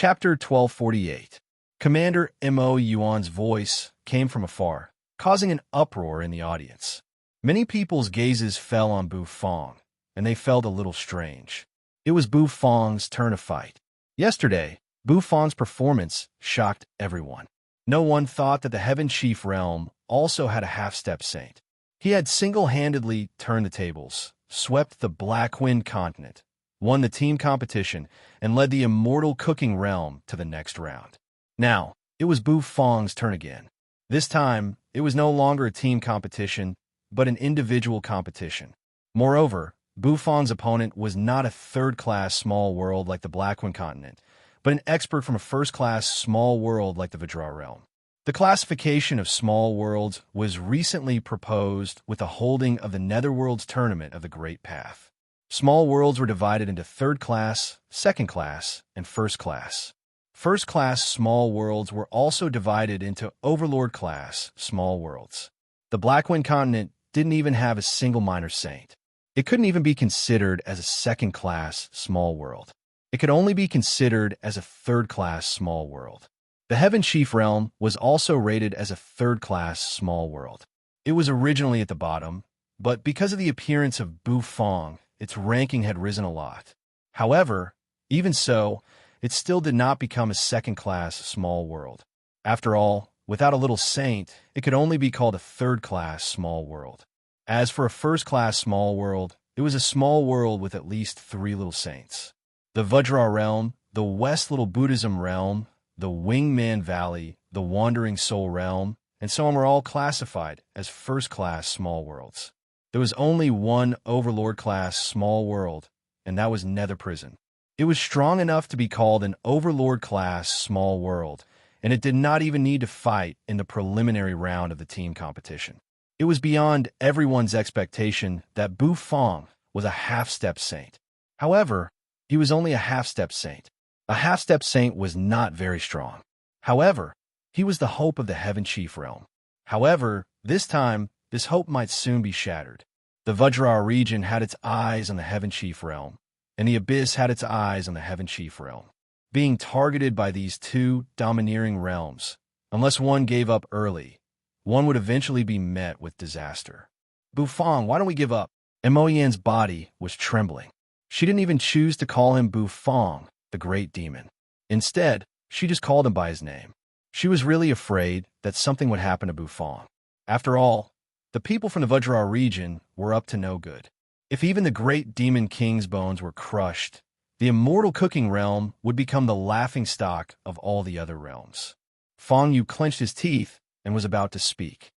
Chapter 1248. Commander Mo Yuan's voice came from afar, causing an uproar in the audience. Many people's gazes fell on Bu Fong, and they felt a little strange. It was Bu Fong's turn to fight. Yesterday, Bu Fong's performance shocked everyone. No one thought that the Heaven Chief realm also had a half-step saint. He had single-handedly turned the tables, swept the Black Wind continent, won the team competition, and led the immortal cooking realm to the next round. Now, it was Bu Fong's turn again. This time, it was no longer a team competition, but an individual competition. Moreover, Bu Fong's opponent was not a third-class small world like the Black Wind continent, but an expert from a first-class small world like the Vajra realm. The classification of small worlds was recently proposed with the holding of the Netherworld's tournament of the Great Path. Small worlds were divided into third class, second class, and first class. First class small worlds were also divided into overlord class small worlds. The Blackwind continent didn't even have a single minor saint. It couldn't even be considered as a second class small world. It could only be considered as a third class small world. The Heaven Chief realm was also rated as a third class small world. It was originally at the bottom, but because of the appearance of Bu Fong, its ranking had risen a lot. However, even so, it still did not become a second-class small world. After all, without a little saint, it could only be called a third-class small world. As for a first-class small world, it was a small world with at least 3 little saints. The Vajra realm, the West Little Buddhism realm, the Wingman Valley, the Wandering Soul realm, and so on were all classified as first-class small worlds. There was only one Overlord-class small world, and that was Nether Prison. It was strong enough to be called an Overlord-class small world, and it did not even need to fight in the preliminary round of the team competition. It was beyond everyone's expectation that Bu Fong was a half-step saint. However, he was only a half-step saint. A half-step saint was not very strong. However, he was the hope of the Heaven Chief realm. However, this time, this hope might soon be shattered. The Vajra region had its eyes on the Heaven Chief realm, and the Abyss had its eyes on the Heaven Chief realm. Being targeted by these two domineering realms, unless one gave up early, one would eventually be met with disaster. Bu Fong, why don't we give up? Mo Yan's body was trembling. She didn't even choose to call him Bu Fong, the great demon. Instead, she just called him by his name. She was really afraid that something would happen to Bu Fong. After all, the people from the Vajra region were up to no good. If even the great demon king's bones were crushed, the immortal cooking realm would become the laughingstock of all the other realms. Fong Yu clenched his teeth and was about to speak.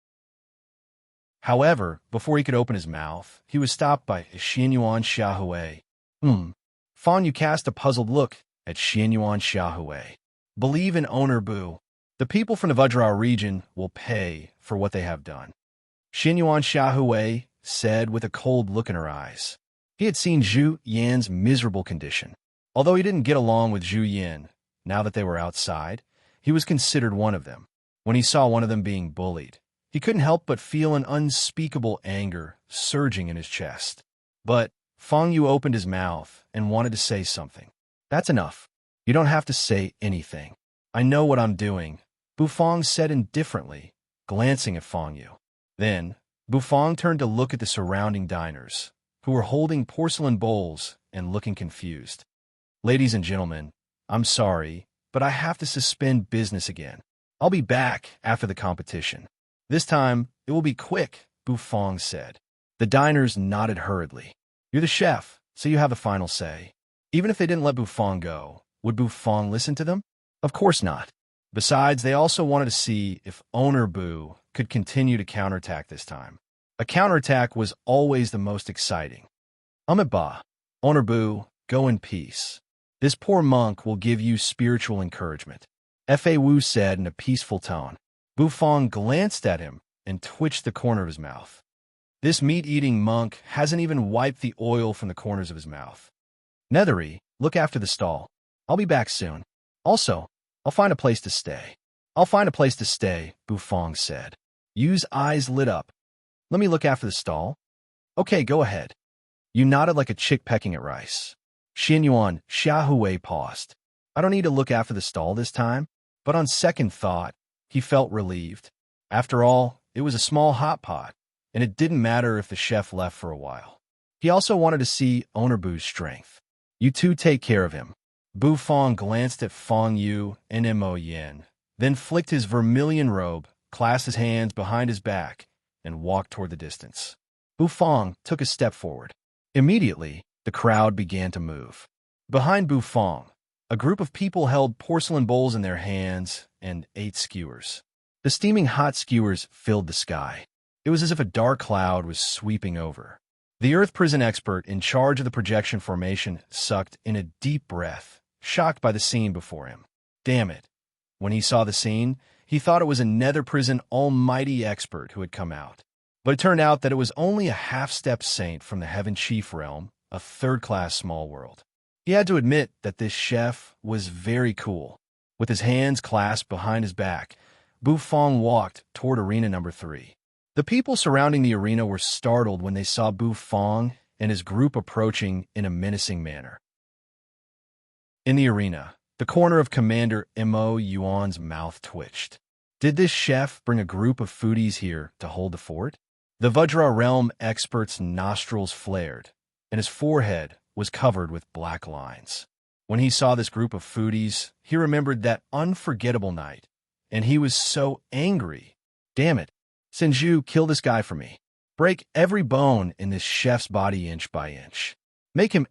However, before he could open his mouth, he was stopped by Xianyuan Xiaohui. Fong Yu cast a puzzled look at Xianyuan Xiaohui. Believe in Owner Bu. The people from the Vajra region will pay for what they have done. Xianyuan Xiaohui said with a cold look in her eyes. He had seen Zhu Yan's miserable condition. Although he didn't get along with Zhu Yan, now that they were outside, he was considered one of them. When he saw one of them being bullied, he couldn't help but feel an unspeakable anger surging in his chest. But Fong Yu opened his mouth and wanted to say something. That's enough. You don't have to say anything. I know what I'm doing, Bu Fong said indifferently, glancing at Fong Yu. Then, Bu Fong turned to look at the surrounding diners, who were holding porcelain bowls and looking confused. Ladies and gentlemen, I'm sorry, but I have to suspend business again. I'll be back after the competition. This time, it will be quick, Bu Fong said. The diners nodded hurriedly. You're the chef, so you have the final say. Even if they didn't let Bu Fong go, would Bu Fong listen to them? Of course not. Besides, they also wanted to see if Owner Bu could continue to counterattack this time. A counterattack was always the most exciting. Ba, Owner Bu, go in peace. This poor monk will give you spiritual encouragement. Fa Wu said in a peaceful tone. Bu Fong glanced at him and twitched the corner of his mouth. This meat-eating monk hasn't even wiped the oil from the corners of his mouth. Nethery, look after the stall. I'll be back soon. Also, I'll find a place to stay. I'll find a place to stay, Bu Fong said. Yu's eyes lit up. Let me look after the stall. Okay, go ahead. Yu nodded like a chick pecking at rice. Xianyuan Xiaohui paused. I don't need to look after the stall this time. But on second thought, he felt relieved. After all, it was a small hot pot, and it didn't matter if the chef left for a while. He also wanted to see Owner Bu's strength. You two take care of him. Bu Fong glanced at Fong Yu and Mo Yin, then flicked his vermilion robe, clasped his hands behind his back, and walked toward the distance. Bu Fong took a step forward. Immediately, the crowd began to move. Behind Bu Fong, a group of people held porcelain bowls in their hands and ate skewers. The steaming hot skewers filled the sky. It was as if a dark cloud was sweeping over. The Earth Prison expert in charge of the projection formation sucked in a deep breath, shocked by the scene before him. Damn it. When he saw the scene, he thought it was a Nether Prison almighty expert who had come out. But it turned out that it was only a half-step saint from the Heaven Chief realm, a third-class small world. He had to admit that this chef was very cool. With his hands clasped behind his back, Bu Fong walked toward arena number 3. The people surrounding the arena were startled when they saw Bu Fong and his group approaching in a menacing manner. In the arena, the corner of Commander Mo Yuan's mouth twitched. Did this chef bring a group of foodies here to hold the fort? The Vajra realm expert's nostrils flared, and his forehead was covered with black lines. When he saw this group of foodies, he remembered that unforgettable night, and he was so angry. Damn it, Senju, kill this guy for me. Break every bone in this chef's body inch by inch. Make him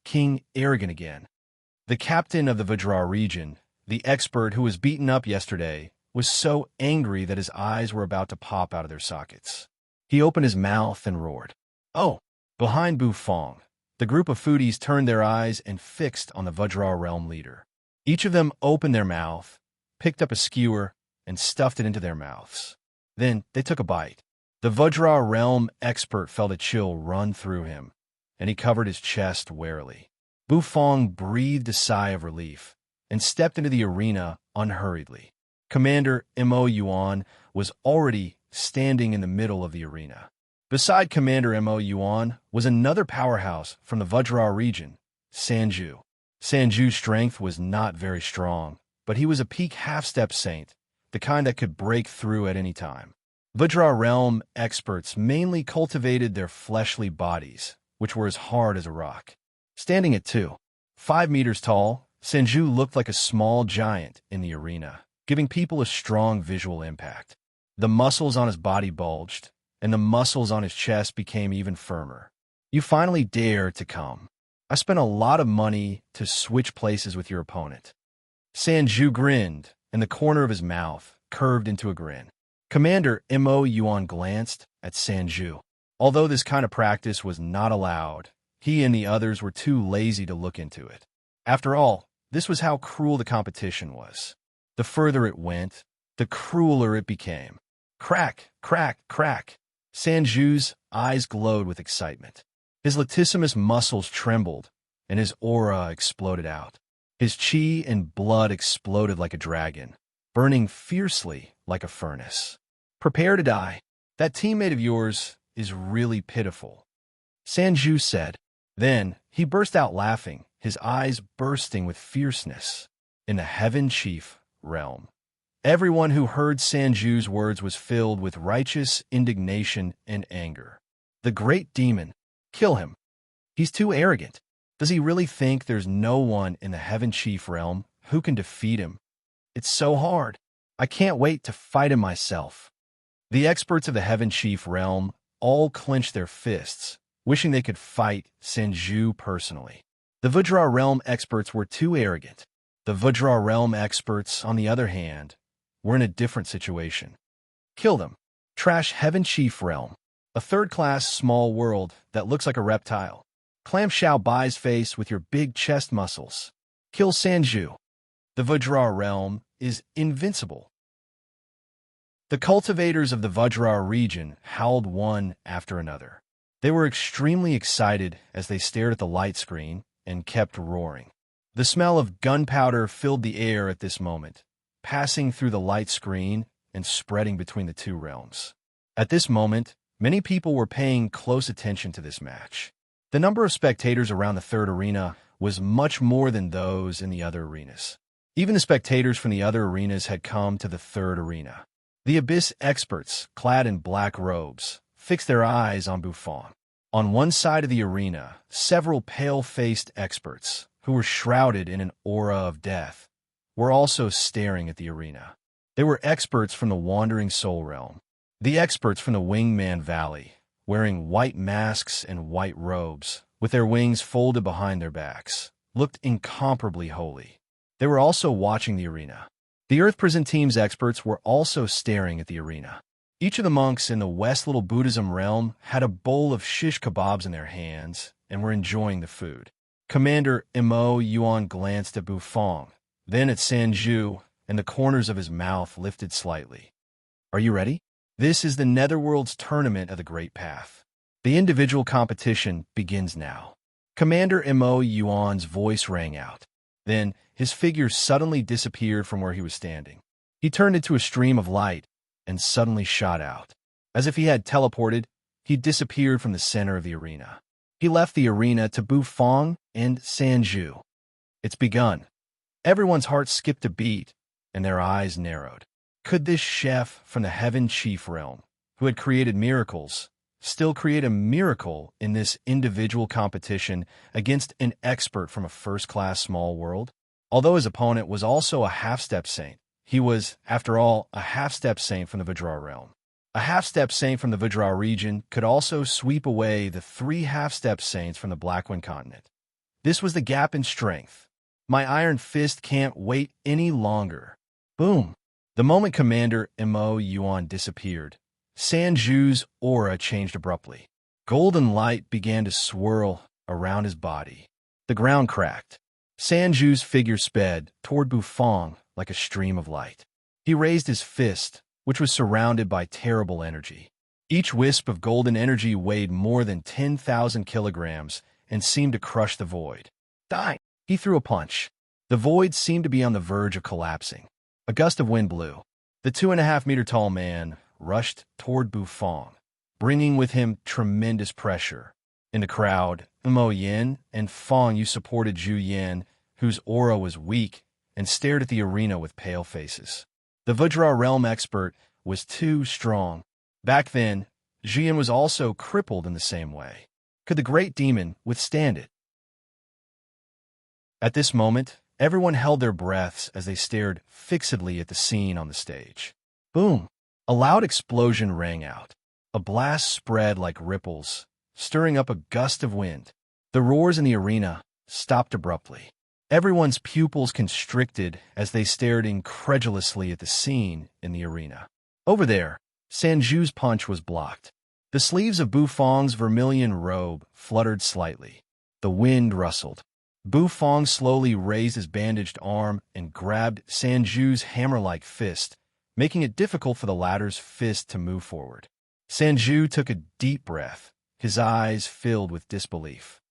King arrogant again. The captain of the Vajra region, the expert who was beaten up yesterday, was so angry that his eyes were about to pop out of their sockets. He opened his mouth and roared. Oh! Behind Bu Fong, the group of foodies turned their eyes and fixed on the Vajra realm leader. Each of them opened their mouth, picked up a skewer, and stuffed it into their mouths. Then they took a bite. The Vajra realm expert felt a chill run through him, and he covered his chest warily. Bu Fong breathed a sigh of relief and stepped into the arena unhurriedly. Commander Mo Yuan was already standing in the middle of the arena. Beside Commander Mo Yuan was another powerhouse from the Vajra region, Sanju. Sanju's strength was not very strong, but he was a peak half-step saint, the kind that could break through at any time. Vajra realm experts mainly cultivated their fleshly bodies, which were as hard as a rock. Standing at 5 meters tall, Sanju looked like a small giant in the arena, giving people a strong visual impact. The muscles on his body bulged, and the muscles on his chest became even firmer. You finally dare to come. I spent a lot of money to switch places with your opponent. Sanju grinned, and the corner of his mouth curved into a grin. Commander Mo Yuan glanced at Sanju. Although this kind of practice was not allowed, he and the others were too lazy to look into it. After all, this was how cruel the competition was. The further it went, the crueler it became. Crack, crack, crack. Sanju's eyes glowed with excitement. His latissimus muscles trembled, and his aura exploded out. His chi and blood exploded like a dragon, burning fiercely like a furnace. Prepare to die. That teammate of yours is really pitiful, Sanju said. Then he burst out laughing, his eyes bursting with fierceness. In the Heaven Chief realm, everyone who heard Sanju's words was filled with righteous indignation and anger. The great demon, kill him. He's too arrogant. Does he really think there's no one in the Heaven Chief realm who can defeat him? It's so hard. I can't wait to fight him myself. The experts of the Heaven Chief realm all clenched their fists, wishing they could fight Sanju personally. The Vajra realm experts were too arrogant. The Vajra realm experts, on the other hand, were in a different situation. Kill them. Trash Heaven Chief realm, a third-class small world that looks like a reptile. Clam Xiao Bai's face with your big chest muscles. Kill Sanju. The Vajra realm is invincible. The cultivators of the Vajra region howled one after another. They were extremely excited as they stared at the light screen and kept roaring. The smell of gunpowder filled the air at this moment, passing through the light screen and spreading between the two realms. At this moment, many people were paying close attention to this match. The number of spectators around the third arena was much more than those in the other arenas. Even the spectators from the other arenas had come to the third arena. The Abyss experts, clad in black robes, fixed their eyes on Buffon. On one side of the arena, several pale-faced experts, who were shrouded in an aura of death, were also staring at the arena. They were experts from the Wandering Soul Realm. The experts from the Wingman Valley, wearing white masks and white robes, with their wings folded behind their backs, looked incomparably holy. They were also watching the arena. The Earth Prison Team's experts were also staring at the arena. Each of the monks in the West Little Buddhism realm had a bowl of shish kebabs in their hands and were enjoying the food. Commander Mo Yuan glanced at Bufong, then at Sanju, and the corners of his mouth lifted slightly. "Are you ready? This is the Netherworld's tournament of the Great Path. The individual competition begins now." Commander Mo Yuan's voice rang out. Then, his figure suddenly disappeared from where he was standing. He turned into a stream of light and suddenly shot out. As if he had teleported, he disappeared from the center of the arena. He left the arena to Bufong and Sanju. "It's begun." Everyone's heart skipped a beat, and their eyes narrowed. Could this chef from the Heaven Chief realm, who had created miracles, still create a miracle in this individual competition against an expert from a first-class small world? Although his opponent was also a half-step saint, he was, after all, a half-step saint from the Vajra realm. A half-step saint from the Vajra region could also sweep away the 3 half-step saints from the Blackwind continent. This was the gap in strength. My iron fist can't wait any longer. Boom! The moment Commander Mo Yuan disappeared, Sanju's aura changed abruptly. Golden light began to swirl around his body. The ground cracked. Sanju's figure sped toward Bufong like a stream of light. He raised his fist, which was surrounded by terrible energy. Each wisp of golden energy weighed more than 10,000 kilograms and seemed to crush the void. Die! He threw a punch. The void seemed to be on the verge of collapsing. A gust of wind blew. The 2.5-meter-tall man rushed toward Bufong, bringing with him tremendous pressure. In the crowd, Mo Yin and Fong Yu supported Zhu Yan, whose aura was weak, and stared at the arena with pale faces. The Vajra realm expert was too strong. Back then, Zhu Yan was also crippled in the same way. Could the great demon withstand it? At this moment, everyone held their breaths as they stared fixedly at the scene on the stage. Boom! A loud explosion rang out. A blast spread like ripples, stirring up a gust of wind. The roars in the arena stopped abruptly. Everyone's pupils constricted as they stared incredulously at the scene in the arena. Over there, Sanju's punch was blocked. The sleeves of Bufong's vermilion robe fluttered slightly. The wind rustled. Bufong slowly raised his bandaged arm and grabbed Sanju's hammer-like fist, making it difficult for the latter's fist to move forward. Sanju took a deep breath, his eyes filled with disbelief.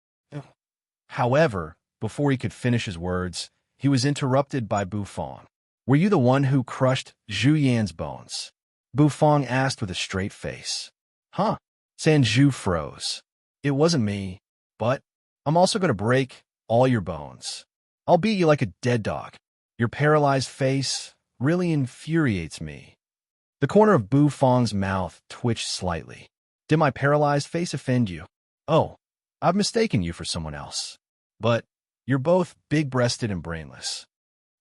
However, before he could finish his words, he was interrupted by Bufong. "Were you the one who crushed Zhu Yan's bones?" Bufong asked with a straight face. "Huh?" Sanju froze. "It wasn't me, but I'm also going to break all your bones. I'll beat you like a dead dog. Your paralyzed face really infuriates me." The corner of Bufong's mouth twitched slightly. "Did my paralyzed face offend you? Oh, I've mistaken you for someone else. But you're both big-breasted and brainless."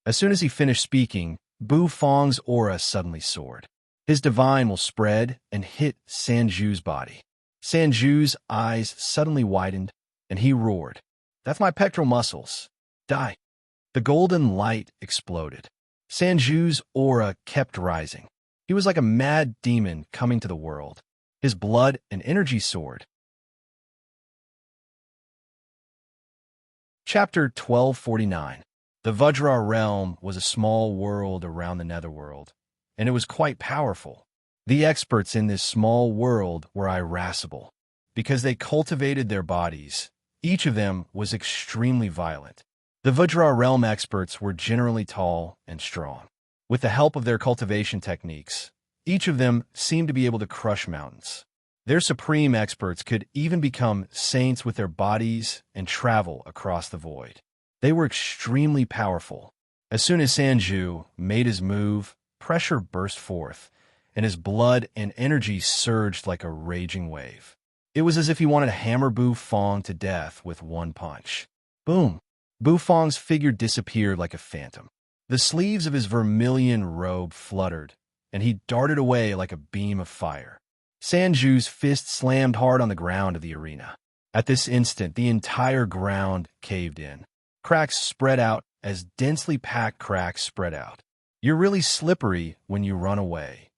As soon as he finished speaking, Bufong's aura suddenly soared. His divine will spread and hit Sanju's body. Sanju's eyes suddenly widened, and he roared, "That's my pectoral muscles. Die." The golden light exploded. Sanju's aura kept rising. He was like a mad demon coming to the world. His blood and energy soared. Chapter 1249. The Vajra realm was a small world around the Netherworld, and it was quite powerful. The experts in this small world were irascible. Because they cultivated their bodies, each of them was extremely violent. The Vajra realm experts were generally tall and strong. With the help of their cultivation techniques, each of them seemed to be able to crush mountains. Their supreme experts could even become saints with their bodies and travel across the void. They were extremely powerful. As soon as Sanju made his move, pressure burst forth, and his blood and energy surged like a raging wave. It was as if he wanted to hammer Bu Fong to death with one punch. Boom! Bu Fong's figure disappeared like a phantom. The sleeves of his vermilion robe fluttered, and he darted away like a beam of fire. Sanju's fist slammed hard on the ground of the arena. At this instant, the entire ground caved in. Cracks spread out as densely packed cracks spread out. You're really slippery when you run away.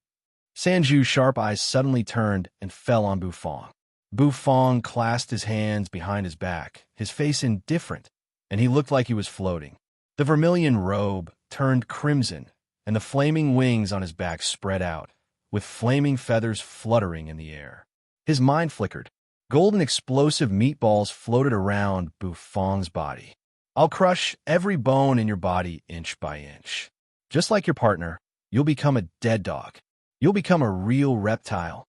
Sanju's sharp eyes suddenly turned and fell on Bu Fong. Bu Fong clasped his hands behind his back, his face indifferent, and he looked like he was floating. The vermilion robe turned crimson, and the flaming wings on his back spread out, with flaming feathers fluttering in the air. His mind flickered. Golden explosive meatballs floated around Bu Fong's body. I'll crush every bone in your body inch by inch. Just like your partner, you'll become a dead dog. You'll become a real reptile.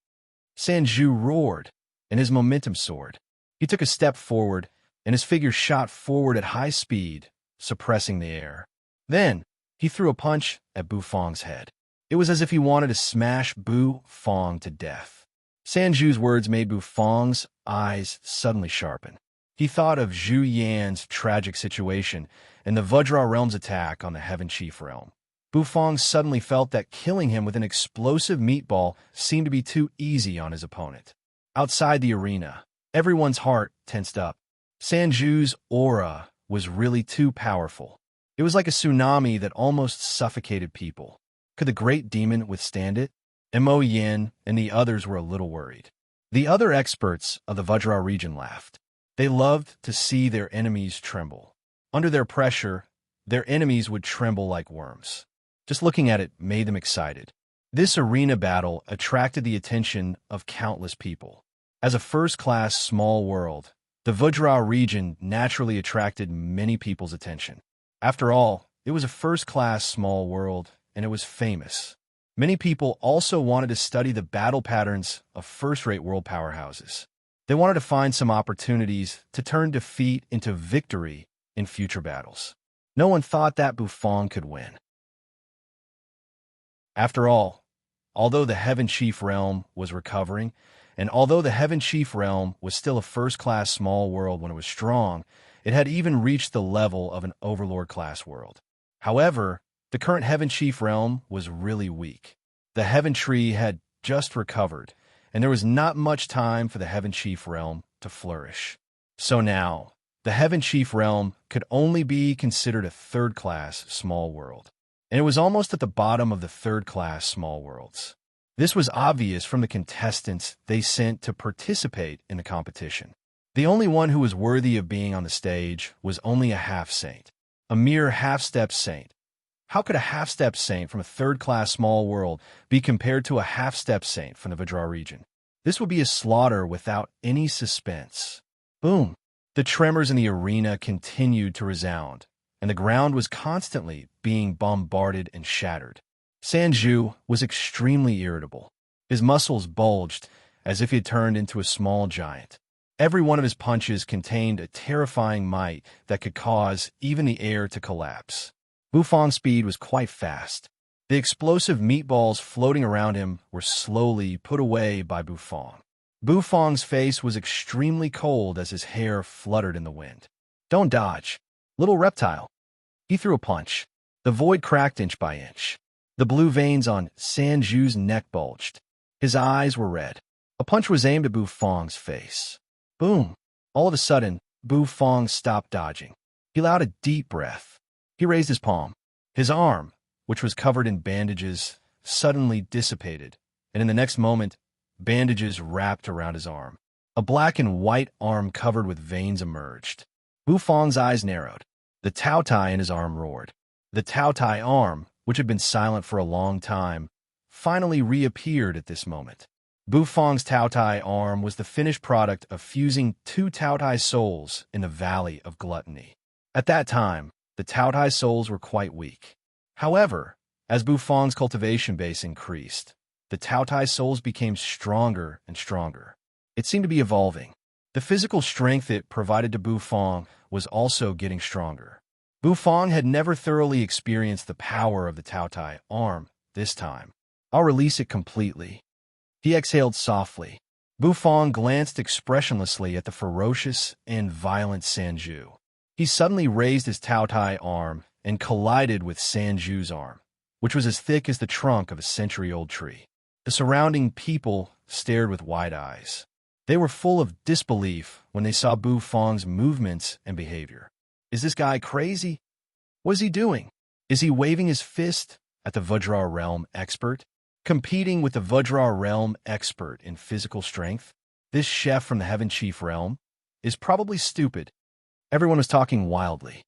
Sanju roared, and his momentum soared. He took a step forward, and his figure shot forward at high speed, suppressing the air. Then, he threw a punch at Bu Fong's head. It was as if he wanted to smash Bu Fong to death. Sanju's words made Bu Fong's eyes suddenly sharpen. He thought of Zhu Yan's tragic situation and the Vajra realm's attack on the Heaven Chief realm. Bu Fong suddenly felt that killing him with an explosive meatball seemed to be too easy on his opponent. Outside the arena, everyone's heart tensed up. Sanju's aura was really too powerful. It was like a tsunami that almost suffocated people. Could the great demon withstand it? Mo Yin and the others were a little worried. The other experts of the Vajra region laughed. They loved to see their enemies tremble. Under their pressure, their enemies would tremble like worms. Just looking at it made them excited. This arena battle attracted the attention of countless people. As a first-class small world, the Vajra region naturally attracted many people's attention. After all, it was a first-class small world, and it was famous. Many people also wanted to study the battle patterns of first-rate world powerhouses. They wanted to find some opportunities to turn defeat into victory in future battles. No one thought that Bu Fong could win. After all, although the Heaven Chief realm was recovering, and although the Heaven Chief realm was still a first-class small world when it was strong, it had even reached the level of an Overlord-class world. However, the current Heaven Chief realm was really weak. The Heaven Tree had just recovered, and there was not much time for the Heaven Chief realm to flourish. So now, the Heaven Chief realm could only be considered a third-class small world, and it was almost at the bottom of the third-class small worlds. This was obvious from the contestants they sent to participate in the competition. The only one who was worthy of being on the stage was only a half-saint, a mere half-step saint. How could a half-step saint from a third-class small world be compared to a half-step saint from the Vajra region? This would be a slaughter without any suspense. Boom! The tremors in the arena continued to resound, and the ground was constantly being bombarded and shattered. Sanju was extremely irritable. His muscles bulged as if he had turned into a small giant. Every one of his punches contained a terrifying might that could cause even the air to collapse. Bu Fong's speed was quite fast. The explosive meatballs floating around him were slowly put away by Bu Fong. Bu Fong's face was extremely cold as his hair fluttered in the wind. Don't dodge, little reptile. He threw a punch. The void cracked inch by inch. The blue veins on Sanju's neck bulged. His eyes were red. A punch was aimed at Bu Fong's face. Boom! All of a sudden, Bu Fong stopped dodging. He allowed a deep breath. He raised his palm. His arm, which was covered in bandages, suddenly dissipated, and in the next moment, bandages wrapped around his arm. A black and white arm covered with veins emerged. Bu Fong's eyes narrowed. The Tao Tai in his arm roared. The Tao Tai arm, which had been silent for a long time, finally reappeared at this moment. Bu Fong's Tao Tai arm was the finished product of fusing two Tao Tai souls in the Valley of Gluttony. At that time, the Tao Tai souls were quite weak. However, as Bu Fong's cultivation base increased, The Taotai souls became stronger and stronger. It seemed to be evolving. The physical strength it provided to Bufang was also getting stronger. Bufang had never thoroughly experienced the power of the Taotai arm this time. I'll release it completely. He exhaled softly. Bufang glanced expressionlessly at the ferocious and violent Sanju. He suddenly raised his Taotai arm and collided with Sanju's arm, which was as thick as the trunk of a century-old tree. The surrounding people stared with wide eyes. They were full of disbelief when they saw Bufang's movements and behavior. Is this guy crazy? What is he doing? Is he waving his fist at the Vajra realm expert? Competing with the Vajra realm expert in physical strength? This chef from the Heaven Chief realm is probably stupid. Everyone was talking wildly.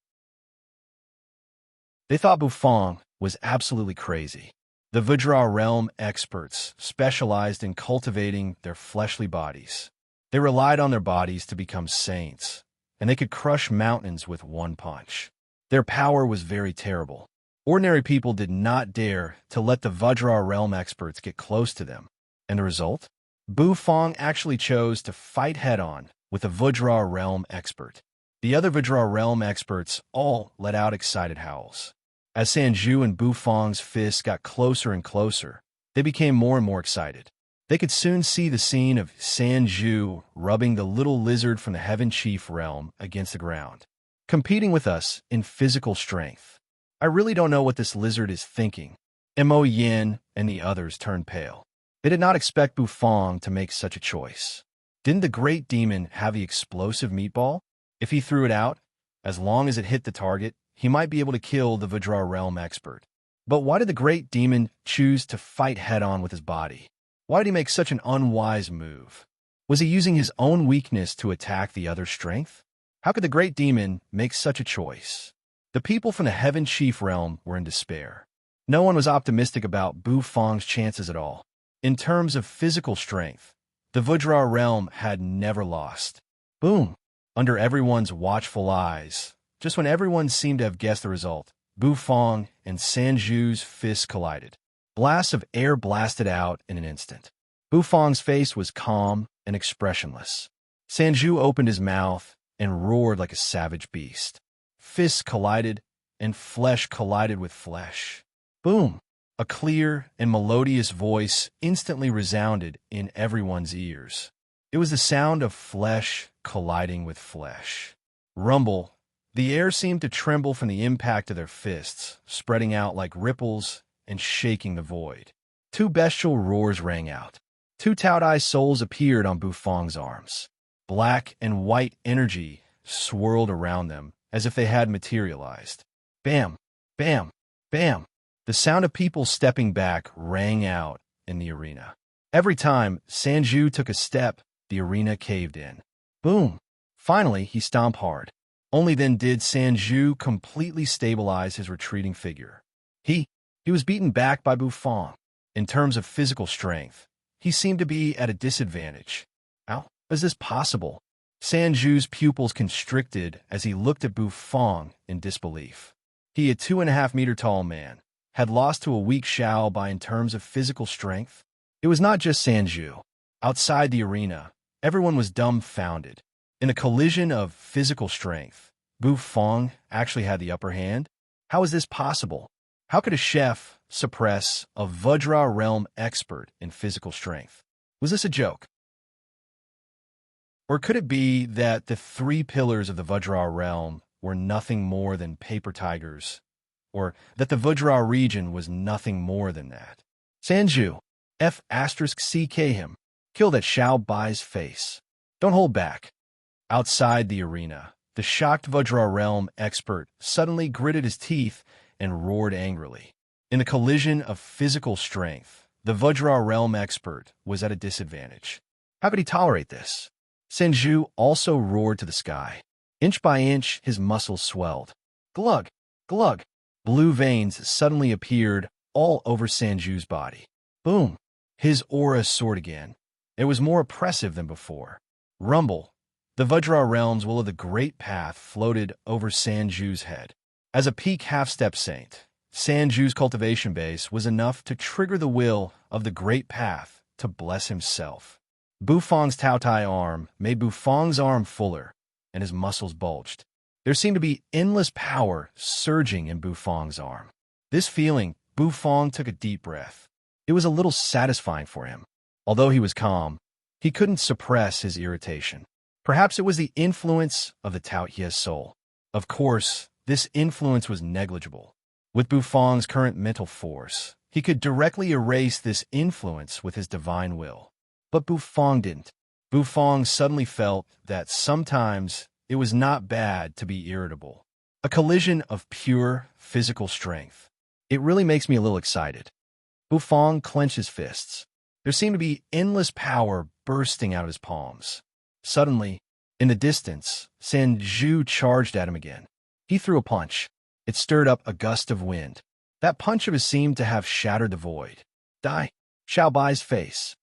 They thought Bufang was absolutely crazy. The Vajra realm experts specialized in cultivating their fleshly bodies. They relied on their bodies to become saints, and they could crush mountains with one punch. Their power was very terrible. Ordinary people did not dare to let the Vajra realm experts get close to them. And the result? Bufang actually chose to fight head-on with the Vajra realm expert. The other Vajra realm experts all let out excited howls. As Sanju and Bufang's fists got closer and closer, they became more and more excited. They could soon see the scene of Sanju rubbing the little lizard from the Heaven Chief realm against the ground, competing with us in physical strength. I really don't know what this lizard is thinking. Mo Yin and the others turned pale. They did not expect Bufang to make such a choice. Didn't the great demon have the explosive meatball? If he threw it out, as long as it hit the target, he might be able to kill the Vajra realm expert. But why did the great demon choose to fight head-on with his body? Why did he make such an unwise move? Was he using his own weakness to attack the other's strength? How could the great demon make such a choice? The people from the Heaven Chief realm were in despair. No one was optimistic about Bufang's chances at all. In terms of physical strength, the Vajra realm had never lost. Boom! Under everyone's watchful eyes, just when everyone seemed to have guessed the result, Bufang and Sanju's fists collided. Blasts of air blasted out in an instant. Bufang's face was calm and expressionless. Sanju opened his mouth and roared like a savage beast. Fists collided, and flesh collided with flesh. Boom! A clear and melodious voice instantly resounded in everyone's ears. It was the sound of flesh colliding with flesh. Rumble! The air seemed to tremble from the impact of their fists, spreading out like ripples and shaking the void. Two bestial roars rang out. Two Taotai souls appeared on Bufang's arms. Black and white energy swirled around them as if they had materialized. Bam! Bam! Bam! The sound of people stepping back rang out in the arena. Every time Sanju took a step, the arena caved in. Boom! Finally, he stomped hard. Only then did Sanju completely stabilize his retreating figure. He was beaten back by Bufang. In terms of physical strength, he seemed to be at a disadvantage. How is this possible? Sanju's pupils constricted as he looked at Bufang in disbelief. He, a 2.5-meter tall man, had lost to a weak Shao by in terms of physical strength. It was not just Sanju. Outside the arena, everyone was dumbfounded. In a collision of physical strength, Bufang actually had the upper hand? How is this possible? How could a chef suppress a Vajra realm expert in physical strength? Was this a joke? Or could it be that the three pillars of the Vajra realm were nothing more than paper tigers? Or that the Vajra region was nothing more than that? Sanju, F***CK him. Kill that Shao Bai's face. Don't hold back. Outside the arena, the shocked Vajra realm expert suddenly gritted his teeth and roared angrily. In the collision of physical strength, the Vajra realm expert was at a disadvantage. How could he tolerate this? Sanju also roared to the sky. Inch by inch, his muscles swelled. Glug! Glug! Blue veins suddenly appeared all over Sanju's body. Boom! His aura soared again. It was more oppressive than before. Rumble! The Vajra realm's will of the great path floated over Sanju's head. As a peak half-step saint, Sanju's cultivation base was enough to trigger the will of the Great Path to bless himself. Bufong's Taotai arm made Bufong's arm fuller, and his muscles bulged. There seemed to be endless power surging in Bufong's arm. This feeling, Bufong took a deep breath. It was a little satisfying for him. Although he was calm, he couldn't suppress his irritation. Perhaps it was the influence of the Tao He soul. Of course, this influence was negligible. With Bufong's current mental force, he could directly erase this influence with his divine will. But Bufong didn't. Bufong suddenly felt that sometimes it was not bad to be irritable. A collision of pure physical strength. It really makes me a little excited. Bufong clenched his fists. There seemed to be endless power bursting out of his palms. Suddenly, in the distance, Sanju charged at him again. He threw a punch. It stirred up a gust of wind. That punch of his seemed to have shattered the void. Die. Xiaobai's face.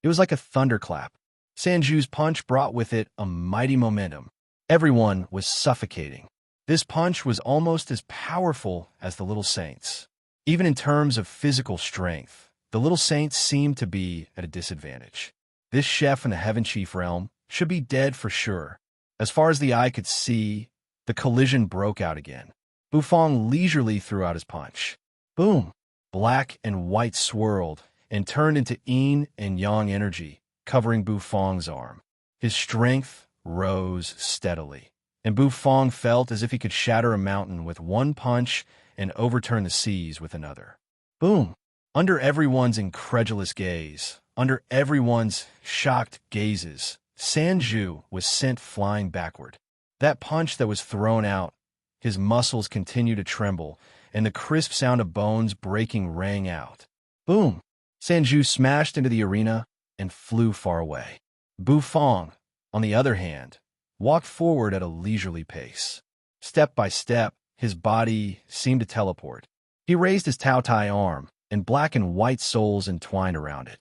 It was like a thunderclap. Sanju's punch brought with it a mighty momentum. Everyone was suffocating. This punch was almost as powerful as the little saints. Even in terms of physical strength, the little saints seemed to be at a disadvantage. This chef in the Heaven Chief realm should be dead for sure. As far as the eye could see, the collision broke out again. Bufong leisurely threw out his punch. Boom! Black and white swirled and turned into yin and yang energy, covering Bufong's arm. His strength rose steadily, and Bufong felt as if he could shatter a mountain with one punch and overturn the seas with another. Boom! Under everyone's incredulous gaze, under everyone's shocked gazes, Sanju was sent flying backward. That punch that was thrown out, his muscles continued to tremble, and the crisp sound of bones breaking rang out. Boom! Sanju smashed into the arena and flew far away. Bufong, on the other hand, walked forward at a leisurely pace. Step by step, his body seemed to teleport. He raised his Taotai arm, and black and white souls entwined around it.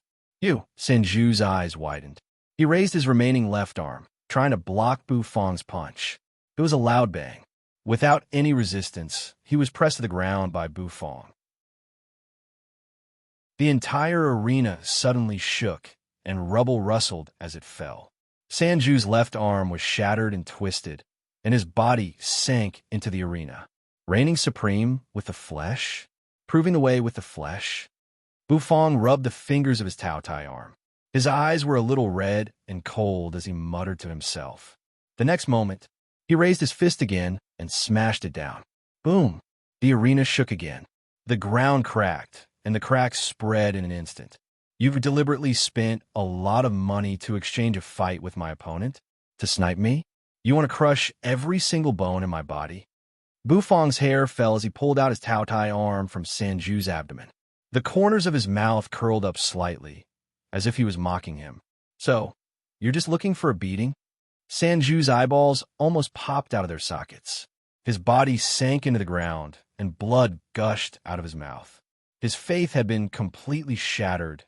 Sanju's eyes widened. He raised his remaining left arm, trying to block Bufong's punch. It was a loud bang. Without any resistance, he was pressed to the ground by Bufong. The entire arena suddenly shook, and rubble rustled as it fell. Sanju's left arm was shattered and twisted, and his body sank into the arena. Reigning supreme with the flesh? Proving the way with the flesh? Bufong rubbed the fingers of his Taotai arm. His eyes were a little red and cold as he muttered to himself. The next moment, he raised his fist again and smashed it down. Boom! The arena shook again. The ground cracked, and the cracks spread in an instant. You've deliberately spent a lot of money to exchange a fight with my opponent? To snipe me? You want to crush every single bone in my body? Bufong's hair fell as he pulled out his Taotai arm from Sanju's abdomen. The corners of his mouth curled up slightly, as if he was mocking him. So, you're just looking for a beating? Sanju's eyeballs almost popped out of their sockets. His body sank into the ground, and blood gushed out of his mouth. His faith had been completely shattered.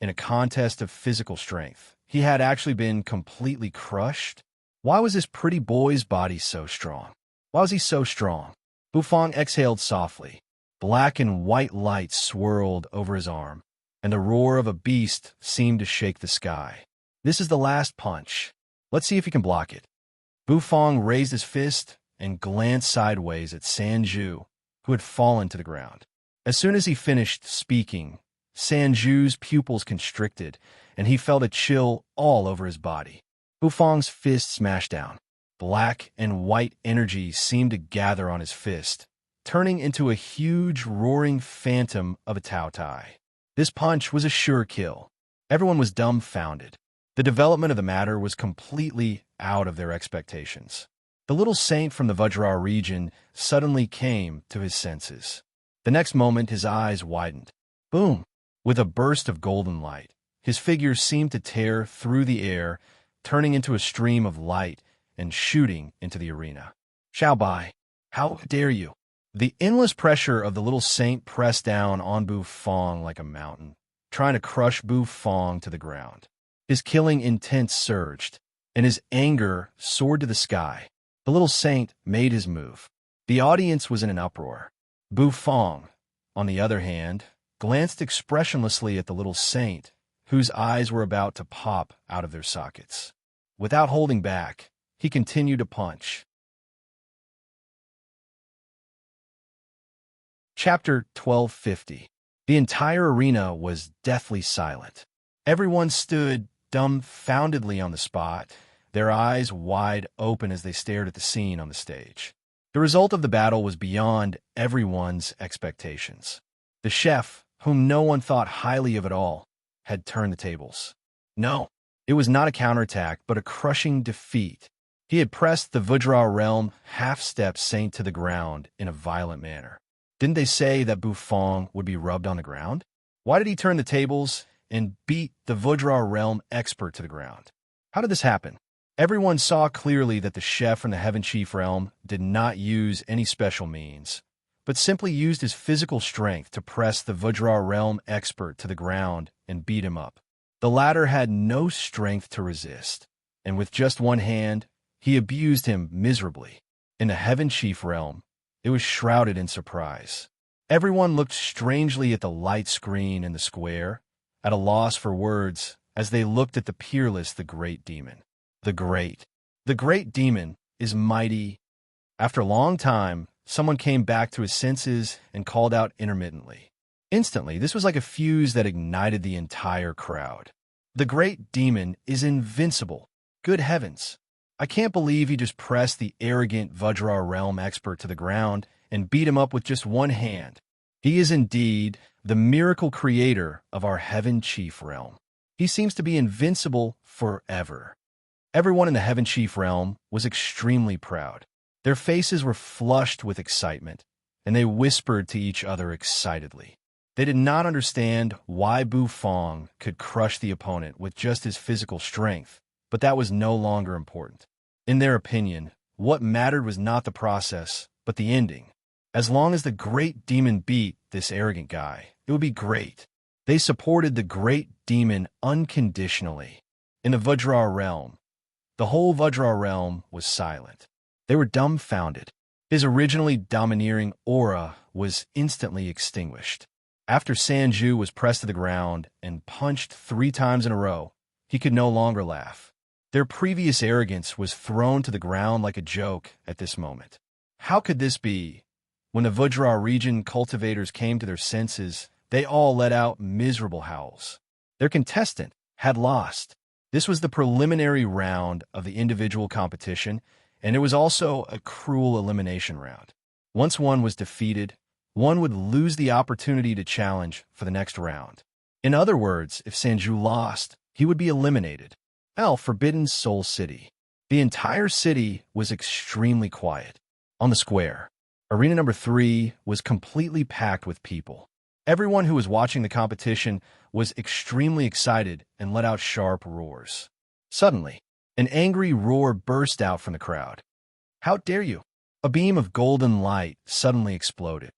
In a contest of physical strength, he had actually been completely crushed. Why was this pretty boy's body so strong? Why was he so strong? Bufong exhaled softly. Black and white light swirled over his arm, and the roar of a beast seemed to shake the sky. This is the last punch. Let's see if he can block it. Bufong raised his fist and glanced sideways at Sanju, who had fallen to the ground. As soon as he finished speaking, Sanju's pupils constricted, and he felt a chill all over his body. Bufong's fist smashed down. Black and white energy seemed to gather on his fist, turning into a huge, roaring phantom of a Taotai. This punch was a sure kill. Everyone was dumbfounded. The development of the matter was completely out of their expectations. The little saint from the Vajra region suddenly came to his senses. The next moment, his eyes widened. Boom! With a burst of golden light, his figure seemed to tear through the air, turning into a stream of light and shooting into the arena. Xiaobai, how dare you? The endless pressure of the little saint pressed down on Bufong like a mountain, trying to crush Bufong to the ground. His killing intent surged, and his anger soared to the sky. The little saint made his move. The audience was in an uproar. Bufong, on the other hand, glanced expressionlessly at the little saint, whose eyes were about to pop out of their sockets. Without holding back, he continued to punch. Chapter 1250. The entire arena was deathly silent. Everyone stood dumbfoundedly on the spot, their eyes wide open as they stared at the scene on the stage. The result of the battle was beyond everyone's expectations. The chef, whom no one thought highly of at all, had turned the tables. No, it was not a counterattack, but a crushing defeat. He had pressed the Vajra realm half-step saint to the ground in a violent manner. Didn't they say that Bufong would be rubbed on the ground? Why did he turn the tables and beat the Vajra realm expert to the ground? How did this happen? Everyone saw clearly that the chef from the Heaven Chief realm did not use any special means, but simply used his physical strength to press the Vajra realm expert to the ground and beat him up. The latter had no strength to resist, and with just one hand, he abused him miserably. In the Heaven Chief realm, it was shrouded in surprise. Everyone looked strangely at the light screen in the square, at a loss for words as they looked at the peerless, the great demon. The great demon is mighty. After a long time, someone came back to his senses and called out intermittently. Instantly, this was like a fuse that ignited the entire crowd. The great demon is invincible. Good heavens. I can't believe he just pressed the arrogant Vajra realm expert to the ground and beat him up with just one hand. He is indeed the miracle creator of our Heaven Chief realm. He seems to be invincible forever. Everyone in the Heaven Chief realm was extremely proud. Their faces were flushed with excitement, and they whispered to each other excitedly. They did not understand why Bufong could crush the opponent with just his physical strength, but that was no longer important. In their opinion, what mattered was not the process, but the ending. As long as the great demon beat this arrogant guy, it would be great. They supported the great demon unconditionally. In the Vajra realm, the whole Vajra realm was silent. They were dumbfounded. His originally domineering aura was instantly extinguished. After Sanju was pressed to the ground and punched 3 times in a row, he could no longer laugh. Their previous arrogance was thrown to the ground like a joke at this moment. How could this be? When the Vajra region cultivators came to their senses, they all let out miserable howls. Their contestant had lost. This was the preliminary round of the individual competition, and it was also a cruel elimination round. Once one was defeated, one would lose the opportunity to challenge for the next round. In other words, if Sanju lost, he would be eliminated. Forbidden Soul City. The entire city was extremely quiet. On the square, arena number 3 was completely packed with people. Everyone who was watching the competition was extremely excited and let out sharp roars. Suddenly, an angry roar burst out from the crowd. How dare you? A beam of golden light suddenly exploded.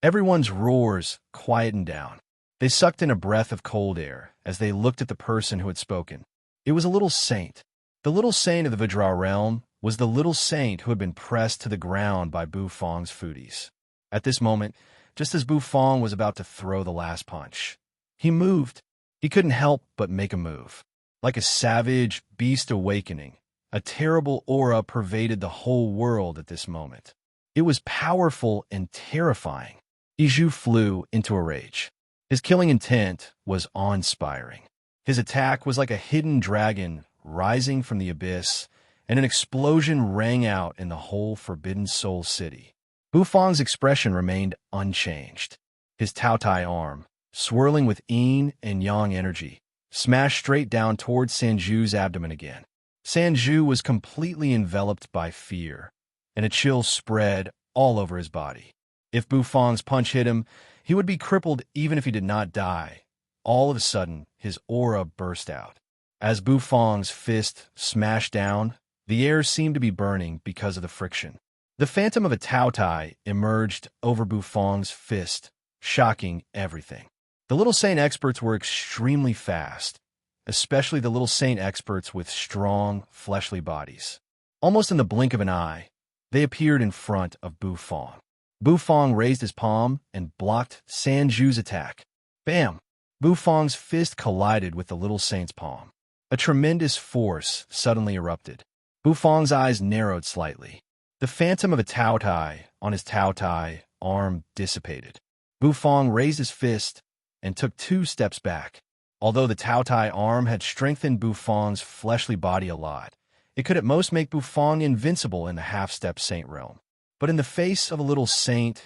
Everyone's roars quietened down. They sucked in a breath of cold air as they looked at the person who had spoken. It was a little saint. The little saint of the Vajra realm was the little saint who had been pressed to the ground by Bufong's foodies. At this moment, just as Bufong was about to throw the last punch, he moved. He couldn't help but make a move. Like a savage beast awakening, a terrible aura pervaded the whole world at this moment. It was powerful and terrifying. Iju flew into a rage. His killing intent was awe-inspiring. His attack was like a hidden dragon rising from the abyss, and an explosion rang out in the whole Forbidden Soul City. Bufong's expression remained unchanged. His Taotai arm, swirling with yin and yang energy, smashed straight down towards Sanju's abdomen again. Sanju was completely enveloped by fear, and a chill spread all over his body. If Bufong's punch hit him, he would be crippled even if he did not die. All of a sudden, his aura burst out. As Bufong's fist smashed down, the air seemed to be burning because of the friction. The phantom of a Taotai emerged over Bufong's fist, shocking everything. The Little Saint experts were extremely fast, especially the Little Saint experts with strong, fleshly bodies. Almost in the blink of an eye, They appeared in front of Bu Fong. Bu Fong raised his palm and blocked Sanju's attack. Bam! Bu Fong's fist collided with the little saint's palm. A tremendous force suddenly erupted. Bu Fong's eyes narrowed slightly. The phantom of a Tao Tai on his Tao Tai arm dissipated. Bu Fong raised his fist and took 2 steps back. Although the Tao Tai arm had strengthened Bu Fong's fleshly body a lot, it could at most make Bu Fong invincible in the half-step saint realm. But in the face of a little saint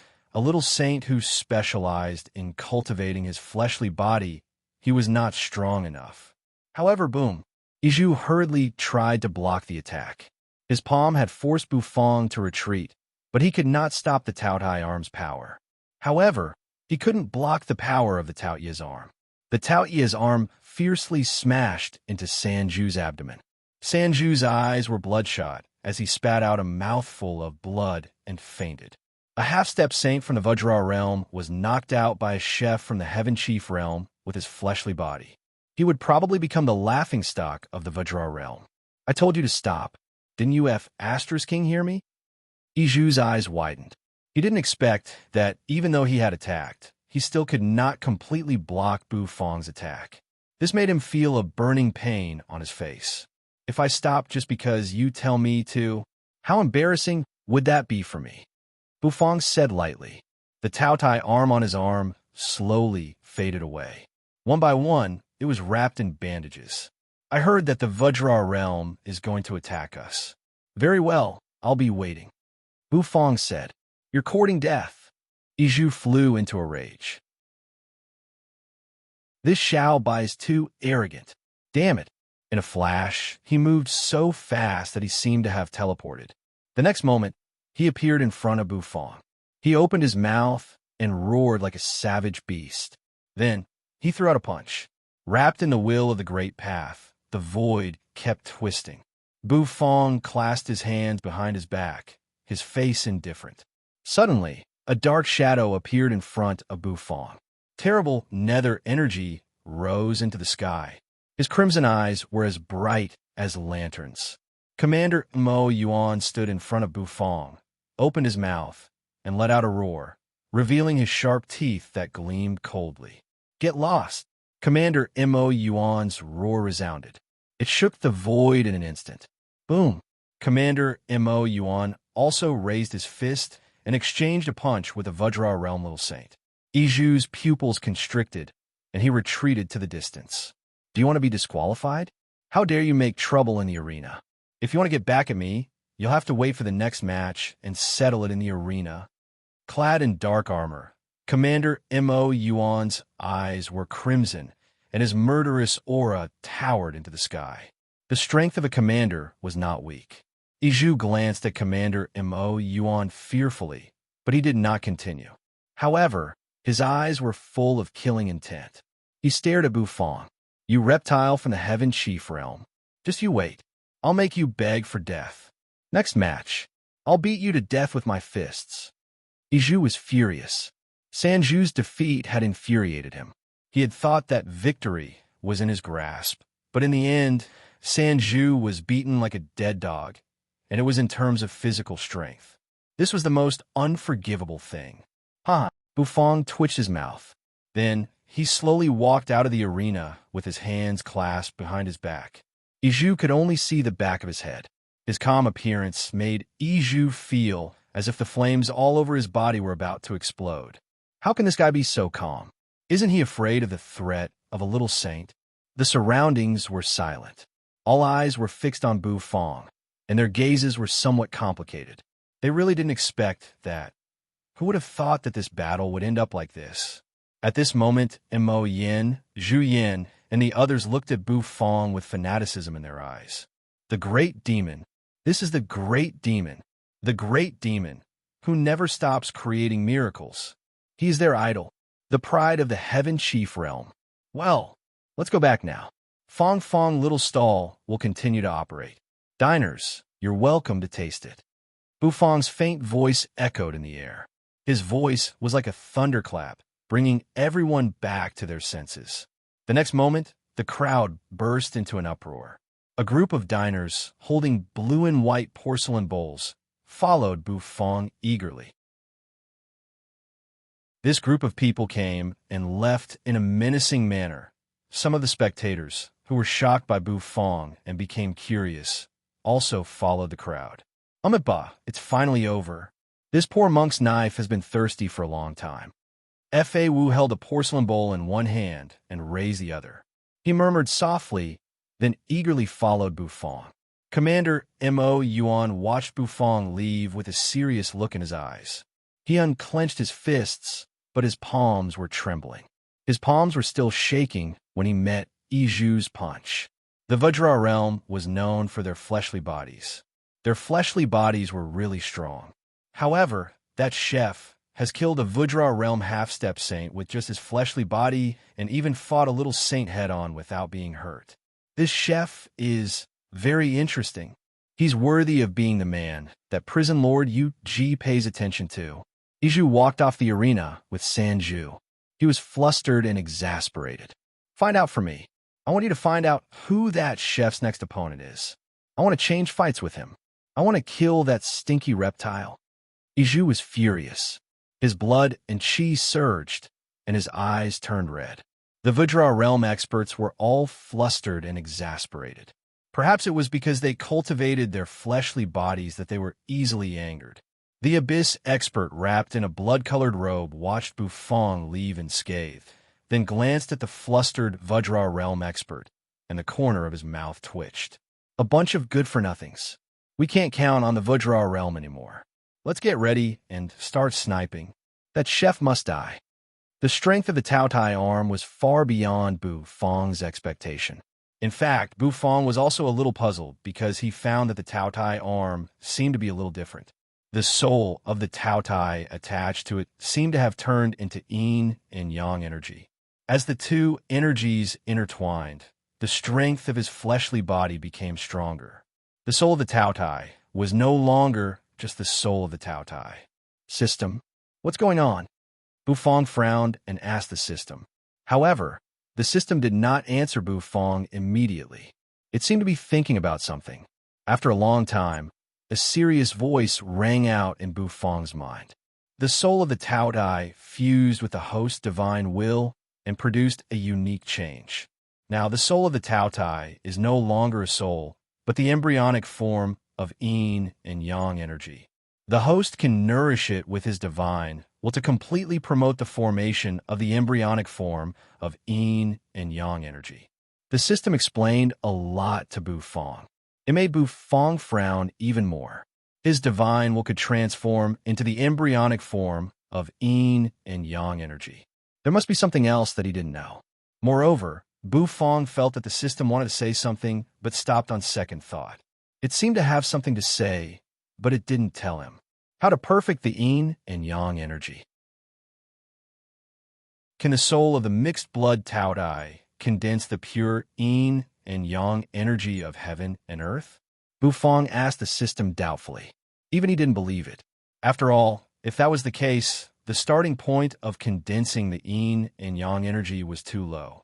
who specialized in cultivating his fleshly body, he was not strong enough. However, boom, Iju hurriedly tried to block the attack. His palm had forced Bu Fong to retreat, but he could not stop the Tao Tai arm's power. However, he couldn't block the power of the Tao Ye's arm. The Tao Ye's arm fiercely smashed into Sanju's abdomen. Sanju's eyes were bloodshot as he spat out a mouthful of blood and fainted. A half-step saint from the Vajra realm was knocked out by a chef from the Heaven Chief realm with his fleshly body. He would probably become the laughingstock of the Vajra realm. I told you to stop. Didn't you Asterisk King hear me? Iju's eyes widened. He didn't expect that, even though he had attacked, he still could not completely block Bu Fong's attack. This made him feel a burning pain on his face. If I stop just because you tell me to, how embarrassing would that be for me? Bu Fong said lightly. The Tao Tai arm on his arm slowly faded away. One by one, it was wrapped in bandages. I heard that the Vajra realm is going to attack us. Very well, I'll be waiting. Bu Fong said, You're courting death. Iju flew into a rage. This Xiao Bai is too arrogant. Damn it. In a flash, he moved so fast that he seemed to have teleported. The next moment, he appeared in front of Bu Fong. He opened his mouth and roared like a savage beast. Then, he threw out a punch. Wrapped in the will of the great path, the void kept twisting. Bu Fong clasped his hands behind his back, his face indifferent. Suddenly, a dark shadow appeared in front of Bu Fong. Terrible nether energy rose into the sky. His crimson eyes were as bright as lanterns. Commander Mo Yuan stood in front of Bu Fong, opened his mouth, and let out a roar, revealing his sharp teeth that gleamed coldly. Get lost! Commander Mo Yuan's roar resounded. It shook the void in an instant. Boom! Commander Mo Yuan also raised his fist and exchanged a punch with the Vajra realm little saint. Iju's pupils constricted, and he retreated to the distance. Do you want to be disqualified? How dare you make trouble in the arena? If you want to get back at me, you'll have to wait for the next match and settle it in the arena. Clad in dark armor, Commander Mo Yuan's eyes were crimson, and his murderous aura towered into the sky. The strength of a commander was not weak. Iju glanced at Commander Mo Yuan fearfully, but he did not continue. However, his eyes were full of killing intent. He stared at Bu Fong. You reptile from the Heaven Chief realm. Just you wait. I'll make you beg for death. Next match, I'll beat you to death with my fists. Iju was furious. Sanju's defeat had infuriated him. He had thought that victory was in his grasp, but in the end, Sanju was beaten like a dead dog, and it was in terms of physical strength. This was the most unforgivable thing. Bu Fong twitched his mouth. Then, he slowly walked out of the arena with his hands clasped behind his back. Iju could only see the back of his head. His calm appearance made Iju feel as if the flames all over his body were about to explode. How can this guy be so calm? Isn't he afraid of the threat of a little saint? The surroundings were silent. All eyes were fixed on Bu Fong, and their gazes were somewhat complicated. They really didn't expect that. Who would have thought that this battle would end up like this? At this moment, Mo Yin, Zhu Yin, and the others looked at Bu Fong with fanaticism in their eyes. The great demon. This is the great demon. The great demon, who never stops creating miracles. He is their idol, the pride of the Heaven Chief realm. Well, let's go back now. Fong Fong Little Stall will continue to operate. Diners, you're welcome to taste it. Bu Fong's faint voice echoed in the air. His voice was like a thunderclap, bringing everyone back to their senses. The next moment, the crowd burst into an uproar. A group of diners, holding blue and white porcelain bowls, followed Bufong eagerly. This group of people came and left in a menacing manner. Some of the spectators, who were shocked by Bufong and became curious, also followed the crowd. Bah, it's finally over. This poor monk's knife has been thirsty for a long time. Fa Wu held a porcelain bowl in one hand and raised the other. He murmured softly, then eagerly followed Bufong. Commander Mo Yuan watched Bufong leave with a serious look in his eyes. He unclenched his fists, but his palms were trembling. His palms were still shaking when he met Iju's punch. The Vajra realm was known for their fleshly bodies. Their fleshly bodies were really strong. However, that chef has killed a Vajra realm half-step saint with just his fleshly body and even fought a little saint head-on without being hurt. This chef is very interesting. He's worthy of being the man that prison lord Yu Ji pays attention to. Iju walked off the arena with Sanju. He was flustered and exasperated. Find out for me. I want you to find out who that chef's next opponent is. I want to change fights with him. I want to kill that stinky reptile. Iju was furious. His blood and chi surged, and his eyes turned red. The Vajra realm experts were all flustered and exasperated. Perhaps it was because they cultivated their fleshly bodies that they were easily angered. The Abyss expert, wrapped in a blood-colored robe, watched Bufong leave unscathed, then glanced at the flustered Vajra realm expert, and the corner of his mouth twitched. A bunch of good-for-nothings. We can't count on the Vajra realm anymore. Let's get ready and start sniping. That chef must die. The strength of the Tao Tai arm was far beyond Bufong's expectation. In fact, Bufong was also a little puzzled because he found that the Tao Tai arm seemed to be a little different. The soul of the Tao Tai attached to it seemed to have turned into yin and yang energy. As the two energies intertwined, the strength of his fleshly body became stronger. The soul of the Tao Tai was no longer just the soul of the Tao Tai. System, what's going on? Bufong frowned and asked the system. However, the system did not answer Bufong immediately. It seemed to be thinking about something. After a long time, a serious voice rang out in Bufong's mind. The soul of the Tao Tai fused with the host's divine will and produced a unique change. Now, the soul of the Tao Tai is no longer a soul, but the embryonic form of yin and yang energy. The host can nourish it with his divine will to completely promote the formation of the embryonic form of yin and yang energy. The system explained a lot to Bufong. It made Bufong frown even more. His divine will could transform into the embryonic form of yin and yang energy. There must be something else that he didn't know. Moreover, Bufong felt that the system wanted to say something, but stopped on second thought. It seemed to have something to say, but it didn't tell him. How to perfect the yin and yang energy. Can the soul of the mixed blood Tao Tai condense the pure yin and yang energy of heaven and earth? Bufong asked the system doubtfully. Even he didn't believe it. After all, if that was the case, the starting point of condensing the yin and yang energy was too low.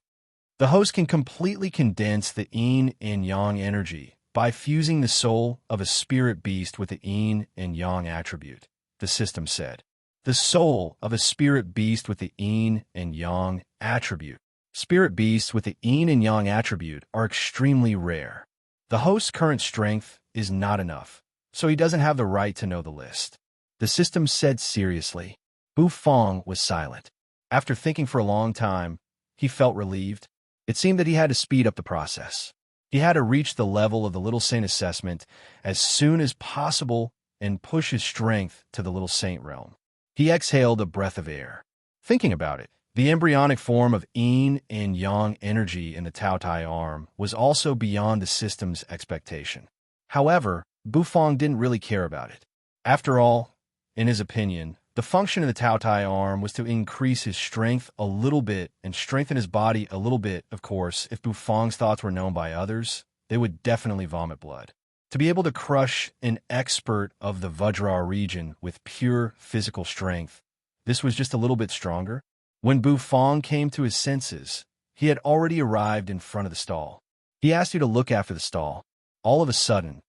The host can completely condense the yin and yang energy by fusing the soul of a spirit beast with the yin and yang attribute, the system said. The soul of a spirit beast with the yin and yang attribute. Spirit beasts with the yin and yang attribute are extremely rare. The host's current strength is not enough, so he doesn't have the right to know the list. The system said seriously. Bufong was silent. After thinking for a long time, he felt relieved. It seemed that he had to speed up the process. He had to reach the level of the Little Saint assessment as soon as possible and push his strength to the Little Saint realm. He exhaled a breath of air. Thinking about it, the embryonic form of yin and yang energy in the Tao Tai arm was also beyond the system's expectation. However, Bufong didn't really care about it. After all, in his opinion, the function of the Tao Tai arm was to increase his strength a little bit and strengthen his body a little bit. Of course, if Bufong's thoughts were known by others, they would definitely vomit blood. To be able to crush an expert of the Vajra region with pure physical strength, this was just a little bit stronger. When Bufong came to his senses, he had already arrived in front of the stall. He asked you to look after the stall. All of a sudden,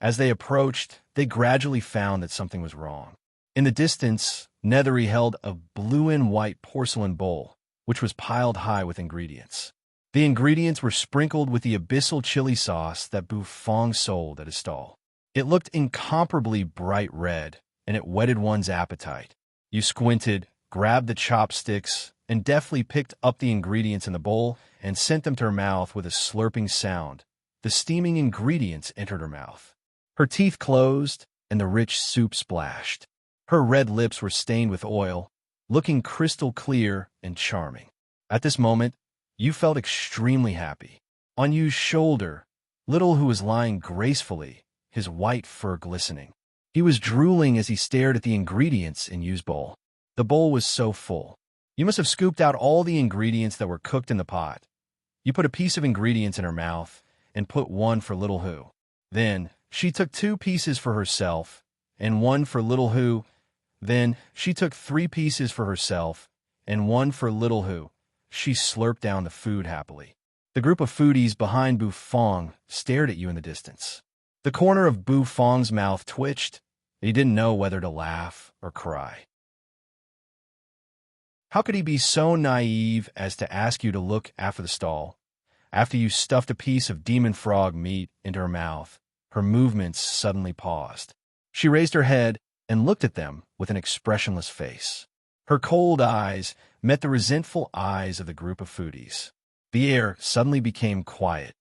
As they approached, they gradually found that something was wrong. In the distance, Nethery held a blue and white porcelain bowl, which was piled high with ingredients. The ingredients were sprinkled with the abyssal chili sauce that Bufong sold at his stall. It looked incomparably bright red, and it whetted one's appetite. You squinted, grabbed the chopsticks, and deftly picked up the ingredients in the bowl and sent them to her mouth with a slurping sound. The steaming ingredients entered her mouth. Her teeth closed, and the rich soup splashed. Her red lips were stained with oil, looking crystal clear and charming. At this moment, you felt extremely happy. On Yu's shoulder, Little Hu was lying gracefully, his white fur glistening. He was drooling as he stared at the ingredients in Yu's bowl. The bowl was so full. You must have scooped out all the ingredients that were cooked in the pot. You put a piece of ingredients in her mouth and put one for Little Hu. Then, she took 2 pieces for herself and 1 for Little Hu. Then, she took 3 pieces for herself and 1 for Little Hu. She slurped down the food happily. The group of foodies behind Bufong stared at you in the distance. The corner of Bufong's mouth twitched. He didn't know whether to laugh or cry. How could he be so naive as to ask you to look after the stall? After you stuffed a piece of demon frog meat into her mouth, her movements suddenly paused. She raised her head and looked at them with an expressionless face. Her cold eyes met the resentful eyes of the group of foodies. The air suddenly became quiet.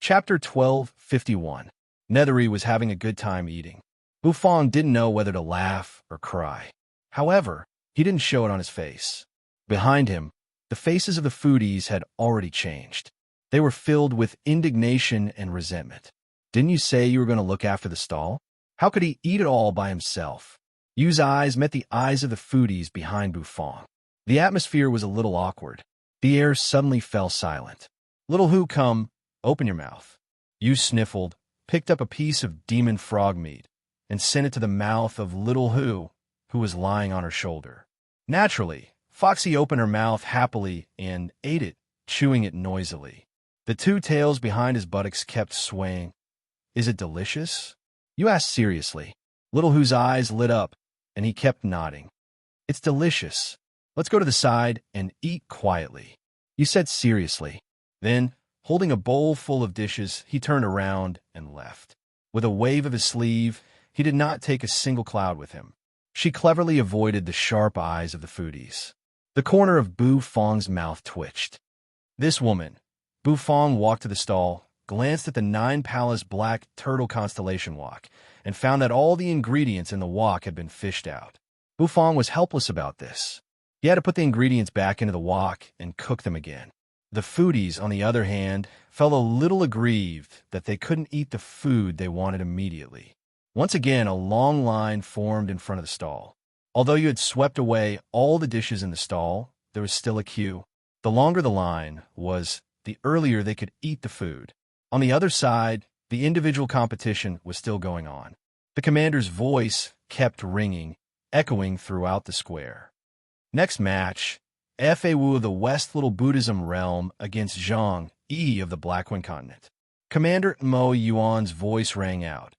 Chapter 1251. Nethery was having a good time eating. Bufong didn't know whether to laugh or cry. However, he didn't show it on his face. Behind him, the faces of the foodies had already changed. They were filled with indignation and resentment. Didn't you say you were going to look after the stall? How could he eat it all by himself? Yu's eyes met the eyes of the foodies behind Bufong. The atmosphere was a little awkward. The air suddenly fell silent. Little Hu, come, open your mouth. Yu sniffled, picked up a piece of demon frog meat, and sent it to the mouth of Little Hu, who was lying on her shoulder. Naturally, Foxy opened her mouth happily and ate it, chewing it noisily. The 2 tails behind his buttocks kept swaying. Is it delicious? You asked seriously. Little Hu's eyes lit up, and he kept nodding. It's delicious. Let's go to the side and eat quietly. You said seriously. Then, holding a bowl full of dishes, he turned around and left. With a wave of his sleeve, he did not take a single cloud with him. She cleverly avoided the sharp eyes of the foodies. The corner of Bufong's mouth twitched. This woman. Bufong walked to the stall, glanced at the 9-palace black turtle constellation wok, and found that all the ingredients in the wok had been fished out. Bufong was helpless about this. He had to put the ingredients back into the wok and cook them again. The foodies, on the other hand, felt a little aggrieved that they couldn't eat the food they wanted immediately. Once again, a long line formed in front of the stall. Although you had swept away all the dishes in the stall, there was still a queue. The longer the line was, the earlier they could eat the food. On the other side, the individual competition was still going on. The commander's voice kept ringing, echoing throughout the square. Next match, Fa Wu of the West Little Buddhism Realm against Zhang Yi of the Blackwind Continent. Commander Mo Yuan's voice rang out,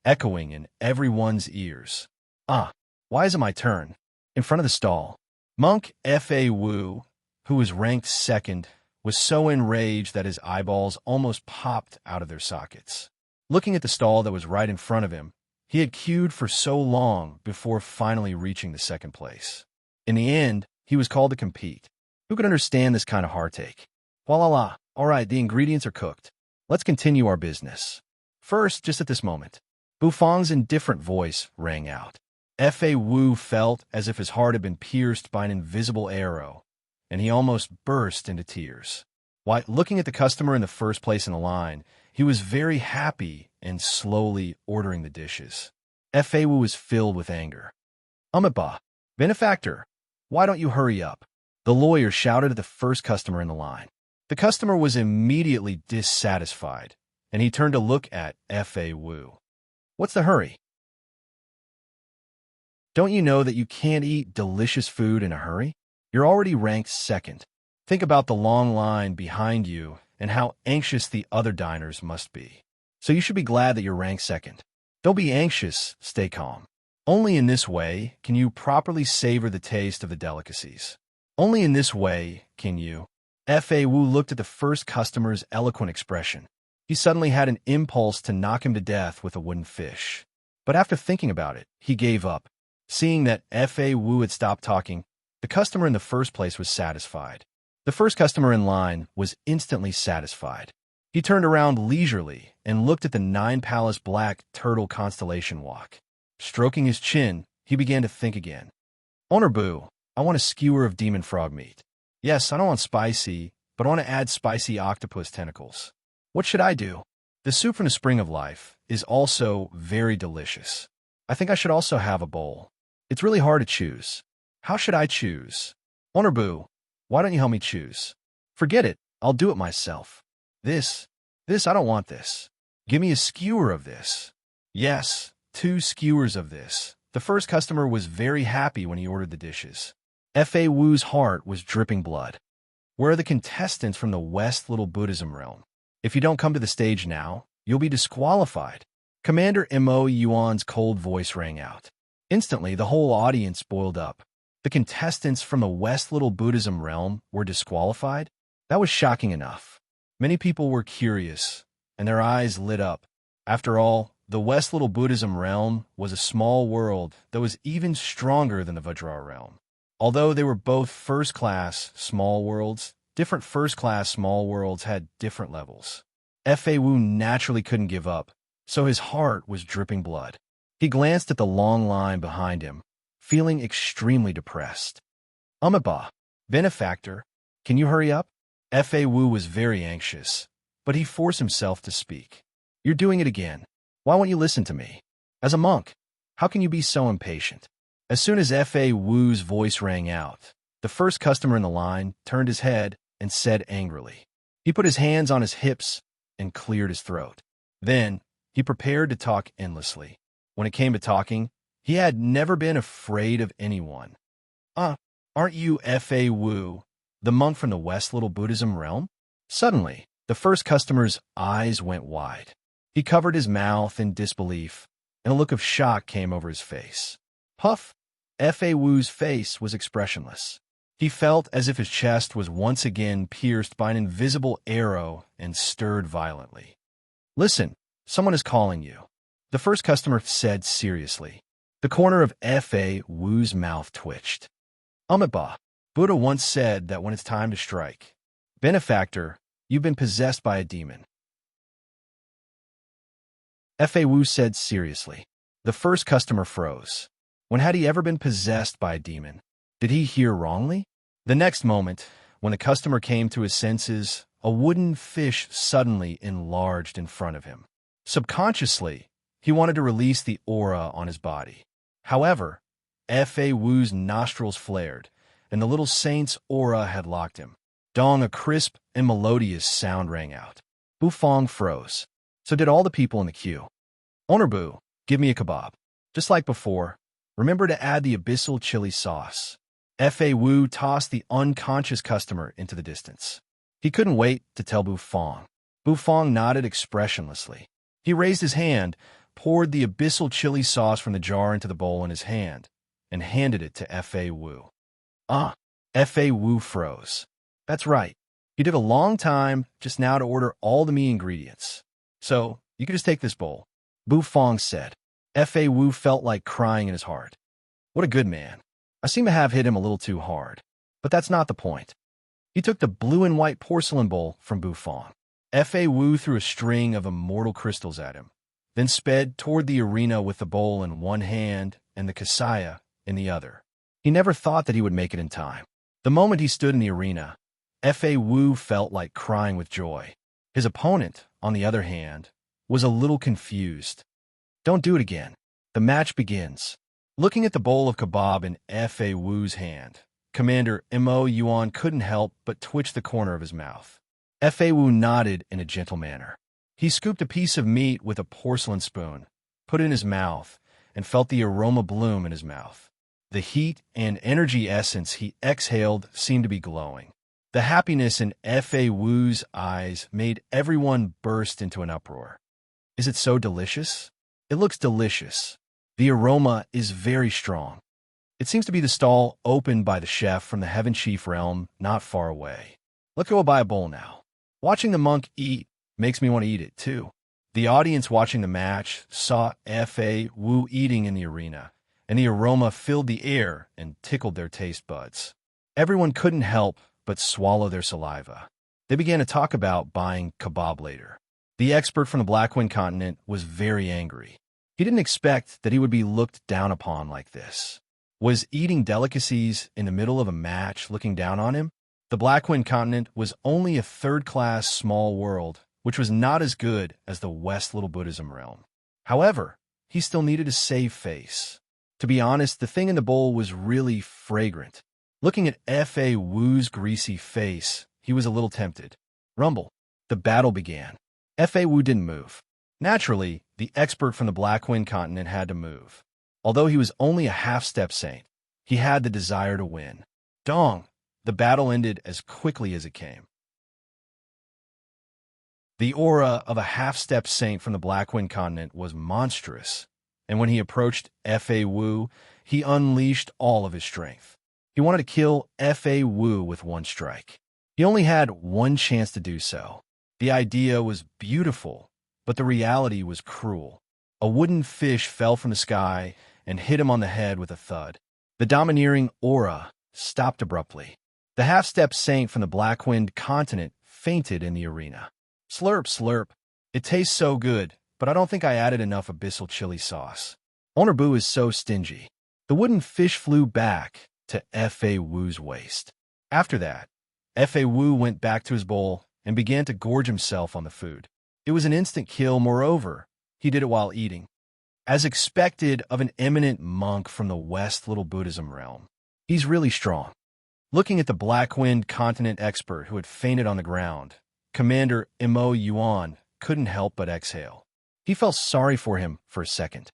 echoing in everyone's ears. Why is it my turn? In front of the stall, Monk Fa Wu, who was ranked second, was so enraged that his eyeballs almost popped out of their sockets. Looking at the stall that was right in front of him, he had queued for so long before finally reaching the second place. In the end, he was called to compete. Who could understand this kind of heartache? Voila! All right, the ingredients are cooked. Let's continue our business. First, just at this moment, Bufong's indifferent voice rang out. Fa Wu felt as if his heart had been pierced by an invisible arrow, and he almost burst into tears. While looking at the customer in the first place in the line, he was very happy and slowly ordering the dishes. Fa Wu was filled with anger. Umaba, benefactor, why don't you hurry up? The lawyer shouted at the first customer in the line. The customer was immediately dissatisfied, and he turned to look at Fa Wu. What's the hurry? Don't you know that you can't eat delicious food in a hurry? You're already ranked second. Think about the long line behind you and how anxious the other diners must be. So you should be glad that you're ranked second. Don't be anxious, stay calm. Only in this way can you properly savor the taste of the delicacies. Only in this way can you. Fa Wu looked at the first customer's eloquent expression. He suddenly had an impulse to knock him to death with a wooden fish. But after thinking about it, he gave up. Seeing that Fa Wu had stopped talking, the customer in the first place was satisfied. The first customer in line was instantly satisfied. He turned around leisurely and looked at the nine-palace black turtle constellation walk. Stroking his chin, he began to think again. Owner Boo, I want a skewer of demon frog meat. Yes, I don't want spicy, but I want to add spicy octopus tentacles. What should I do? The soup from the spring of life is also very delicious. I think I should also have a bowl. It's really hard to choose. How should I choose? Owner Boo, why don't you help me choose? Forget it, I'll do it myself. This, I don't want this. Give me a skewer of this. Yes, 2 skewers of this. The first customer was very happy when he ordered the dishes. Fa Wu's heart was dripping blood. Where are the contestants from the West Little Buddhism realm? If you don't come to the stage now, you'll be disqualified. Commander Mo Yuan's cold voice rang out. Instantly, the whole audience boiled up. The contestants from the West Little Buddhism realm were disqualified? That was shocking enough. Many people were curious, and their eyes lit up. After all, the West Little Buddhism realm was a small world that was even stronger than the Vajra realm. Although they were both first-class small worlds, different first-class small worlds had different levels. Fa Wu naturally couldn't give up, so his heart was dripping blood. He glanced at the long line behind him, feeling extremely depressed. Umaba, benefactor, can you hurry up? Fa Wu was very anxious, but he forced himself to speak. You're doing it again. Why won't you listen to me? As a monk, how can you be so impatient? As soon as Fa Wu's voice rang out, the first customer in the line turned his head and said angrily. He put his hands on his hips and cleared his throat. Then, he prepared to talk endlessly. When it came to talking, he had never been afraid of anyone. Aren't you Fa Wu, the monk from the West Little Buddhism realm? Suddenly, the first customer's eyes went wide. He covered his mouth in disbelief, and a look of shock came over his face. Puff! Fa Wu's face was expressionless. He felt as if his chest was once again pierced by an invisible arrow and stirred violently. Listen, someone is calling you. The first customer said seriously. The corner of Fa Wu's mouth twitched. Amitabha, Buddha once said that when it's time to strike. Benefactor, you've been possessed by a demon. Fa Wu said seriously. The first customer froze. When had he ever been possessed by a demon? Did he hear wrongly? The next moment, when the customer came to his senses, a wooden fish suddenly enlarged in front of him. Subconsciously, he wanted to release the aura on his body. However, Fa Wu's nostrils flared, and the little saint's aura had locked him. Dong, a crisp and melodious sound rang out. Bu Fong froze. So did all the people in the queue. Owner Bu, give me a kebab. Just like before, remember to add the abyssal chili sauce. Fa Wu tossed the unconscious customer into the distance. He couldn't wait to tell Bu Fong. Bu Fong nodded expressionlessly. He raised his hand, poured the abyssal chili sauce from the jar into the bowl in his hand, and handed it to Fa Wu. Fa Wu froze. That's right. He did a long time just now to order all the meat ingredients. So, you could just take this bowl. Bu Fong said. Fa Wu felt like crying in his heart. What a good man. I seem to have hit him a little too hard. But that's not the point. He took the blue and white porcelain bowl from Bu Fong. Fa Wu threw a string of immortal crystals at him, then sped toward the arena with the bowl in one hand and the kasaya in the other. He never thought that he would make it in time. The moment he stood in the arena, Fa Wu felt like crying with joy. His opponent, on the other hand, was a little confused. Don't do it again. The match begins. Looking at the bowl of kebab in Fa Wu's hand, Commander Mo Yuan couldn't help but twitch the corner of his mouth. Fa Wu nodded in a gentle manner. He scooped a piece of meat with a porcelain spoon, put it in his mouth, and felt the aroma bloom in his mouth. The heat and energy essence he exhaled seemed to be glowing. The happiness in Fa Wu's eyes made everyone burst into an uproar. Is it so delicious? It looks delicious. The aroma is very strong. It seems to be the stall opened by the chef from the Heaven Chief realm not far away. Let's go buy a bowl now. Watching the monk eat makes me want to eat it too. The audience watching the match saw Fa Wu eating in the arena, and the aroma filled the air and tickled their taste buds. Everyone couldn't help but swallow their saliva. They began to talk about buying kebab later. The expert from the Blackwind continent was very angry. He didn't expect that he would be looked down upon like this. Was eating delicacies in the middle of a match looking down on him? The Blackwind continent was only a third-class small world, which was not as good as the West Little Buddhism realm. However, he still needed a save face. To be honest, the thing in the bowl was really fragrant. Looking at Fa Wu's greasy face, he was a little tempted. Rumble. The battle began. Fa Wu didn't move. Naturally, the expert from the Blackwind continent had to move. Although he was only a half-step saint, he had the desire to win. Dong! The battle ended as quickly as it came. The aura of a half-step saint from the Blackwind continent was monstrous, and when he approached Fa Wu, he unleashed all of his strength. He wanted to kill Fa Wu with one strike. He only had one chance to do so. The idea was beautiful, but the reality was cruel. A wooden fish fell from the sky and hit him on the head with a thud. The domineering aura stopped abruptly. The half-step saint from the Blackwind continent fainted in the arena. Slurp, slurp. It tastes so good, but I don't think I added enough abyssal chili sauce. Owner Boo is so stingy. The wooden fish flew back to Fa Wu's waist. After that, Fa Wu went back to his bowl and began to gorge himself on the food. It was an instant kill. Moreover, he did it while eating. As expected of an eminent monk from the West Little Buddhism realm, he's really strong. Looking at the Blackwind continent expert who had fainted on the ground, Commander Mo Yuan couldn't help but exhale. He felt sorry for him for a second.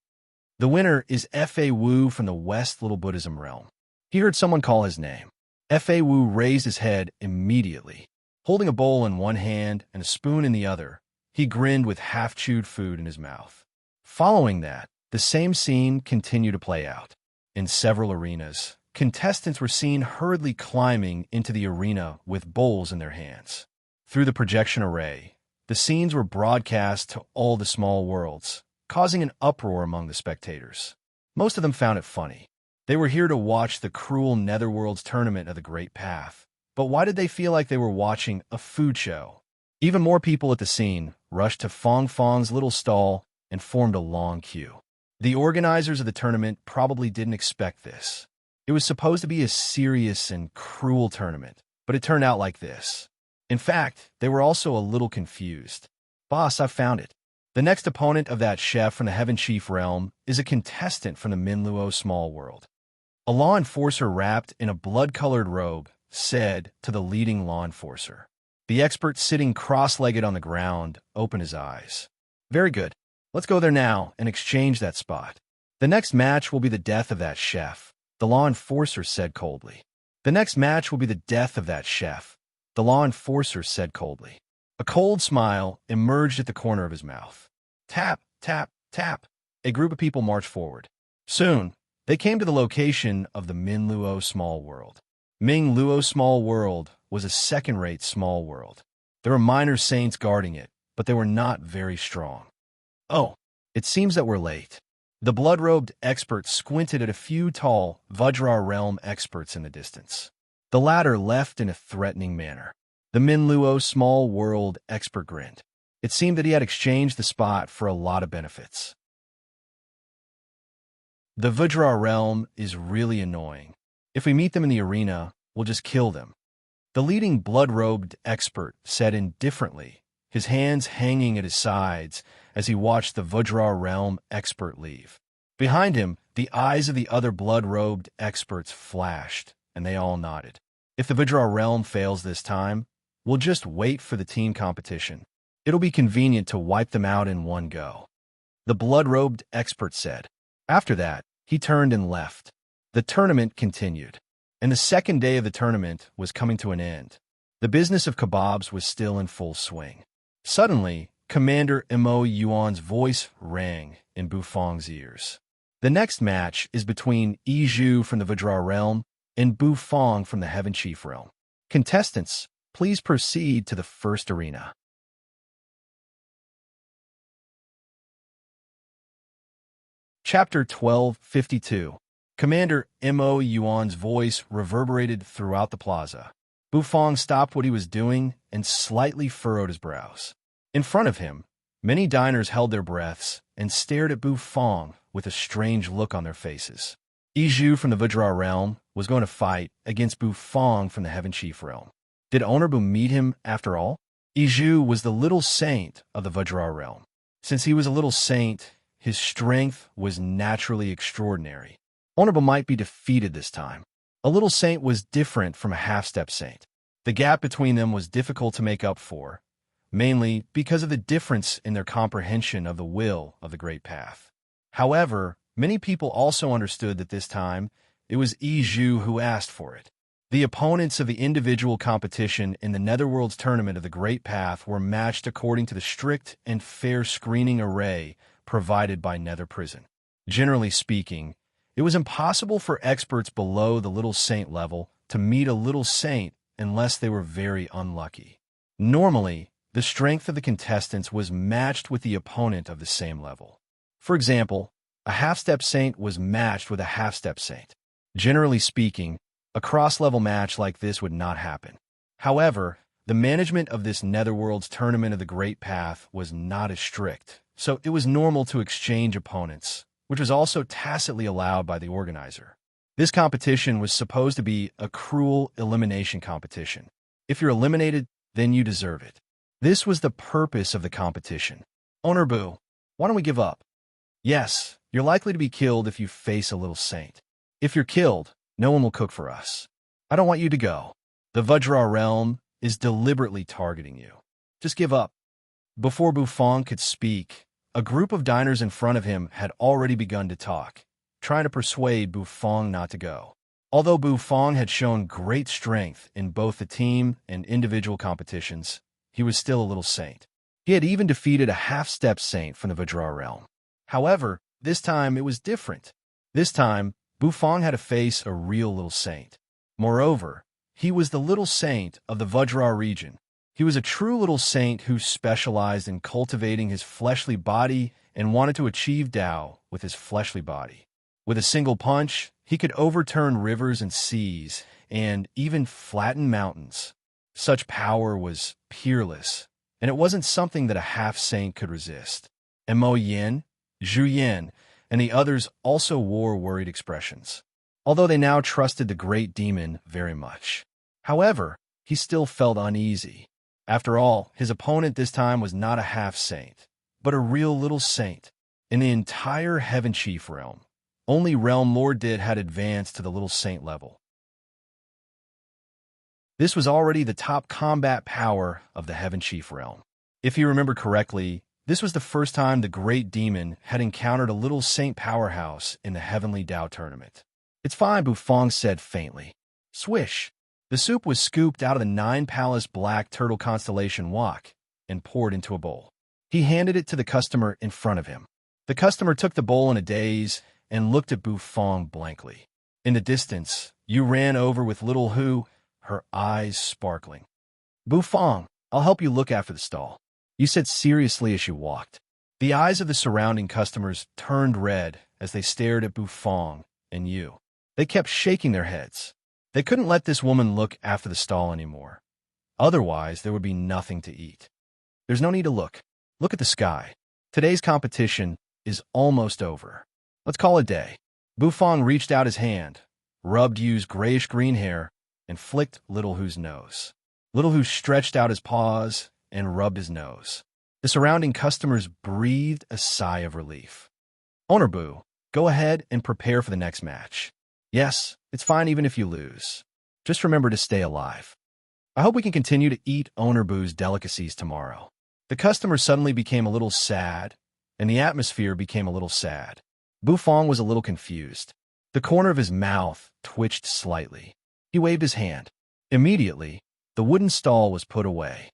The winner is Fa Wu from the West Little Buddhism realm. He heard someone call his name. Fa Wu raised his head immediately. Holding a bowl in one hand and a spoon in the other, he grinned with half-chewed food in his mouth. Following that, the same scene continued to play out. In several arenas, contestants were seen hurriedly climbing into the arena with bowls in their hands. Through the projection array, the scenes were broadcast to all the small worlds, causing an uproar among the spectators. Most of them found it funny. They were here to watch the cruel Netherworld's tournament of the Great Path. But why did they feel like they were watching a food show? Even more people at the scene rushed to Fong Fong's little stall and formed a long queue. The organizers of the tournament probably didn't expect this. It was supposed to be a serious and cruel tournament, but it turned out like this. In fact, they were also a little confused. Boss, I found it. The next opponent of that chef from the Heaven Chief realm is a contestant from the Minluo small world. A law enforcer wrapped in a blood-colored robe said to the leading law enforcer. The expert sitting cross-legged on the ground opened his eyes. Very good. Let's go there now and exchange that spot. The next match will be the death of that chef, the law enforcer said coldly. The next match will be the death of that chef, the law enforcer said coldly. A cold smile emerged at the corner of his mouth. Tap, tap, tap. A group of people marched forward. Soon, they came to the location of the Minluo small world. Ming Luo small world was a second-rate small world. There were minor saints guarding it, but they were not very strong. Oh, it seems that we're late. The blood-robed expert squinted at a few tall Vajra realm experts in the distance. The latter left in a threatening manner. The Minluo small world expert grinned. It seemed that he had exchanged the spot for a lot of benefits. The Vajra realm is really annoying. If we meet them in the arena, we'll just kill them. The leading blood-robed expert said indifferently, his hands hanging at his sides as he watched the Vajra realm expert leave. Behind him, the eyes of the other blood-robed experts flashed, and they all nodded. If the Vajra realm fails this time, we'll just wait for the team competition. It'll be convenient to wipe them out in one go. The blood-robed expert said. After that, he turned and left. The tournament continued, and the second day of the tournament was coming to an end. The business of kebabs was still in full swing. Suddenly, Commander Mo Yuan's voice rang in Bufang's ears. The next match is between Yi Zhu from the Vajra realm and Bufang from the Heaven Chief realm. Contestants, please proceed to the first arena. Chapter 1252. Commander Mo Yuan's voice reverberated throughout the plaza. Bufang stopped what he was doing and slightly furrowed his brows. In front of him, many diners held their breaths and stared at Bufang with a strange look on their faces. Yi Zhu from the Vajra realm was going to fight against Bufang from the Heaven Chief realm. Did Honorable meet him after all? Yi Zhu was the little saint of the Vajra realm. Since he was a little saint, his strength was naturally extraordinary. Honorable might be defeated this time. A little saint was different from a half-step saint. The gap between them was difficult to make up for, mainly because of the difference in their comprehension of the will of the Great Path. However, many people also understood that this time, it was Yi Zhu who asked for it. The opponents of the individual competition in the Netherworld's tournament of the Great Path were matched according to the strict and fair screening array provided by Nether Prison. Generally speaking, it was impossible for experts below the Little Saint level to meet a Little Saint unless they were very unlucky. Normally, the strength of the contestants was matched with the opponent of the same level. For example, a half-step saint was matched with a half-step saint. Generally speaking, a cross-level match like this would not happen. However, the management of this Netherworld's tournament of the Great Path was not as strict, so it was normal to exchange opponents, which was also tacitly allowed by the organizer. This competition was supposed to be a cruel elimination competition. If you're eliminated, then you deserve it. This was the purpose of the competition. Honorable, why don't we give up? Yes, you're likely to be killed if you face a little saint. If you're killed, no one will cook for us. I don't want you to go. The Vajra realm is deliberately targeting you. Just give up. Before Bufang could speak, a group of diners in front of him had already begun to talk, trying to persuade Bufang not to go. Although Bufang had shown great strength in both the team and individual competitions, he was still a little saint. He had even defeated a half-step saint from the Vajra realm. However, this time it was different. This time, Bufang had to face a real little saint. Moreover, he was the little saint of the Vajra region. He was a true little saint who specialized in cultivating his fleshly body and wanted to achieve Tao with his fleshly body. With a single punch, he could overturn rivers and seas and even flatten mountains. Such power was peerless, and it wasn't something that a half-saint could resist. And Mo Yin, Zhu Yin, and the others also wore worried expressions, although they now trusted the great demon very much. However, he still felt uneasy. After all, his opponent this time was not a half-saint, but a real little saint. In the entire Heaven Chief realm, only Realm Lord Dit had advanced to the little saint level. This was already the top combat power of the Heaven Chief realm. If you remember correctly, this was the first time the great demon had encountered a little saint powerhouse in the Heavenly Tao tournament. It's fine, Bufang said faintly. Swish! The soup was scooped out of the 9-palace black turtle constellation wok and poured into a bowl. He handed it to the customer in front of him. The customer took the bowl in a daze and looked at Bufang blankly. In the distance, Yu ran over with little Hu, her eyes sparkling. Bufang, I'll help you look after the stall, Yu said seriously as she walked. The eyes of the surrounding customers turned red as they stared at Bufang and Yu. They kept shaking their heads. They couldn't let this woman look after the stall anymore. Otherwise, there would be nothing to eat. There's no need to look. Look at the sky. Today's competition is almost over. Let's call it a day. Bufang reached out his hand, rubbed Yu's grayish-green hair, and flicked Little Hu's nose. Little Hu stretched out his paws and rubbed his nose. The surrounding customers breathed a sigh of relief. Honorbu, go ahead and prepare for the next match. Yes, it's fine even if you lose. Just remember to stay alive. I hope we can continue to eat Honorbu's delicacies tomorrow. The customer suddenly became a little sad, and the atmosphere became a little sad. Bufang was a little confused. The corner of his mouth twitched slightly. He waved his hand. Immediately, The wooden stall was put away.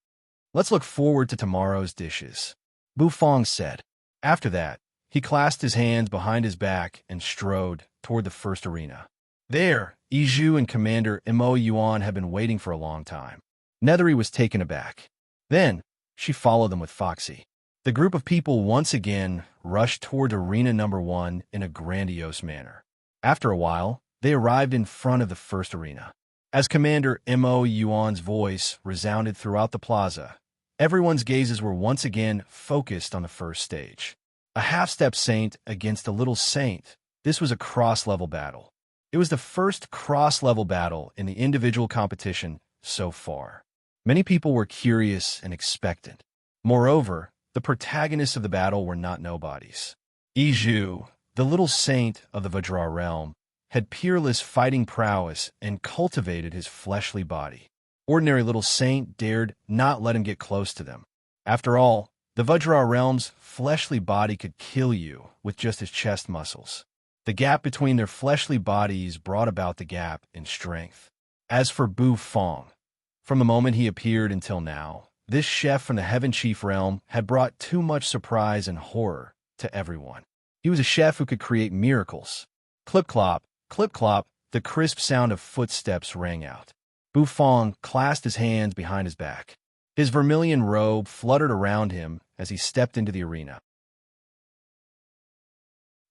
"Let's look forward to tomorrow's dishes," Bufong said. After that, he clasped his hands behind his back and strode toward the first arena. There, Iju and Commander Mo Yuan had been waiting for a long time. Nethery was taken aback. Then, she followed them with Foxy. The group of people once again rushed toward Arena number 1 in a grandiose manner. After a while, they arrived in front of the first arena. As Commander Mo Yuan's voice resounded throughout the plaza, everyone's gazes were once again focused on the first stage. A half-step saint against a little saint. This was a cross-level battle. It was the first cross-level battle in the individual competition so far. Many people were curious and expectant. Moreover, the protagonists of the battle were not nobodies. Iju, the little saint of the Vajra realm, had peerless fighting prowess and cultivated his fleshly body. Ordinary little saint dared not let him get close to them. After all, the Vajra realm's fleshly body could kill you with just his chest muscles. The gap between their fleshly bodies brought about the gap in strength. As for Bufong, from the moment he appeared until now, this chef from the Heaven Chief realm had brought too much surprise and horror to everyone. He was a chef who could create miracles. Clip-clop, clip-clop, the crisp sound of footsteps rang out. Bufong clasped his hands behind his back. His vermilion robe fluttered around him as he stepped into the arena.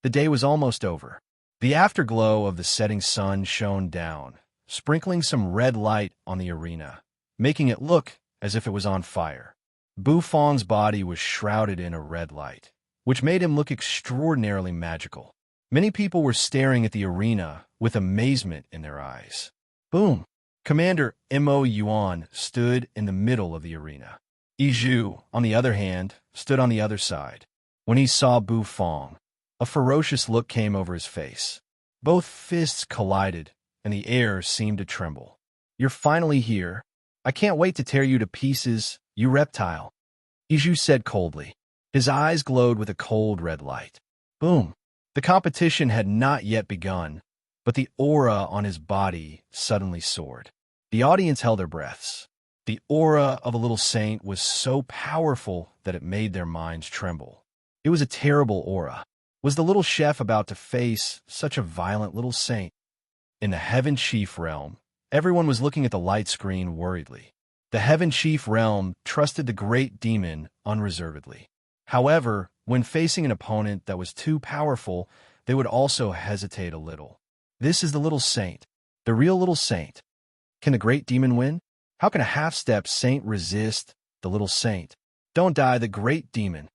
The day was almost over. The afterglow of the setting sun shone down, sprinkling some red light on the arena, making it look as if it was on fire. Bufong's body was shrouded in a red light, which made him look extraordinarily magical. Many people were staring at the arena with amazement in their eyes. Boom! Commander Mo Yuan stood in the middle of the arena. Iju, on the other hand, stood on the other side. When he saw Bufong, a ferocious look came over his face. Both fists collided, and the air seemed to tremble. "You're finally here. I can't wait to tear you to pieces, you reptile," Iju said coldly. His eyes glowed with a cold red light. Boom! The competition had not yet begun, but the aura on his body suddenly soared. The audience held their breaths. The aura of a little saint was so powerful that it made their minds tremble. It was a terrible aura. Was the little chef about to face such a violent little saint? In the Heaven Chief realm, everyone was looking at the light screen worriedly. The Heaven Chief realm trusted the great demon unreservedly. However, when facing an opponent that was too powerful, they would also hesitate a little. This is the little saint, the real little saint. Can the great demon win? How can a half-step saint resist the little saint? Don't die, the great demon.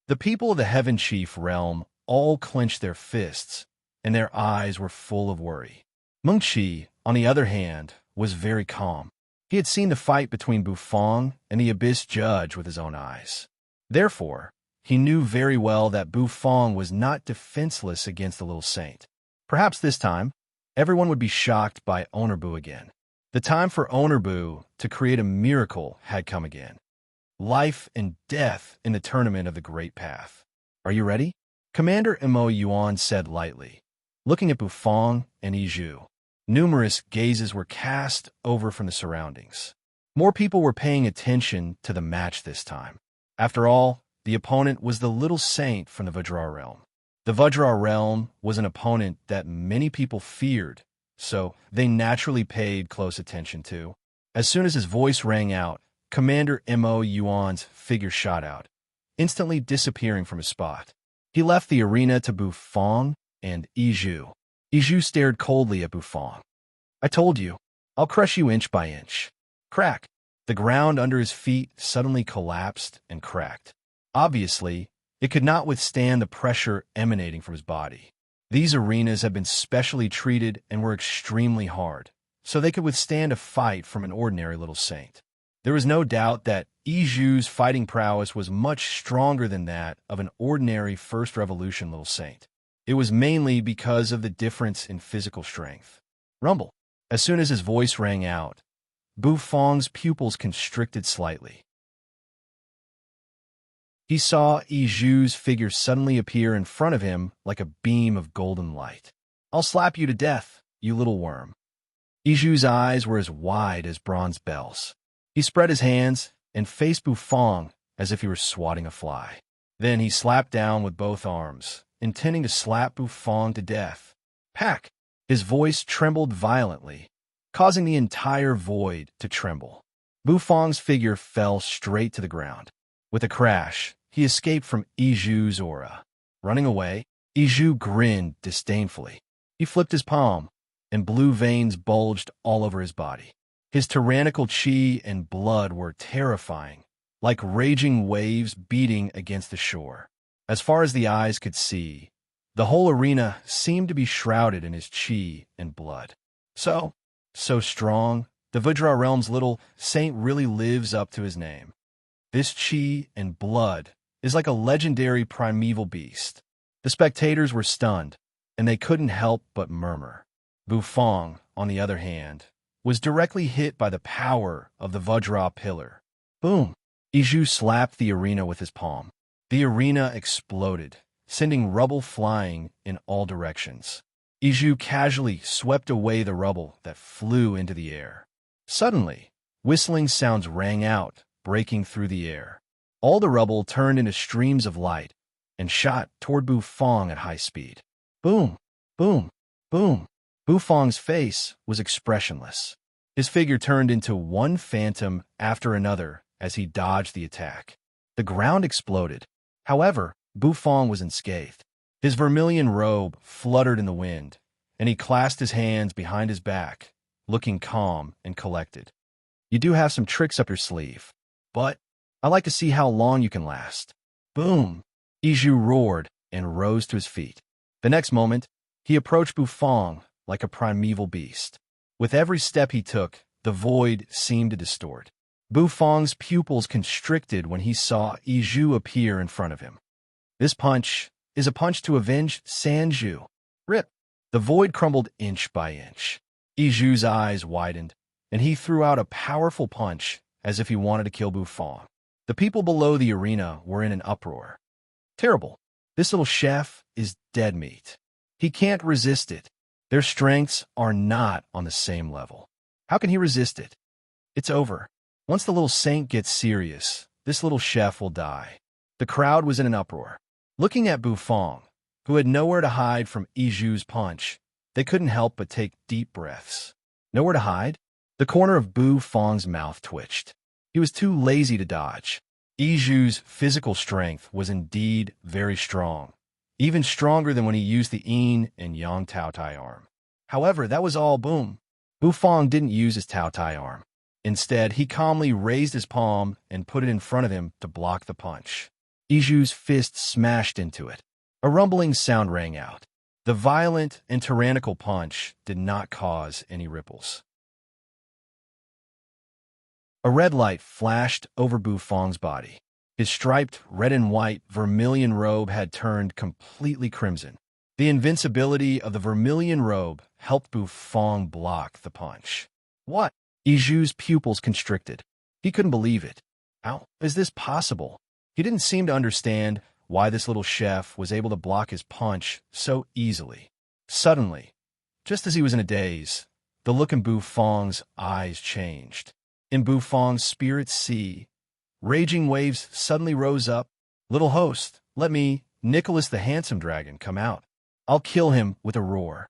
The people of the Heaven Chief realm all clenched their fists, and their eyes were full of worry. Mengqi, on the other hand, was very calm. He had seen the fight between Bufong and the Abyss Judge with his own eyes. Therefore, he knew very well that Bufong was not defenseless against the little saint. Perhaps this time, everyone would be shocked by Onurbu again. The time for Onurbu to create a miracle had come again. Life and death in the tournament of the Great Path. Are you ready? Commander Mo Yuan said lightly, looking at Bufong and Iju. Numerous gazes were cast over from the surroundings. More people were paying attention to the match this time. After all, the opponent was the little saint from the Vajra realm. The Vajra realm was an opponent that many people feared, so they naturally paid close attention to. As soon as his voice rang out, Commander Mo Yuan's figure shot out, instantly disappearing from his spot. He left the arena to Bufong and Iju. Iju stared coldly at Bufong. "I told you, I'll crush you inch by inch." Crack! The ground under his feet suddenly collapsed and cracked. Obviously, it could not withstand the pressure emanating from his body. These arenas had been specially treated and were extremely hard, so they could withstand a fight from an ordinary little saint. There was no doubt that Iju's fighting prowess was much stronger than that of an ordinary First Revolution little saint. It was mainly because of the difference in physical strength. Rumble. As soon as his voice rang out, Bufong's pupils constricted slightly. He saw Iju's figure suddenly appear in front of him like a beam of golden light. "I'll slap you to death, you little worm." Iju's eyes were as wide as bronze bells. He spread his hands and faced Bufong as if he were swatting a fly. Then he slapped down with both arms, intending to slap Bufong to death. Pack! His voice trembled violently, causing the entire void to tremble. Bufong's figure fell straight to the ground. With a crash, he escaped from Iju's aura. Running away, Iju grinned disdainfully. He flipped his palm, and blue veins bulged all over his body. His tyrannical chi and blood were terrifying, like raging waves beating against the shore. As far as the eyes could see, the whole arena seemed to be shrouded in his chi and blood. So strong, the Vajra realm's little saint really lives up to his name. This chi and blood is like a legendary primeval beast. The spectators were stunned, and they couldn't help but murmur. Bufong, on the other hand, was directly hit by the power of the Vajra pillar. Boom! Iju slapped the arena with his palm. The arena exploded, sending rubble flying in all directions. Iju casually swept away the rubble that flew into the air. Suddenly, whistling sounds rang out, breaking through the air. All the rubble turned into streams of light and shot toward Bufong at high speed. Boom! Boom! Boom! Bufong's face was expressionless. His figure turned into one phantom after another as he dodged the attack. The ground exploded. However, Bufong was unscathed. His vermilion robe fluttered in the wind, and he clasped his hands behind his back, looking calm and collected. You do have some tricks up your sleeve, but I like to see how long you can last. Boom! Iju roared and rose to his feet. The next moment, he approached Bufong like a primeval beast. With every step he took, the void seemed to distort. Bufong's pupils constricted when he saw Iju appear in front of him. This punch is a punch to avenge Sanju. Rip! The void crumbled inch by inch. Iju's eyes widened, and he threw out a powerful punch as if he wanted to kill Bufong. The people below the arena were in an uproar. Terrible. This little chef is dead meat. He can't resist it. Their strengths are not on the same level. How can he resist it? It's over. Once the little saint gets serious, this little chef will die. The crowd was in an uproar. Looking at Bufong, who had nowhere to hide from Iju's punch, they couldn't help but take deep breaths. Nowhere to hide? The corner of Bufong's mouth twitched. He was too lazy to dodge. Iju's physical strength was indeed very strong, even stronger than when he used the Yin and Yang Tao Tai arm. However, that was all boom. Bufong didn't use his Tao Tai arm. Instead, he calmly raised his palm and put it in front of him to block the punch. Iju's fist smashed into it. A rumbling sound rang out. The violent and tyrannical punch did not cause any ripples. A red light flashed over Bufong's body. His striped red and white vermilion robe had turned completely crimson. The invincibility of the vermilion robe helped Bufong block the punch. What? Iju's pupils constricted. He couldn't believe it. How is this possible? He didn't seem to understand why this little chef was able to block his punch so easily. Suddenly, just as he was in a daze, the look in Bufong's eyes changed. In Bufong's spirit sea, raging waves suddenly rose up. Little host, let me, Nicholas the handsome dragon, come out. I'll kill him with a roar.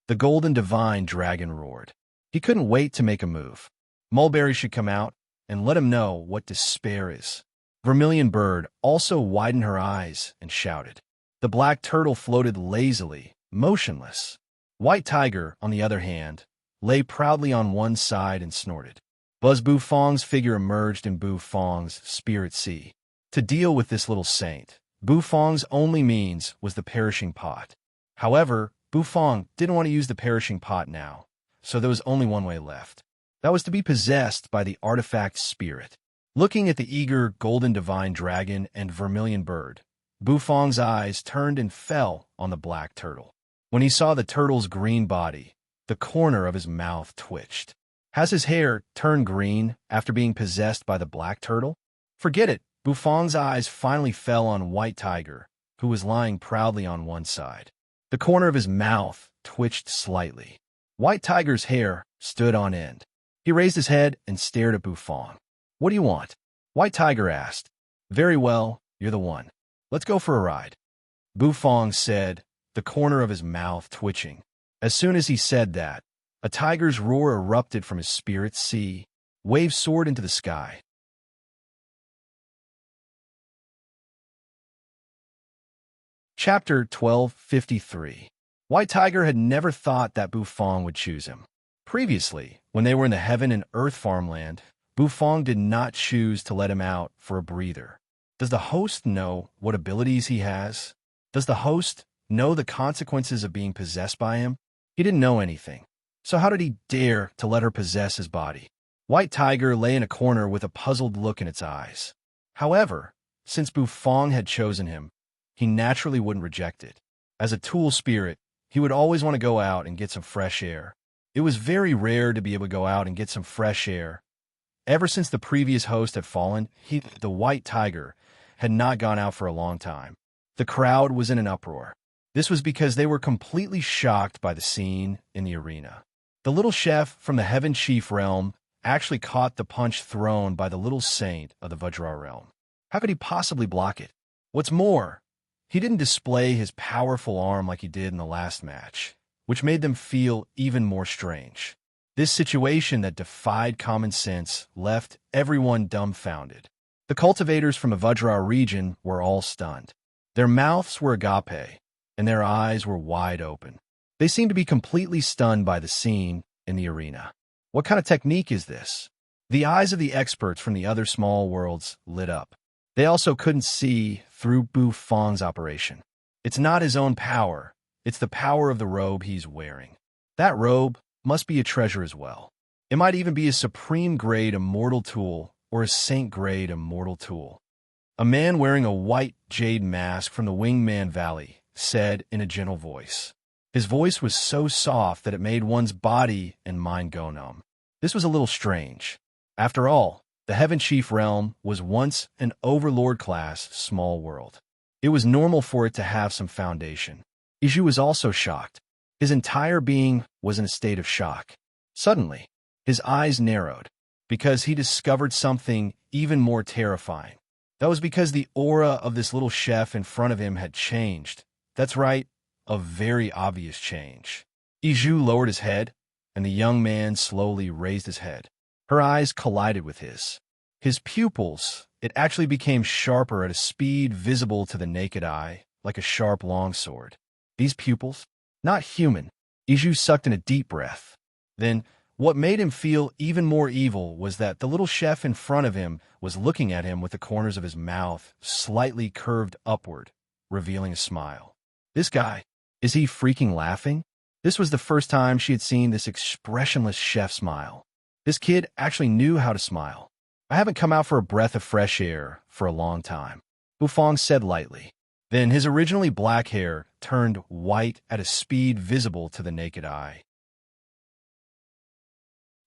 The golden divine dragon roared. He couldn't wait to make a move. Mulberry should come out and let him know what despair is. Vermilion Bird also widened her eyes and shouted. The black turtle floated lazily, motionless. White Tiger, on the other hand, lay proudly on one side and snorted. Buzz Bufong's figure emerged in Bufong's spirit sea. To deal with this little saint, Bufong's only means was the perishing pot. However, Bufong didn't want to use the perishing pot now, so there was only one way left. That was to be possessed by the artifact spirit. Looking at the eager golden divine dragon and vermilion bird, Bufong's eyes turned and fell on the black turtle. When he saw the turtle's green body, the corner of his mouth twitched. Has his hair turned green after being possessed by the black turtle? Forget it. Bufong's eyes finally fell on White Tiger, who was lying proudly on one side. The corner of his mouth twitched slightly. White Tiger's hair stood on end. He raised his head and stared at Bufong. "What do you want?" White Tiger asked. "Very well, you're the one. Let's go for a ride," Bufong said, the corner of his mouth twitching. As soon as he said that, a tiger's roar erupted from his spirit sea. Waves soared into the sky. Chapter 1253. White Tiger had never thought that Bufong would choose him. Previously, when they were in the heaven and earth farmland, Bufong did not choose to let him out for a breather. Does the host know what abilities he has? Does the host know the consequences of being possessed by him? He didn't know anything. So how did he dare to let her possess his body? White Tiger lay in a corner with a puzzled look in its eyes. However, since Bufong had chosen him, he naturally wouldn't reject it. As a tool spirit, he would always want to go out and get some fresh air. It was very rare to be able to go out and get some fresh air. Ever since the previous host had fallen, the White Tiger, had not gone out for a long time. The crowd was in an uproar. This was because they were completely shocked by the scene in the arena. The little chef from the Heaven Chief realm actually caught the punch thrown by the little saint of the Vajra realm. How could he possibly block it? What's more, he didn't display his powerful arm like he did in the last match, which made them feel even more strange. This situation that defied common sense left everyone dumbfounded. The cultivators from the Vajra region were all stunned. Their mouths were agape, and their eyes were wide open. They seemed to be completely stunned by the scene in the arena. What kind of technique is this? The eyes of the experts from the other small worlds lit up. They also couldn't see through Bufong's operation. It's not his own power. It's the power of the robe he's wearing. That robe must be a treasure as well. It might even be a supreme-grade immortal tool or a saint-grade immortal tool. A man wearing a white jade mask from the Wingman Valley said in a gentle voice. His voice was so soft that it made one's body and mind go numb. This was a little strange. After all, the Heaven Chief realm was once an overlord-class small world. It was normal for it to have some foundation. Iju was also shocked. His entire being was in a state of shock. Suddenly, his eyes narrowed, because he discovered something even more terrifying. That was because the aura of this little chef in front of him had changed. That's right, a very obvious change. Iju lowered his head, and the young man slowly raised his head. Her eyes collided with his. His pupils, it actually became sharper at a speed visible to the naked eye, like a sharp longsword. These pupils? Not human. Iju sucked in a deep breath. Then, what made him feel even more evil was that the little chef in front of him was looking at him with the corners of his mouth slightly curved upward, revealing a smile. This guy, is he freaking laughing? This was the first time she had seen this expressionless chef smile. This kid actually knew how to smile. I haven't come out for a breath of fresh air for a long time, Bufong said lightly. Then his originally black hair turned white at a speed visible to the naked eye.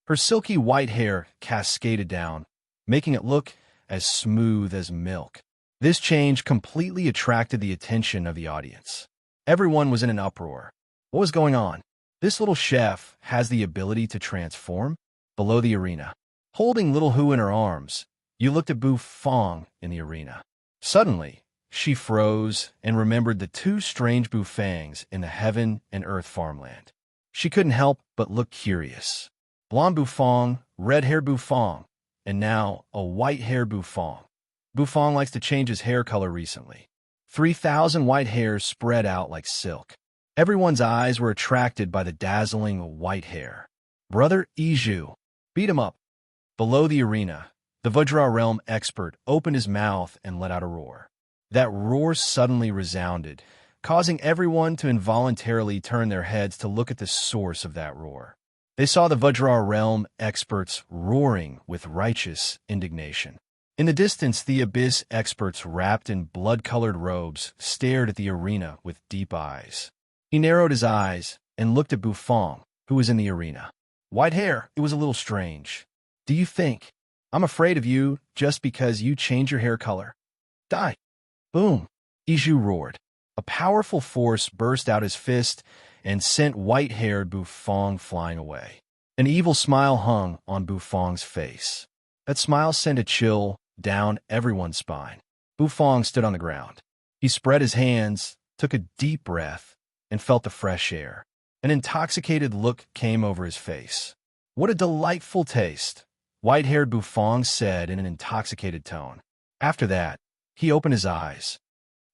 Her silky white hair cascaded down, making it look as smooth as milk. This change completely attracted the attention of the audience. Everyone was in an uproar. What was going on? This little chef has the ability to transform? Below the arena, holding little Hu in her arms, you looked at Bufong in the arena. Suddenly, she froze and remembered the two strange Bufangs in the heaven and earth farmland. She couldn't help but look curious. Blonde Bufong, red-haired Bufong, and now a white-haired Bufong. Bufong likes to change his hair color recently. 3,000 white hairs spread out like silk. Everyone's eyes were attracted by the dazzling white hair. Brother Iju. Beat him up. Below the arena, the Vajra realm expert opened his mouth and let out a roar. That roar suddenly resounded, causing everyone to involuntarily turn their heads to look at the source of that roar. They saw the Vajra realm experts roaring with righteous indignation. In the distance, the abyss experts wrapped in blood-colored robes stared at the arena with deep eyes. He narrowed his eyes and looked at Bufong, who was in the arena. White hair, it was a little strange. Do you think I'm afraid of you just because you change your hair color? Die. Boom. Iju roared. A powerful force burst out his fist and sent white-haired Bufong flying away. An evil smile hung on Bufong's face. That smile sent a chill down everyone's spine. Bufong stood on the ground. He spread his hands, took a deep breath, and felt the fresh air. An intoxicated look came over his face. "What a delightful taste," white-haired Bufong said in an intoxicated tone. After that, he opened his eyes.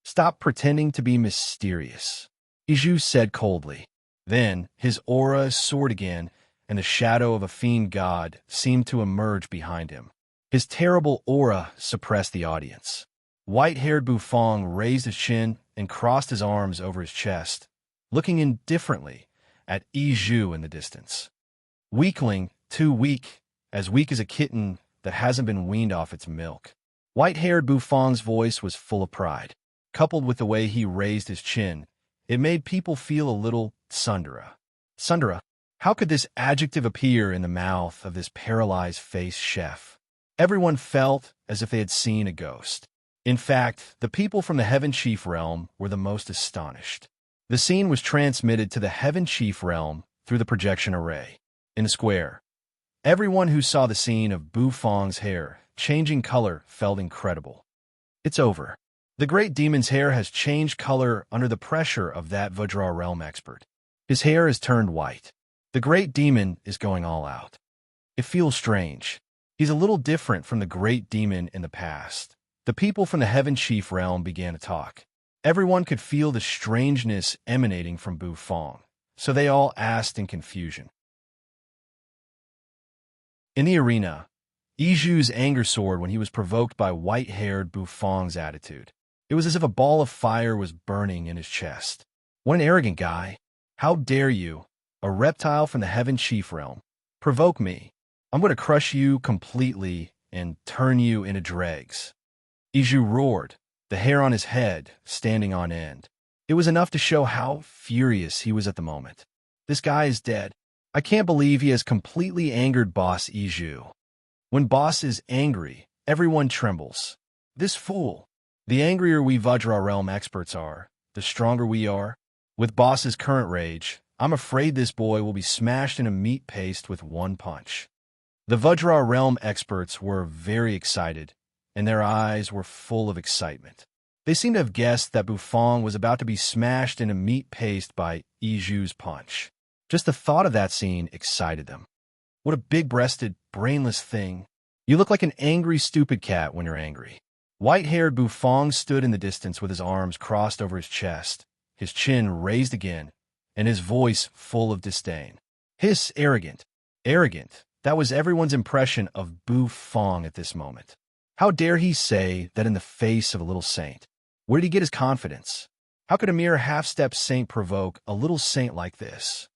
"Stop pretending to be mysterious," Iju said coldly. Then his aura soared again, and the shadow of a fiend god seemed to emerge behind him. His terrible aura suppressed the audience. White-haired Bufong raised his chin and crossed his arms over his chest, looking indifferently at Iju in the distance. "Weakling, too weak as a kitten that hasn't been weaned off its milk." White-haired Bufong's voice was full of pride. Coupled with the way he raised his chin, it made people feel a little tsundere. Tsundere? How could this adjective appear in the mouth of this paralyzed-faced chef? Everyone felt as if they had seen a ghost. In fact, the people from the Heaven Chief realm were the most astonished. The scene was transmitted to the Heaven Chief realm through the projection array. In the square, everyone who saw the scene of Bufong's hair changing color felt incredible. It's over. The great demon's hair has changed color under the pressure of that Vajra realm expert. His hair has turned white. The great demon is going all out. It feels strange. He's a little different from the great demon in the past. The people from the Heaven Chief realm began to talk. Everyone could feel the strangeness emanating from Bufong, so they all asked in confusion. In the arena, Iju's anger soared when he was provoked by white-haired Bufong's attitude. It was as if a ball of fire was burning in his chest. "What an arrogant guy. How dare you, a reptile from the Heaven Chief realm, provoke me? I'm going to crush you completely and turn you into dregs." Iju roared, the hair on his head standing on end. It was enough to show how furious he was at the moment. "This guy is dead. I can't believe he has completely angered Boss Iju." When Boss is angry, everyone trembles. This fool. The angrier we Vajra realm experts are, the stronger we are. With Boss's current rage, I'm afraid this boy will be smashed into meat paste with one punch. The Vajra realm experts were very excited, and their eyes were full of excitement. They seemed to have guessed that Bufong was about to be smashed into meat paste by Iju's punch. Just the thought of that scene excited them. "What a big-breasted, brainless thing. You look like an angry, stupid cat when you're angry." White-haired Bufong stood in the distance with his arms crossed over his chest, his chin raised again, and his voice full of disdain. "Hiss, arrogant." Arrogant. That was everyone's impression of Bufong at this moment. How dare he say that in the face of a little saint? Where did he get his confidence? How could a mere half-step saint provoke a little saint like this?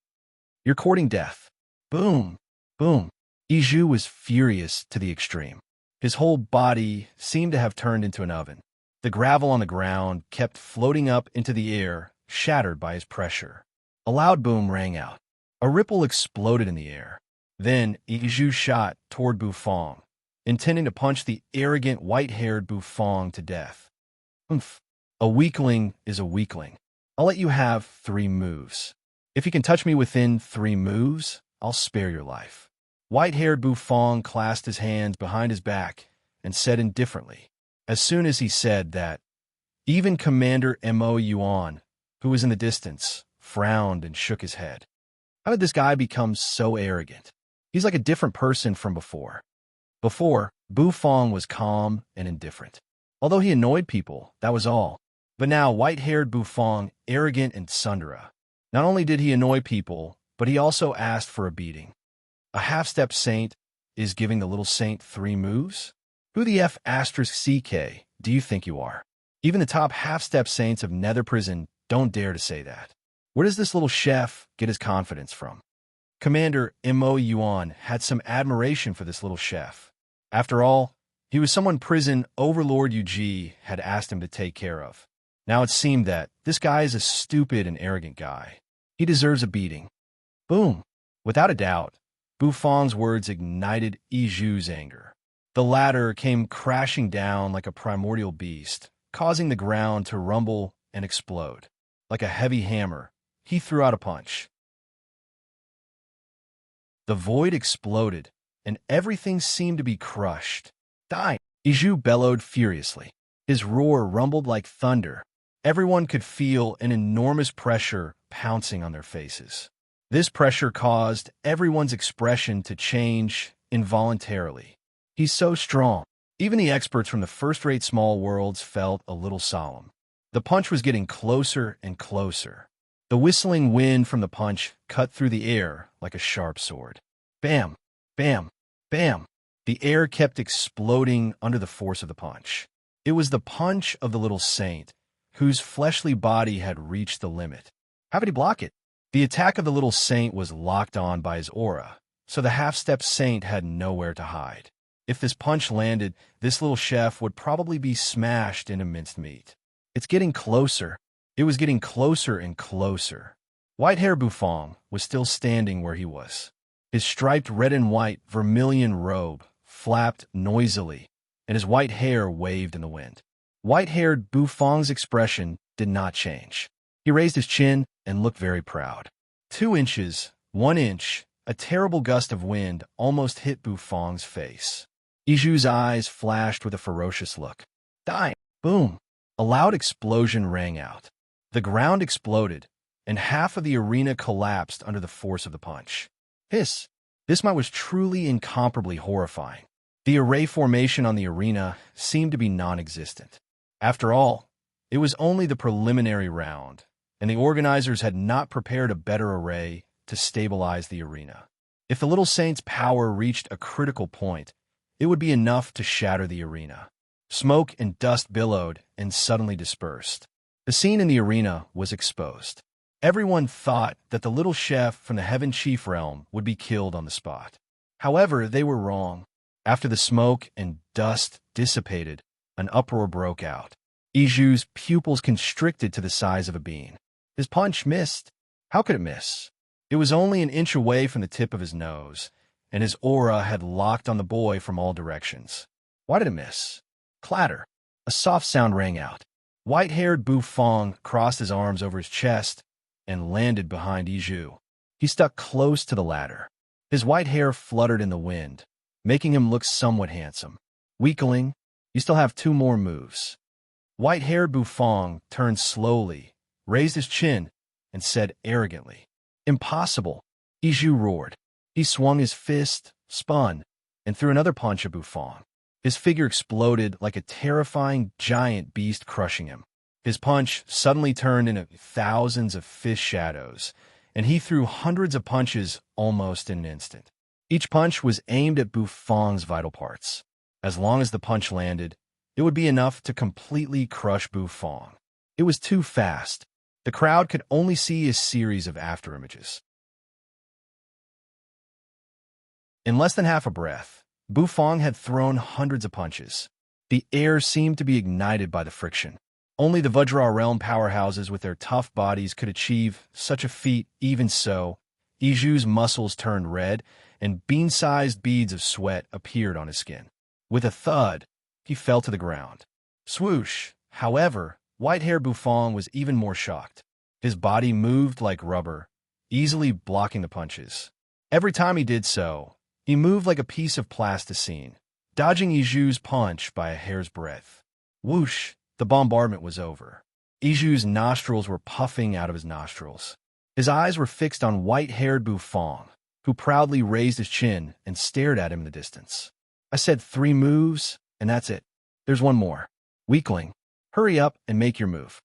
"You're courting death." Boom. Boom. Iju was furious to the extreme. His whole body seemed to have turned into an oven. The gravel on the ground kept floating up into the air, shattered by his pressure. A loud boom rang out. A ripple exploded in the air. Then Iju shot toward Bufong, intending to punch the arrogant white-haired Bufong to death. "Oomph. A weakling is a weakling. I'll let you have 3 moves. If you can touch me within 3 moves, I'll spare your life." White-haired Bufong clasped his hands behind his back and said indifferently, as soon as he said that, even Commander Mo Yuan, who was in the distance, frowned and shook his head. How did this guy become so arrogant? He's like a different person from before. Before, Bufong was calm and indifferent. Although he annoyed people, that was all. But now, white-haired Bufong, arrogant and tsundere. Not only did he annoy people, but he also asked for a beating. A half-step saint is giving the little saint 3 moves? Who the F***CK do you think you are? Even the top half-step saints of Nether Prison don't dare to say that. Where does this little chef get his confidence from? Commander Mo Yuan had some admiration for this little chef. After all, he was someone prison overlord Yuji had asked him to take care of. Now it seemed that this guy is a stupid and arrogant guy. He deserves a beating. Boom. Without a doubt, Bufong's words ignited Iju's anger. The latter came crashing down like a primordial beast, causing the ground to rumble and explode. Like a heavy hammer, he threw out a punch. The void exploded, and everything seemed to be crushed. Die! Iju bellowed furiously. His roar rumbled like thunder. Everyone could feel an enormous pressure pouncing on their faces. This pressure caused everyone's expression to change involuntarily. He's so strong. Even the experts from the first-rate small worlds felt a little solemn. The punch was getting closer and closer. The whistling wind from the punch cut through the air like a sharp sword. Bam! Bam! Bam! The air kept exploding under the force of the punch. It was the punch of the little saint, whose fleshly body had reached the limit. How could he block it? The attack of the little saint was locked on by his aura, so the half-step saint had nowhere to hide. If this punch landed, this little chef would probably be smashed into minced meat. It's getting closer. It was getting closer and closer. White-Hair Bufong was still standing where he was. His striped red and white vermilion robe flapped noisily, and his white hair waved in the wind. White-haired Bufong's expression did not change. He raised his chin and looked very proud. 2 inches, 1 inch, a terrible gust of wind almost hit Bufong's face. Iju's eyes flashed with a ferocious look. Die! Boom! A loud explosion rang out. The ground exploded, and half of the arena collapsed under the force of the punch. Hiss! This might was truly incomparably horrifying. The array formation on the arena seemed to be non-existent. After all, it was only the preliminary round, and the organizers had not prepared a better array to stabilize the arena. If the little saint's power reached a critical point, it would be enough to shatter the arena. Smoke and dust billowed and suddenly dispersed. The scene in the arena was exposed. Everyone thought that the little chef from the Heaven Chief realm would be killed on the spot. However, they were wrong. After the smoke and dust dissipated, an uproar broke out. Iju's pupils constricted to the size of a bean. His punch missed. How could it miss? It was only an inch away from the tip of his nose, and his aura had locked on the boy from all directions. Why did it miss? Clatter. A soft sound rang out. White-haired Bufong crossed his arms over his chest and landed behind Iju. He stuck close to the ladder. His white hair fluttered in the wind, making him look somewhat handsome. Weakling, you still have 2 more moves. White-haired Bufong turned slowly, raised his chin, and said arrogantly, Impossible! Iju roared. He swung his fist, spun, and threw another punch at Bufong. His figure exploded like a terrifying giant beast crushing him. His punch suddenly turned into thousands of fish shadows, and he threw hundreds of punches almost in an instant. Each punch was aimed at Bufong's vital parts. As long as the punch landed, it would be enough to completely crush Bufong. It was too fast. The crowd could only see a series of afterimages. In less than half a breath, Bufong had thrown hundreds of punches. The air seemed to be ignited by the friction. Only the Vajra realm powerhouses with their tough bodies could achieve such a feat. Even so, Iju's muscles turned red, and bean-sized beads of sweat appeared on his skin. With a thud, he fell to the ground. Swoosh! However, White-haired Bufong was even more shocked. His body moved like rubber, easily blocking the punches. Every time he did so, he moved like a piece of plasticine, dodging Iju's punch by a hair's breadth. Whoosh! The bombardment was over. Iju's nostrils were puffing out of his nostrils. His eyes were fixed on white-haired Bufong, who proudly raised his chin and stared at him in the distance. I said 3 moves, and that's it. There's 1 more. Weakling, hurry up and make your move.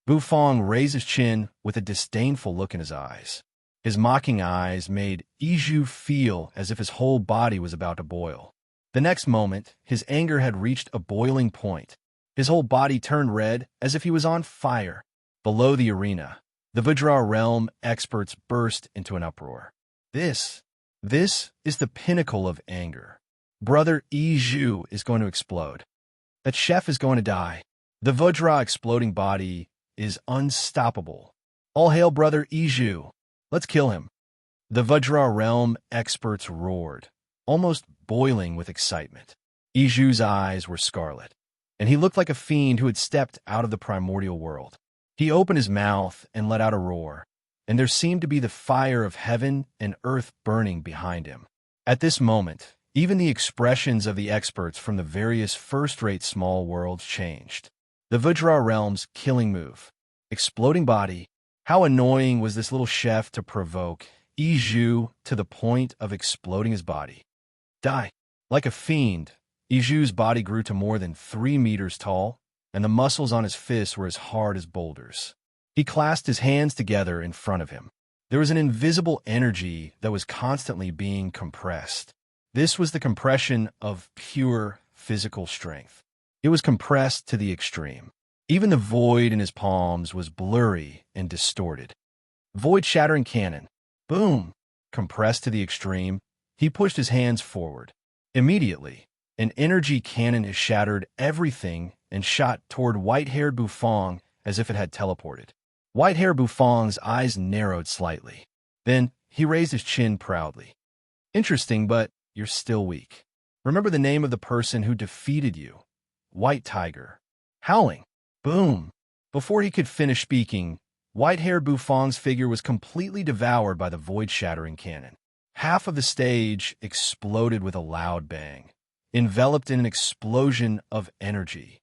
Bufong raised his chin with a disdainful look in his eyes. His mocking eyes made Iju feel as if his whole body was about to boil. The next moment, his anger had reached a boiling point. His whole body turned red as if he was on fire. Below the arena, the Vajra realm experts burst into an uproar. This is the pinnacle of anger. Brother Iju is going to explode. That chef is going to die. The Vajra exploding body is unstoppable. All hail Brother Iju. Let's kill him. The Vajra realm experts roared, almost boiling with excitement. Iju's eyes were scarlet, and he looked like a fiend who had stepped out of the primordial world. He opened his mouth and let out a roar, and there seemed to be the fire of heaven and earth burning behind him. At this moment, Even the expressions of the experts from the various first-rate small worlds changed. The Vajra realm's killing move. Exploding body. How annoying was this little chef to provoke Iju to the point of exploding his body. Die. Like a fiend, Iju's body grew to more than 3 meters tall, and the muscles on his fists were as hard as boulders. He clasped his hands together in front of him. There was an invisible energy that was constantly being compressed. This was the compression of pure physical strength. It was compressed to the extreme. Even the void in his palms was blurry and distorted. Void-shattering cannon. Boom! Compressed to the extreme, he pushed his hands forward. Immediately, an energy cannon shattered everything and shot toward white-haired Bufong as if it had teleported. White-haired Bufong's eyes narrowed slightly. Then, he raised his chin proudly. Interesting, but you're still weak. Remember the name of the person who defeated you. White Tiger. Howling. Boom! Before he could finish speaking, white-haired Bufong's figure was completely devoured by the void-shattering cannon. Half of the stage exploded with a loud bang, enveloped in an explosion of energy.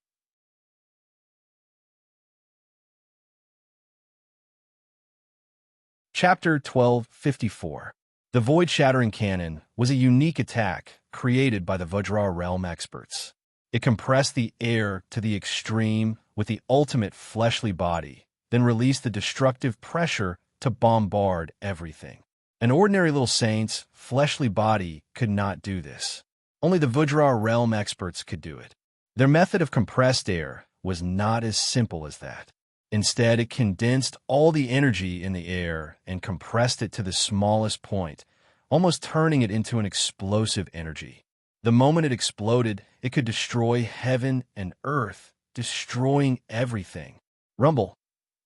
Chapter 1254. The void-shattering cannon was a unique attack created by the Vajra realm experts. It compressed the air to the extreme with the ultimate fleshly body, then released the destructive pressure to bombard everything. An ordinary little saint's fleshly body could not do this. Only the Vajra realm experts could do it. Their method of compressed air was not as simple as that. Instead, it condensed all the energy in the air and compressed it to the smallest point, almost turning it into an explosive energy. The moment it exploded, it could destroy heaven and earth, destroying everything. Rumble.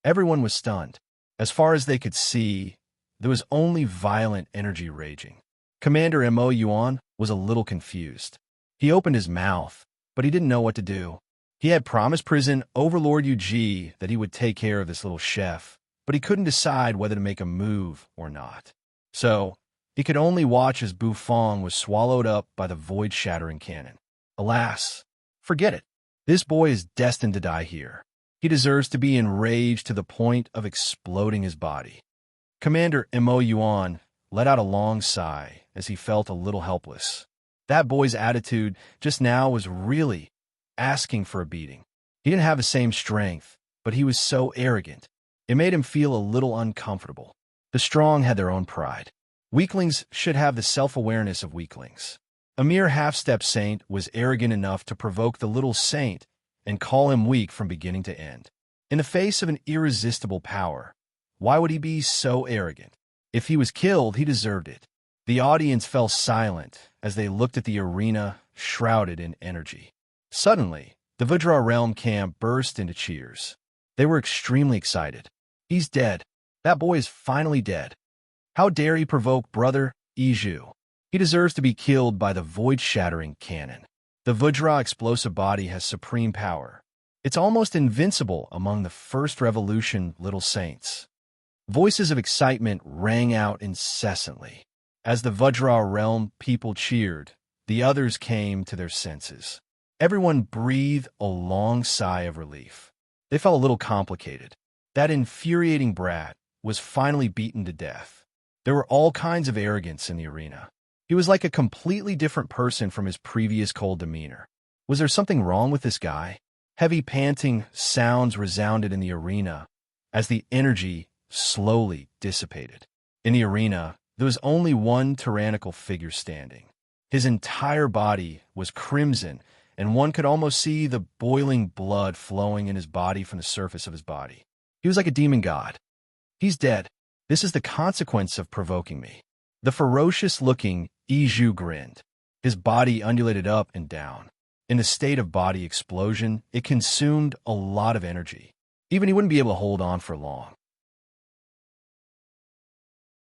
Everyone was stunned. As far as they could see, there was only violent energy raging. Commander Mo Yuan was a little confused. He opened his mouth, but he didn't know what to do. He had promised prison Overlord Yu that he would take care of this little chef, but he couldn't decide whether to make a move or not. So, he could only watch as Bufong was swallowed up by the void-shattering cannon. Alas, forget it. This boy is destined to die here. He deserves to be enraged to the point of exploding his body. Commander Mo Yuan let out a long sigh as he felt a little helpless. That boy's attitude just now was really asking for a beating. He didn't have the same strength, but he was so arrogant. It made him feel a little uncomfortable. The strong had their own pride. Weaklings should have the self-awareness of weaklings. A mere half-step saint was arrogant enough to provoke the little saint and call him weak from beginning to end. In the face of an irresistible power, why would he be so arrogant? If he was killed, he deserved it. The audience fell silent as they looked at the arena shrouded in energy. Suddenly, the Vajra realm camp burst into cheers. They were extremely excited. He's dead. That boy is finally dead. How dare he provoke Brother Iju? He deserves to be killed by the void-shattering cannon. The Vajra explosive body has supreme power. It's almost invincible among the First Revolution little saints. Voices of excitement rang out incessantly. As the Vajra realm people cheered, the others came to their senses. Everyone breathed a long sigh of relief. They felt a little complicated. That infuriating brat was finally beaten to death. There were all kinds of arrogance in the arena. He was like a completely different person from his previous cold demeanor. Was there something wrong with this guy? Heavy panting sounds resounded in the arena as the energy slowly dissipated. In the arena, there was only one tyrannical figure standing. His entire body was crimson, and one could almost see the boiling blood flowing in his body from the surface of his body. He was like a demon god. He's dead. This is the consequence of provoking me. The ferocious-looking Iju grinned. His body undulated up and down. In the state of body explosion, it consumed a lot of energy. Even he wouldn't be able to hold on for long.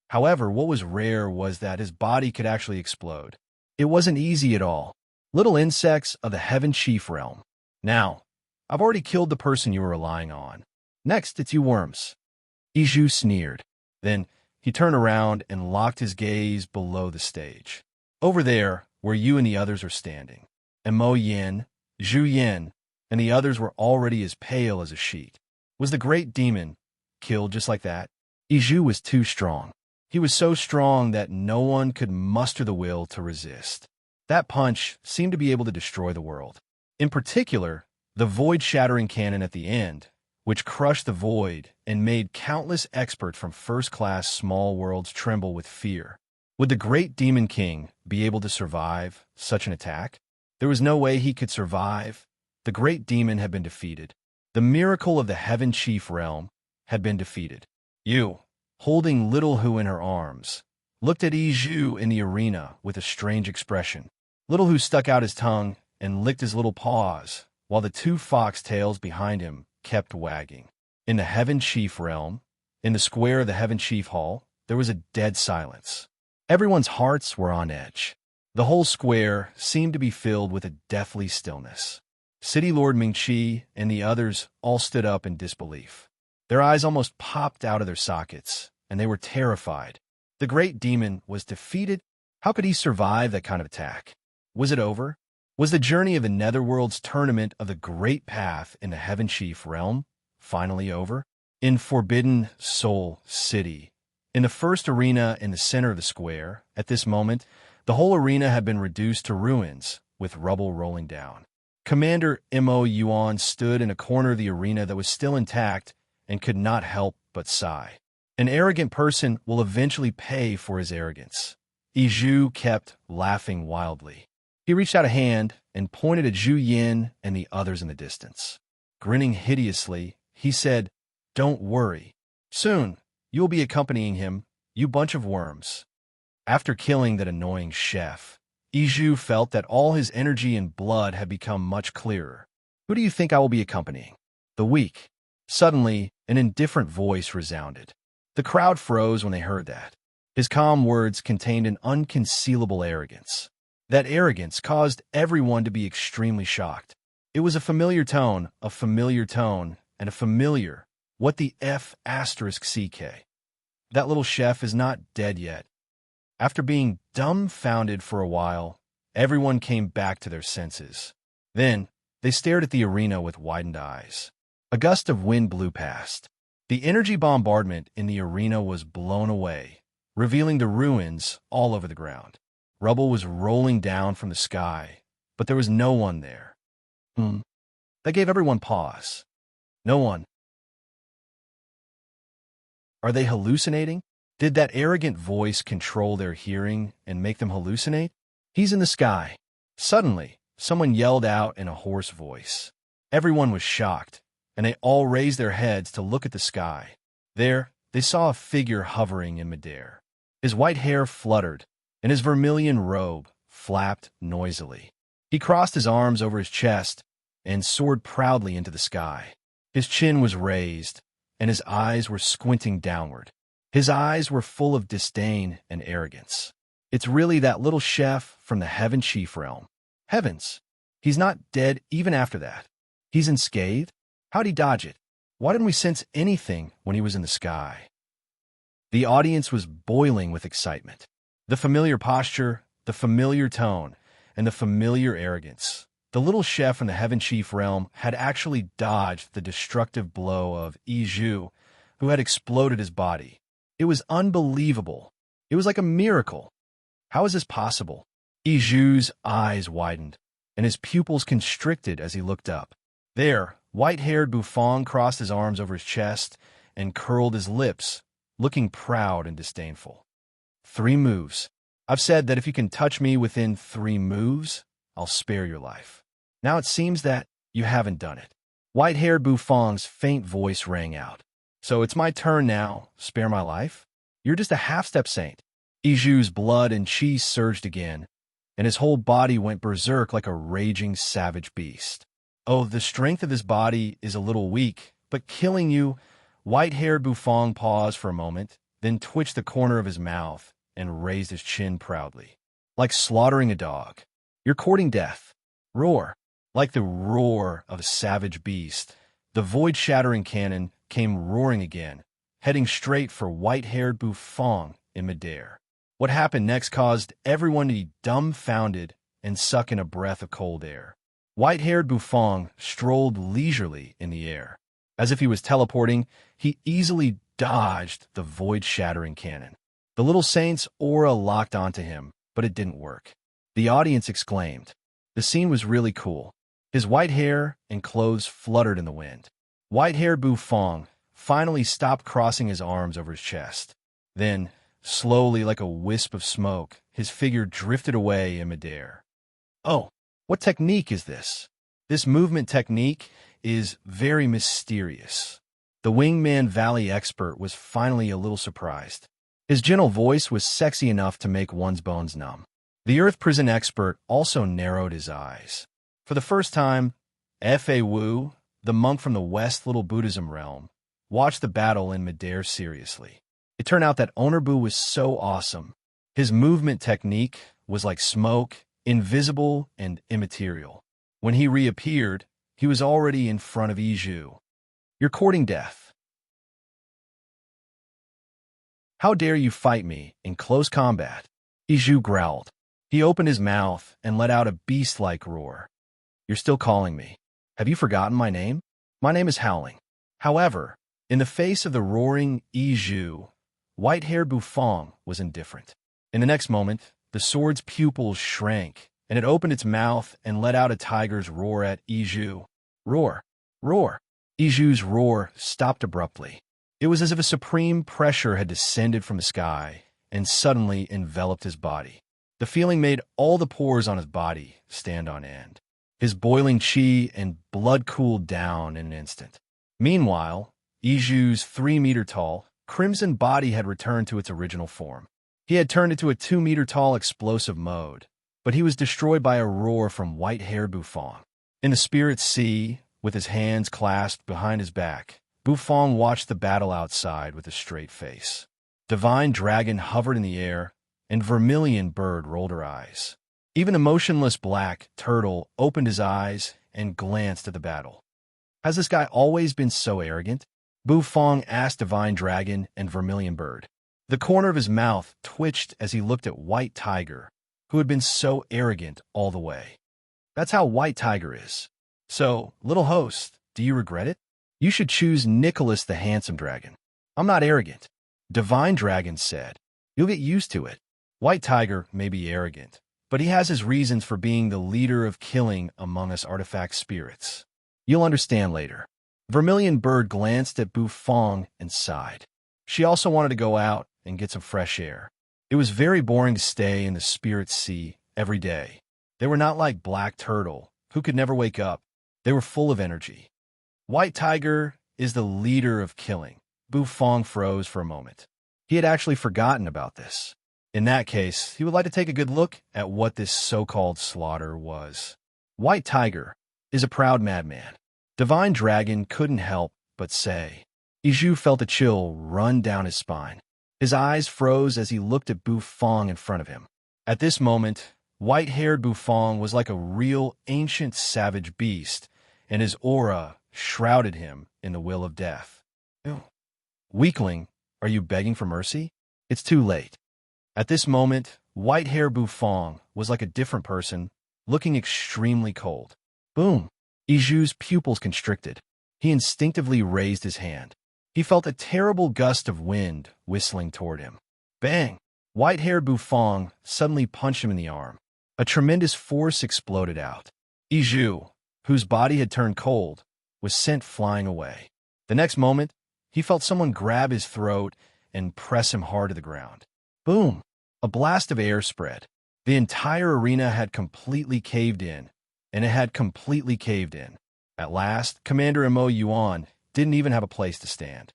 However, what was rare was that his body could actually explode. It wasn't easy at all. Little insects of the Heaven Chief realm. Now, I've already killed the person you were relying on. Next, it's you worms. Iju sneered. Then, he turned around and locked his gaze below the stage. Over there, where you and the others are standing. And Mo Yin, Zhu Yin, and the others were already as pale as a sheet. Was the great demon killed just like that? Zhu was too strong. He was so strong that no one could muster the will to resist. That punch seemed to be able to destroy the world. In particular, the void-shattering cannon at the end, which crushed the void and made countless experts from first-class small worlds tremble with fear. Would the great demon king be able to survive such an attack? There was no way he could survive. The great demon had been defeated. The miracle of the Heaven Chief realm had been defeated. You, holding Little Hu in her arms, looked at Zhu in the arena with a strange expression. Little Hu stuck out his tongue and licked his little paws, while the two fox tails behind him kept wagging. In the Heaven Chief realm, in the square of the Heaven Chief Hall, there was a dead silence. Everyone's hearts were on edge. The whole square seemed to be filled with a deathly stillness. City Lord Ming-Chi and the others all stood up in disbelief. Their eyes almost popped out of their sockets, and they were terrified. The great demon was defeated. How could he survive that kind of attack? Was it over? Was the journey of the Netherworld's tournament of the Great Path in the Heaven Chief realm finally over? In Forbidden Soul City, in the first arena in the center of the square, at this moment, the whole arena had been reduced to ruins, with rubble rolling down. Commander Mo Yuan stood in a corner of the arena that was still intact and could not help but sigh. An arrogant person will eventually pay for his arrogance. Zhu kept laughing wildly. He reached out a hand and pointed at Zhu Yin and the others in the distance. Grinning hideously, he said, "Don't worry. Soon, you will be accompanying him, you bunch of worms." After killing that annoying chef, Zhu felt that all his energy and blood had become much clearer. "Who do you think I will be accompanying?" The weak. Suddenly, an indifferent voice resounded. The crowd froze when they heard that. His calm words contained an unconcealable arrogance. That arrogance caused everyone to be extremely shocked. It was a familiar tone, and a familiar, what the F***CK. That little chef is not dead yet. After being dumbfounded for a while, everyone came back to their senses. Then, they stared at the arena with widened eyes. A gust of wind blew past. The energy bombardment in the arena was blown away, revealing the ruins all over the ground. Rubble was rolling down from the sky, but there was no one there. That gave everyone pause. No one. Are they hallucinating? Did that arrogant voice control their hearing and make them hallucinate? "He's in the sky." Suddenly, someone yelled out in a hoarse voice. Everyone was shocked, and they all raised their heads to look at the sky. There, they saw a figure hovering in midair. His white hair fluttered, and his vermilion robe flapped noisily. He crossed his arms over his chest and soared proudly into the sky. His chin was raised, and his eyes were squinting downward. His eyes were full of disdain and arrogance. "It's really that little chef from the Heaven Chief realm." Heavens! He's not dead even after that. He's unscathed? How'd he dodge it? Why didn't we sense anything when he was in the sky? The audience was boiling with excitement. The familiar posture, the familiar tone, and the familiar arrogance. The little chef in the Heaven Chief realm had actually dodged the destructive blow of Zhu, who had exploded his body. It was unbelievable. It was like a miracle. How is this possible? Zhu's eyes widened, and his pupils constricted as he looked up. There, white-haired Bufong crossed his arms over his chest and curled his lips, looking proud and disdainful. 3 moves. I've said that if you can touch me within 3 moves, I'll spare your life. Now it seems that you haven't done it. White-haired Bufong's faint voice rang out. "So it's my turn now. Spare my life? You're just a half-step saint." Zhu's blood and chi surged again, and his whole body went berserk like a raging savage beast. "Oh, the strength of this body is a little weak, but killing you..." White-haired Bufong paused for a moment, then twitched the corner of his mouth and raised his chin proudly. "Like slaughtering a dog. You're courting death. Roar." Like the roar of a savage beast, the void-shattering cannon came roaring again, heading straight for white-haired Bufong in midair. What happened next caused everyone to be dumbfounded and suck in a breath of cold air. White-haired Bufong strolled leisurely in the air. As if he was teleporting, he easily dodged the void-shattering cannon. The little saint's aura locked onto him, but it didn't work. The audience exclaimed. The scene was really cool. His white hair and clothes fluttered in the wind. White-haired Bufong finally stopped crossing his arms over his chest. Then, slowly like a wisp of smoke, his figure drifted away in midair. Oh, what technique is this? This movement technique is very mysterious. The Wingman Valley expert was finally a little surprised. His gentle voice was sexy enough to make one's bones numb. The Earth Prison expert also narrowed his eyes. For the first time, F.A. Wu, the monk from the West Little Buddhism realm, watched the battle in midair seriously. It turned out that Owner Bu was so awesome. His movement technique was like smoke, invisible and immaterial. When he reappeared, he was already in front of Iju. You're courting death. How dare you fight me in close combat? Iju growled. He opened his mouth and let out a beast-like roar. You're still calling me. Have you forgotten my name? My name is Howling. However, in the face of the roaring Iju, white-haired Bufong was indifferent. In the next moment, the sword's pupils shrank, and it opened its mouth and let out a tiger's roar at Iju. Roar! Roar! Iju's roar stopped abruptly. It was as if a supreme pressure had descended from the sky and suddenly enveloped his body. The feeling made all the pores on his body stand on end. His boiling chi and blood cooled down in an instant. Meanwhile, Iju's 3-meter-tall, crimson body had returned to its original form. He had turned into a 2-meter-tall explosive mode, but he was destroyed by a roar from white-haired Bufong. In the spirit sea, with his hands clasped behind his back, Bufong watched the battle outside with a straight face. Divine Dragon hovered in the air, and Vermilion Bird rolled her eyes. Even the motionless black turtle opened his eyes and glanced at the battle. Has this guy always been so arrogant? Bufong asked Divine Dragon and Vermilion Bird. The corner of his mouth twitched as he looked at White Tiger, who had been so arrogant all the way. That's how White Tiger is. So, little host, do you regret it? You should choose Nicholas the Handsome Dragon. I'm not arrogant. Divine Dragon said. You'll get used to it. White Tiger may be arrogant, but he has his reasons for being the leader of killing among us artifact spirits. You'll understand later. Vermilion Bird glanced at Bufong and sighed. She also wanted to go out and get some fresh air. It was very boring to stay in the spirit sea every day. They were not like Black Turtle, who could never wake up. They were full of energy. White Tiger is the leader of killing. Bufong froze for a moment. He had actually forgotten about this. In that case, he would like to take a good look at what this so-called slaughter was. White Tiger is a proud madman. Divine Dragon couldn't help but say. Iju felt a chill run down his spine. His eyes froze as he looked at Bufong in front of him. At this moment, white-haired Bufong was like a real ancient savage beast, and his aura shrouded him in the will of death. Weakling, are you begging for mercy? It's too late. At this moment, white-haired Bufong was like a different person, looking extremely cold. Boom! Iju's pupils constricted. He instinctively raised his hand. He felt a terrible gust of wind whistling toward him. Bang! White-haired Bufong suddenly punched him in the arm. A tremendous force exploded out. Iju, whose body had turned cold, was sent flying away. The next moment, he felt someone grab his throat and press him hard to the ground. Boom! A blast of air spread. The entire arena had completely caved in, and it had completely caved in. At last, Commander Mo Yuan didn't even have a place to stand.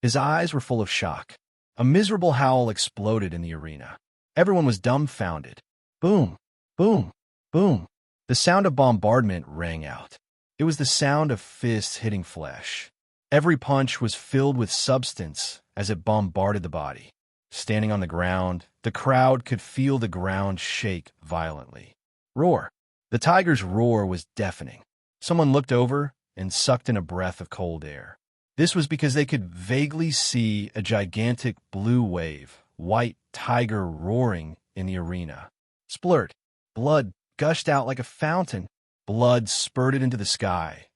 His eyes were full of shock. A miserable howl exploded in the arena. Everyone was dumbfounded. Boom! Boom! Boom! The sound of bombardment rang out. It was the sound of fists hitting flesh. Every punch was filled with substance as it bombarded the body. Standing on the ground, the crowd could feel the ground shake violently. Roar! The tiger's roar was deafening. Someone looked over and sucked in a breath of cold air. This was because they could vaguely see a gigantic blue wave, white tiger roaring in the arena. Splurt. Blood gushed out like a fountain. Blood spurted into the sky.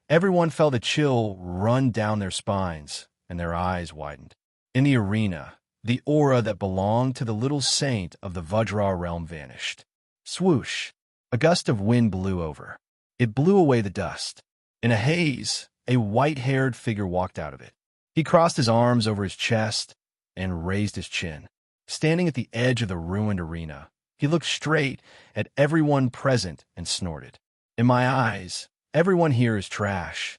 Everyone felt a chill run down their spines, and their eyes widened. In the arena, the aura that belonged to the little saint of the Vajra realm vanished. Swoosh! A gust of wind blew over. It blew away the dust. In a haze, a white-haired figure walked out of it. He crossed his arms over his chest and raised his chin. Standing at the edge of the ruined arena, he looked straight at everyone present and snorted. In my eyes, everyone here is trash.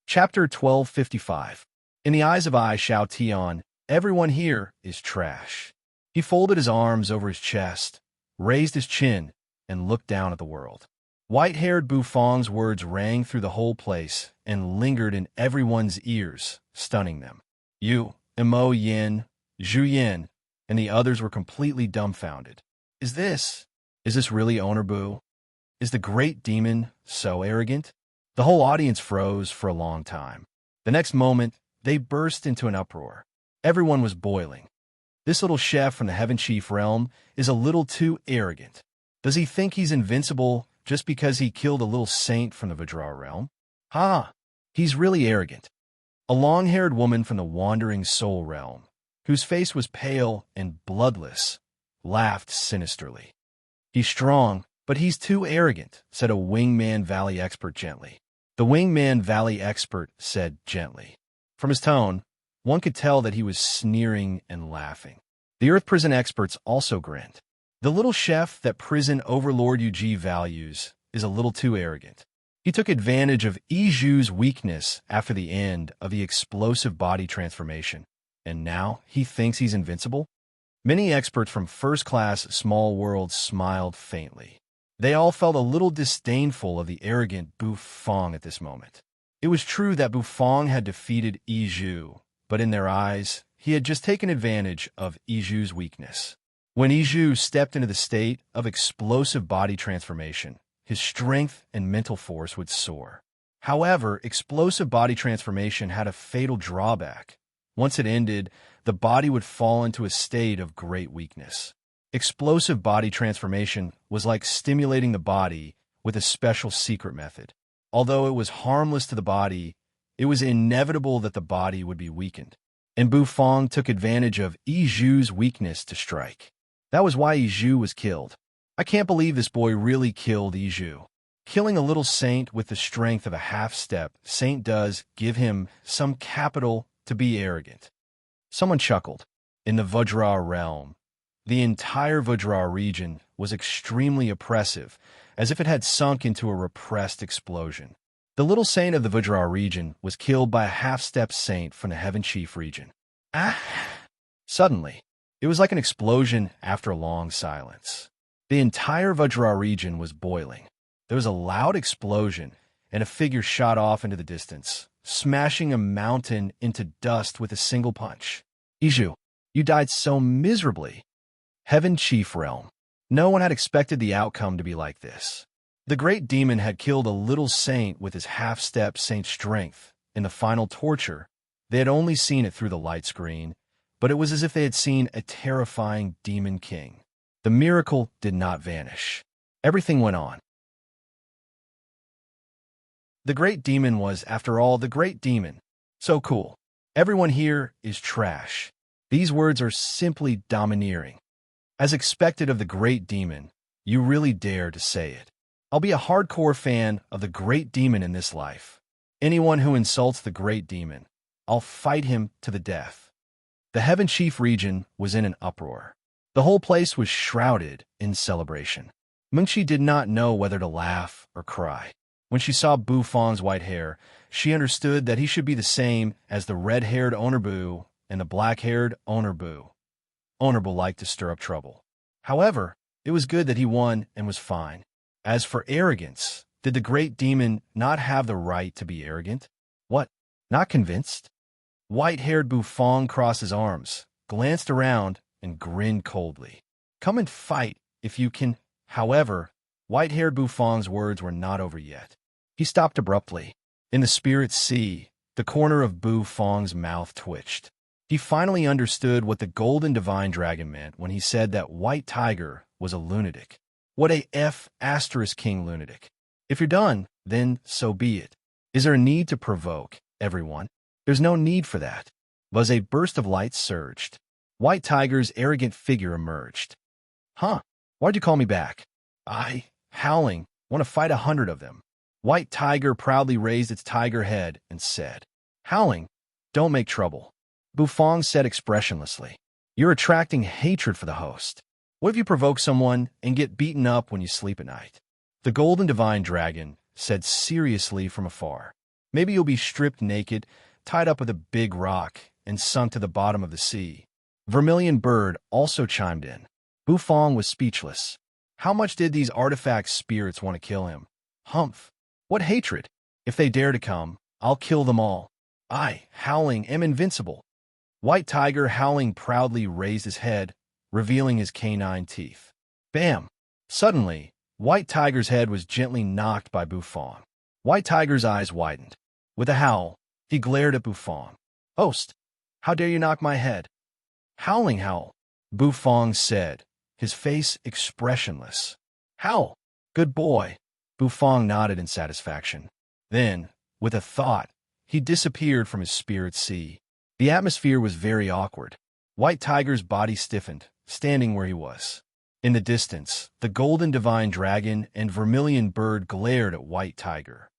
Chapter 1255. In the eyes of I Shao Tian, everyone here is trash. He folded his arms over his chest, raised his chin, and looked down at the world. White-haired Bufong's words rang through the whole place and lingered in everyone's ears, stunning them. Yu, Mo Yin, Zhu Yin, and the others were completely dumbfounded. Is this really Owner Bu? Is the great demon so arrogant? The whole audience froze for a long time. The next moment, they burst into an uproar. Everyone was boiling. This little chef from the Heaven Chief realm is a little too arrogant. Does he think he's invincible just because he killed a little saint from the Vajra realm? He's really arrogant. A long-haired woman from the Wandering Soul realm, whose face was pale and bloodless, laughed sinisterly. He's strong, but he's too arrogant, said a Wingman Valley expert gently. The Wingman Valley expert said gently. From his tone, one could tell that he was sneering and laughing. The Earth Prison experts also grinned. The little chef that prison overlord UG values is a little too arrogant. He took advantage of Iju's weakness after the end of the explosive body transformation, and now he thinks he's invincible? Many experts from first-class small worlds smiled faintly. They all felt a little disdainful of the arrogant Bufong at this moment. It was true that Bufong had defeated Iju, but in their eyes, he had just taken advantage of Iju's weakness. When Iju stepped into the state of explosive body transformation, his strength and mental force would soar. However, explosive body transformation had a fatal drawback. Once it ended, the body would fall into a state of great weakness. Explosive body transformation was like stimulating the body with a special secret method. Although it was harmless to the body, it was inevitable that the body would be weakened. And Bufong took advantage of Iju's weakness to strike. That was why Iju was killed. I can't believe this boy really killed Iju. Killing a little saint with the strength of a half-step saint does give him some capital to be arrogant. Someone chuckled. In the Vajra realm, the entire Vajra region was extremely oppressive, as if it had sunk into a repressed explosion. The little saint of the Vajra region was killed by a half-step saint from the Heaven Chief region. Suddenly, it was like an explosion after a long silence. The entire Vajra region was boiling. There was a loud explosion, and a figure shot off into the distance, smashing a mountain into dust with a single punch. Iju, you died so miserably. Heaven Chief realm. No one had expected the outcome to be like this. The great demon had killed a little saint with his half-step saint strength. In the final torture, they had only seen it through the light screen, but it was as if they had seen a terrifying demon king. The miracle did not vanish. Everything went on. The great demon was, after all, the great demon. So cool. Everyone here is trash. These words are simply domineering. As expected of the great demon, you really dare to say it. I'll be a hardcore fan of the great demon in this life. Anyone who insults the great demon, I'll fight him to the death. The Heaven Chief region was in an uproar. The whole place was shrouded in celebration. Mengqi did not know whether to laugh or cry. When she saw Bufong's white hair, she understood that he should be the same as the red-haired Owner Bu and the black-haired Owner Bu. Owner Bu liked to stir up trouble. However, it was good that he won and was fine. As for arrogance, did the great demon not have the right to be arrogant? What? Not convinced? White-haired Bufong crossed his arms, glanced around, and grinned coldly. Come and fight if you can. However, White-haired Bufong's words were not over yet. He stopped abruptly. In the spirit sea, the corner of Bufong's mouth twitched. He finally understood what the golden divine dragon meant when he said that White Tiger was a lunatic. What a F***king lunatic. If you're done, then so be it. Is there a need to provoke everyone? There's no need for that. As a burst of light surged, White Tiger's arrogant figure emerged. Huh? Why'd you call me back? I, howling, want to fight 100 of them. White Tiger proudly raised its tiger head and said, Howling, don't make trouble. Bufong said expressionlessly, You're attracting hatred for the host. What if you provoke someone and get beaten up when you sleep at night? The golden divine dragon said seriously from afar, Maybe you'll be stripped naked, tied up with a big rock, and sunk to the bottom of the sea. Vermilion Bird also chimed in. Bufong was speechless. How much did these artifact spirits want to kill him? Humph! What hatred! If they dare to come, I'll kill them all. I, howling, am invincible. White Tiger, howling proudly, raised his head, revealing his canine teeth. Bam! Suddenly, White Tiger's head was gently knocked by Bufong. White Tiger's eyes widened. With a howl, he glared at Bufong. Host, how dare you knock my head? Howling howl, Bufong said, his face expressionless. Howl! Good boy. Bufong nodded in satisfaction. Then, with a thought, he disappeared from his spirit sea. The atmosphere was very awkward. White Tiger's body stiffened, standing where he was. In the distance, the golden divine dragon and Vermilion Bird glared at White Tiger.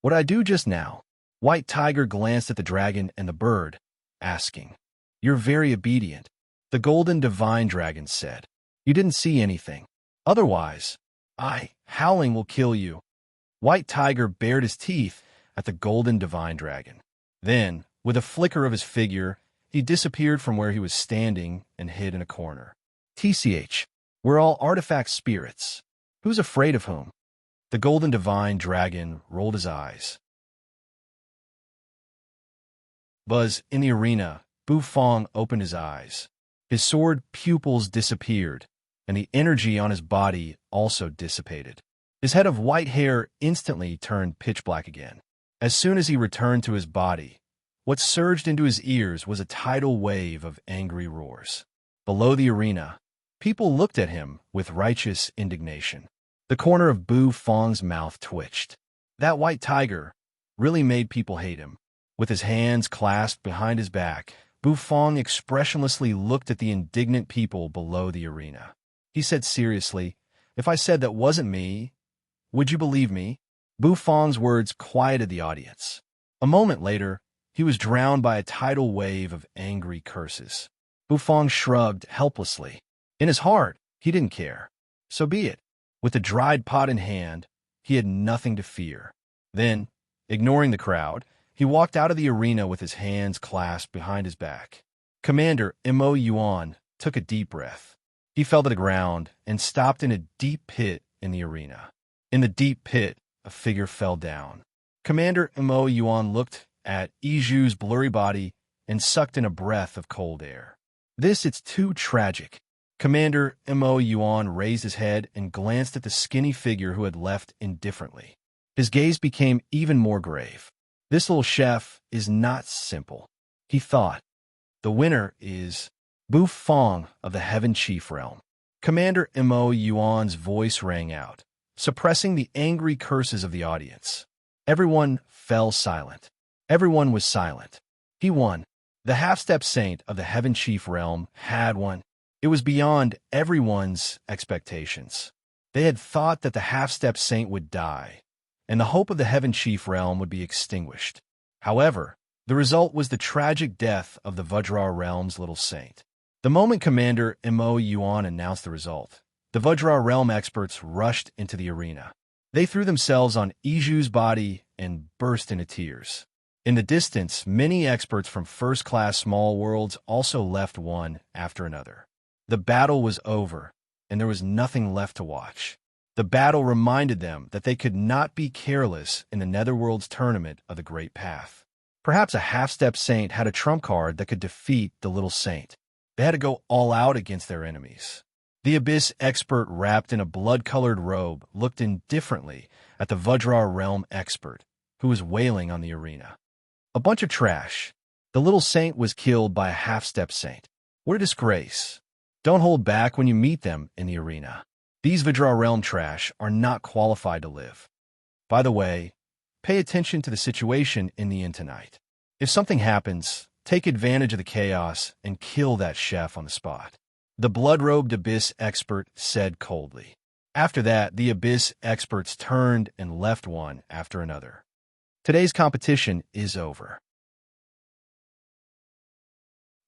What'd I do just now? White Tiger glanced at the dragon and the bird, asking. You're very obedient, the golden divine dragon said. You didn't see anything. Otherwise, I, howling, will kill you. White Tiger bared his teeth at the golden divine dragon. Then, with a flicker of his figure, he disappeared from where he was standing and hid in a corner. TCH, we're all artifact spirits. Who's afraid of whom? The golden divine dragon rolled his eyes. Buzz, in the arena, Bufong opened his eyes. His sword pupils disappeared, and the energy on his body also dissipated. His head of white hair instantly turned pitch black again. As soon as he returned to his body, what surged into his ears was a tidal wave of angry roars. Below the arena, people looked at him with righteous indignation. The corner of Bufong's mouth twitched. That White Tiger really made people hate him. With his hands clasped behind his back, Bufong expressionlessly looked at the indignant people below the arena. He said seriously, If I said that wasn't me, would you believe me? Bufong's words quieted the audience. A moment later, he was drowned by a tidal wave of angry curses. Bufong shrugged helplessly. In his heart, he didn't care. So be it. With the dried pot in hand, he had nothing to fear. Then, ignoring the crowd, he walked out of the arena with his hands clasped behind his back. Commander Mo Yuan took a deep breath. He fell to the ground and stopped in a deep pit in the arena. In the deep pit, a figure fell down. Commander Mo Yuan looked at Iju's blurry body and sucked in a breath of cold air. It's too tragic. Commander Mo Yuan raised his head and glanced at the skinny figure who had left indifferently. His gaze became even more grave. This little chef is not simple, he thought. The winner is Bufong of the Heaven Chief Realm. Commander Mo Yuan's voice rang out, suppressing the angry curses of the audience. Everyone fell silent. Everyone was silent. He won. The half-step saint of the Heaven Chief Realm had won. It was beyond everyone's expectations. They had thought that the half-step saint would die, and the hope of the Heaven Chief Realm would be extinguished. However, the result was the tragic death of the Vajra Realm's little saint. The moment Commander Mo Yuan announced the result, the Vajra Realm experts rushed into the arena. They threw themselves on Iju's body and burst into tears. In the distance, many experts from first-class small worlds also left one after another. The battle was over, and there was nothing left to watch. The battle reminded them that they could not be careless in the Netherworld's tournament of the Great Path. Perhaps a half-step saint had a trump card that could defeat the little saint. They had to go all out against their enemies. The Abyss expert, wrapped in a blood-colored robe, looked indifferently at the Vajra realm expert, who was wailing on the arena. A bunch of trash. The little saint was killed by a half-step saint. What a disgrace. Don't hold back when you meet them in the arena. These Vajra realm trash are not qualified to live. By the way, pay attention to the situation in the inn tonight. If something happens, take advantage of the chaos and kill that chef on the spot. The blood-robed Abyss expert said coldly. After that, the Abyss experts turned and left one after another. Today's competition is over.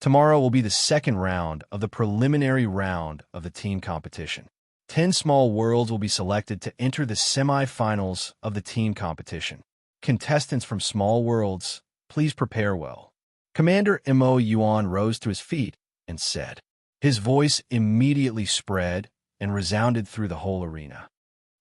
Tomorrow will be the second round of the preliminary round of the team competition. 10 small worlds will be selected to enter the semi-finals of the team competition. Contestants from small worlds, please prepare well. Commander Mo Yuan rose to his feet and said. His voice immediately spread and resounded through the whole arena.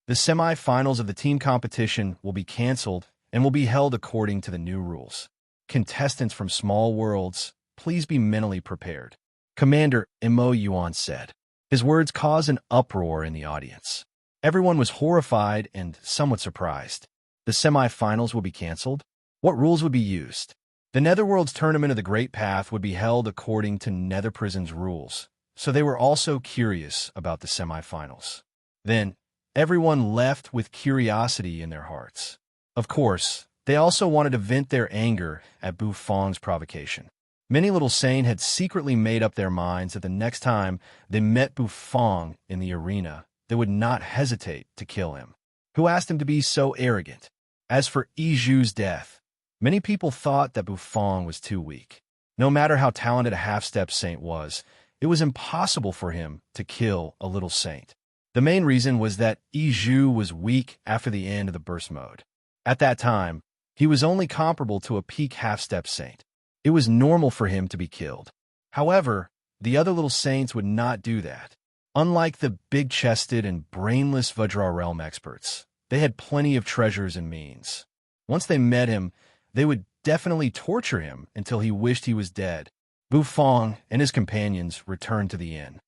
The semi-finals of the team competition will be canceled and will be held according to the new rules. Contestants from small worlds, please be mentally prepared. Commander Mo Yuan said. His words caused an uproar in the audience. Everyone was horrified and somewhat surprised. The semi-finals will be canceled? What rules would be used? The Netherworld's Tournament of the Great Path would be held according to Nether Prison's rules, so they were also curious about the semi-finals. Then, everyone left with curiosity in their hearts. Of course, they also wanted to vent their anger at Bu Fong's provocation. Many little Saint had secretly made up their minds that the next time they met Bu Fong in the arena, they would not hesitate to kill him. Who asked him to be so arrogant? As for Yiju's death, many people thought that Bu Fong was too weak. No matter how talented a half-step saint was, it was impossible for him to kill a little saint. The main reason was that Yiju was weak after the end of the burst mode. At that time, he was only comparable to a peak half-step saint. It was normal for him to be killed. However, the other little saints would not do that. Unlike the big-chested and brainless Vajra realm experts, they had plenty of treasures and means. Once they met him, they would definitely torture him until he wished he was dead. Bu Fong and his companions returned to the inn.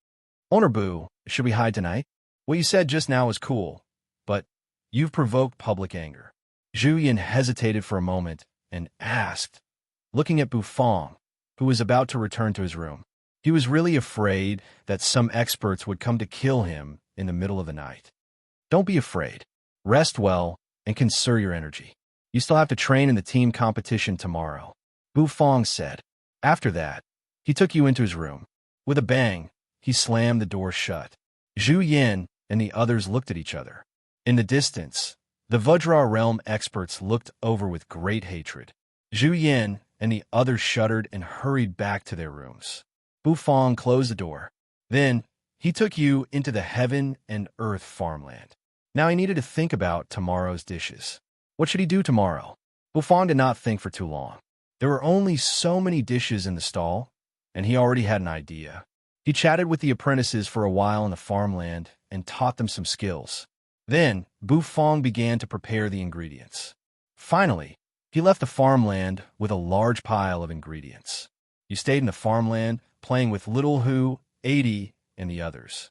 Owner Bu, should we hide tonight? What you said just now was cool, but you've provoked public anger. Zhu Yin hesitated for a moment and asked, looking at Bu Fong, who was about to return to his room. He was really afraid that some experts would come to kill him in the middle of the night. Don't be afraid. Rest well and conserve your energy. You still have to train in the team competition tomorrow, Bu Fong said. After that, he took you into his room. With a bang, he slammed the door shut. Zhu Yin and the others looked at each other. In the distance, the Vajra realm experts looked over with great hatred. Zhu Yin and the others shuddered and hurried back to their rooms. Bu Fong closed the door. Then, he took you into the heaven and earth farmland. Now he needed to think about tomorrow's dishes. What should he do tomorrow? Bu Fong did not think for too long. There were only so many dishes in the stall, and he already had an idea. He chatted with the apprentices for a while in the farmland and taught them some skills. Then, Bu Fong began to prepare the ingredients. Finally, he left the farmland with a large pile of ingredients. You stayed in the farmland, playing with Little Hu, 80, and the others.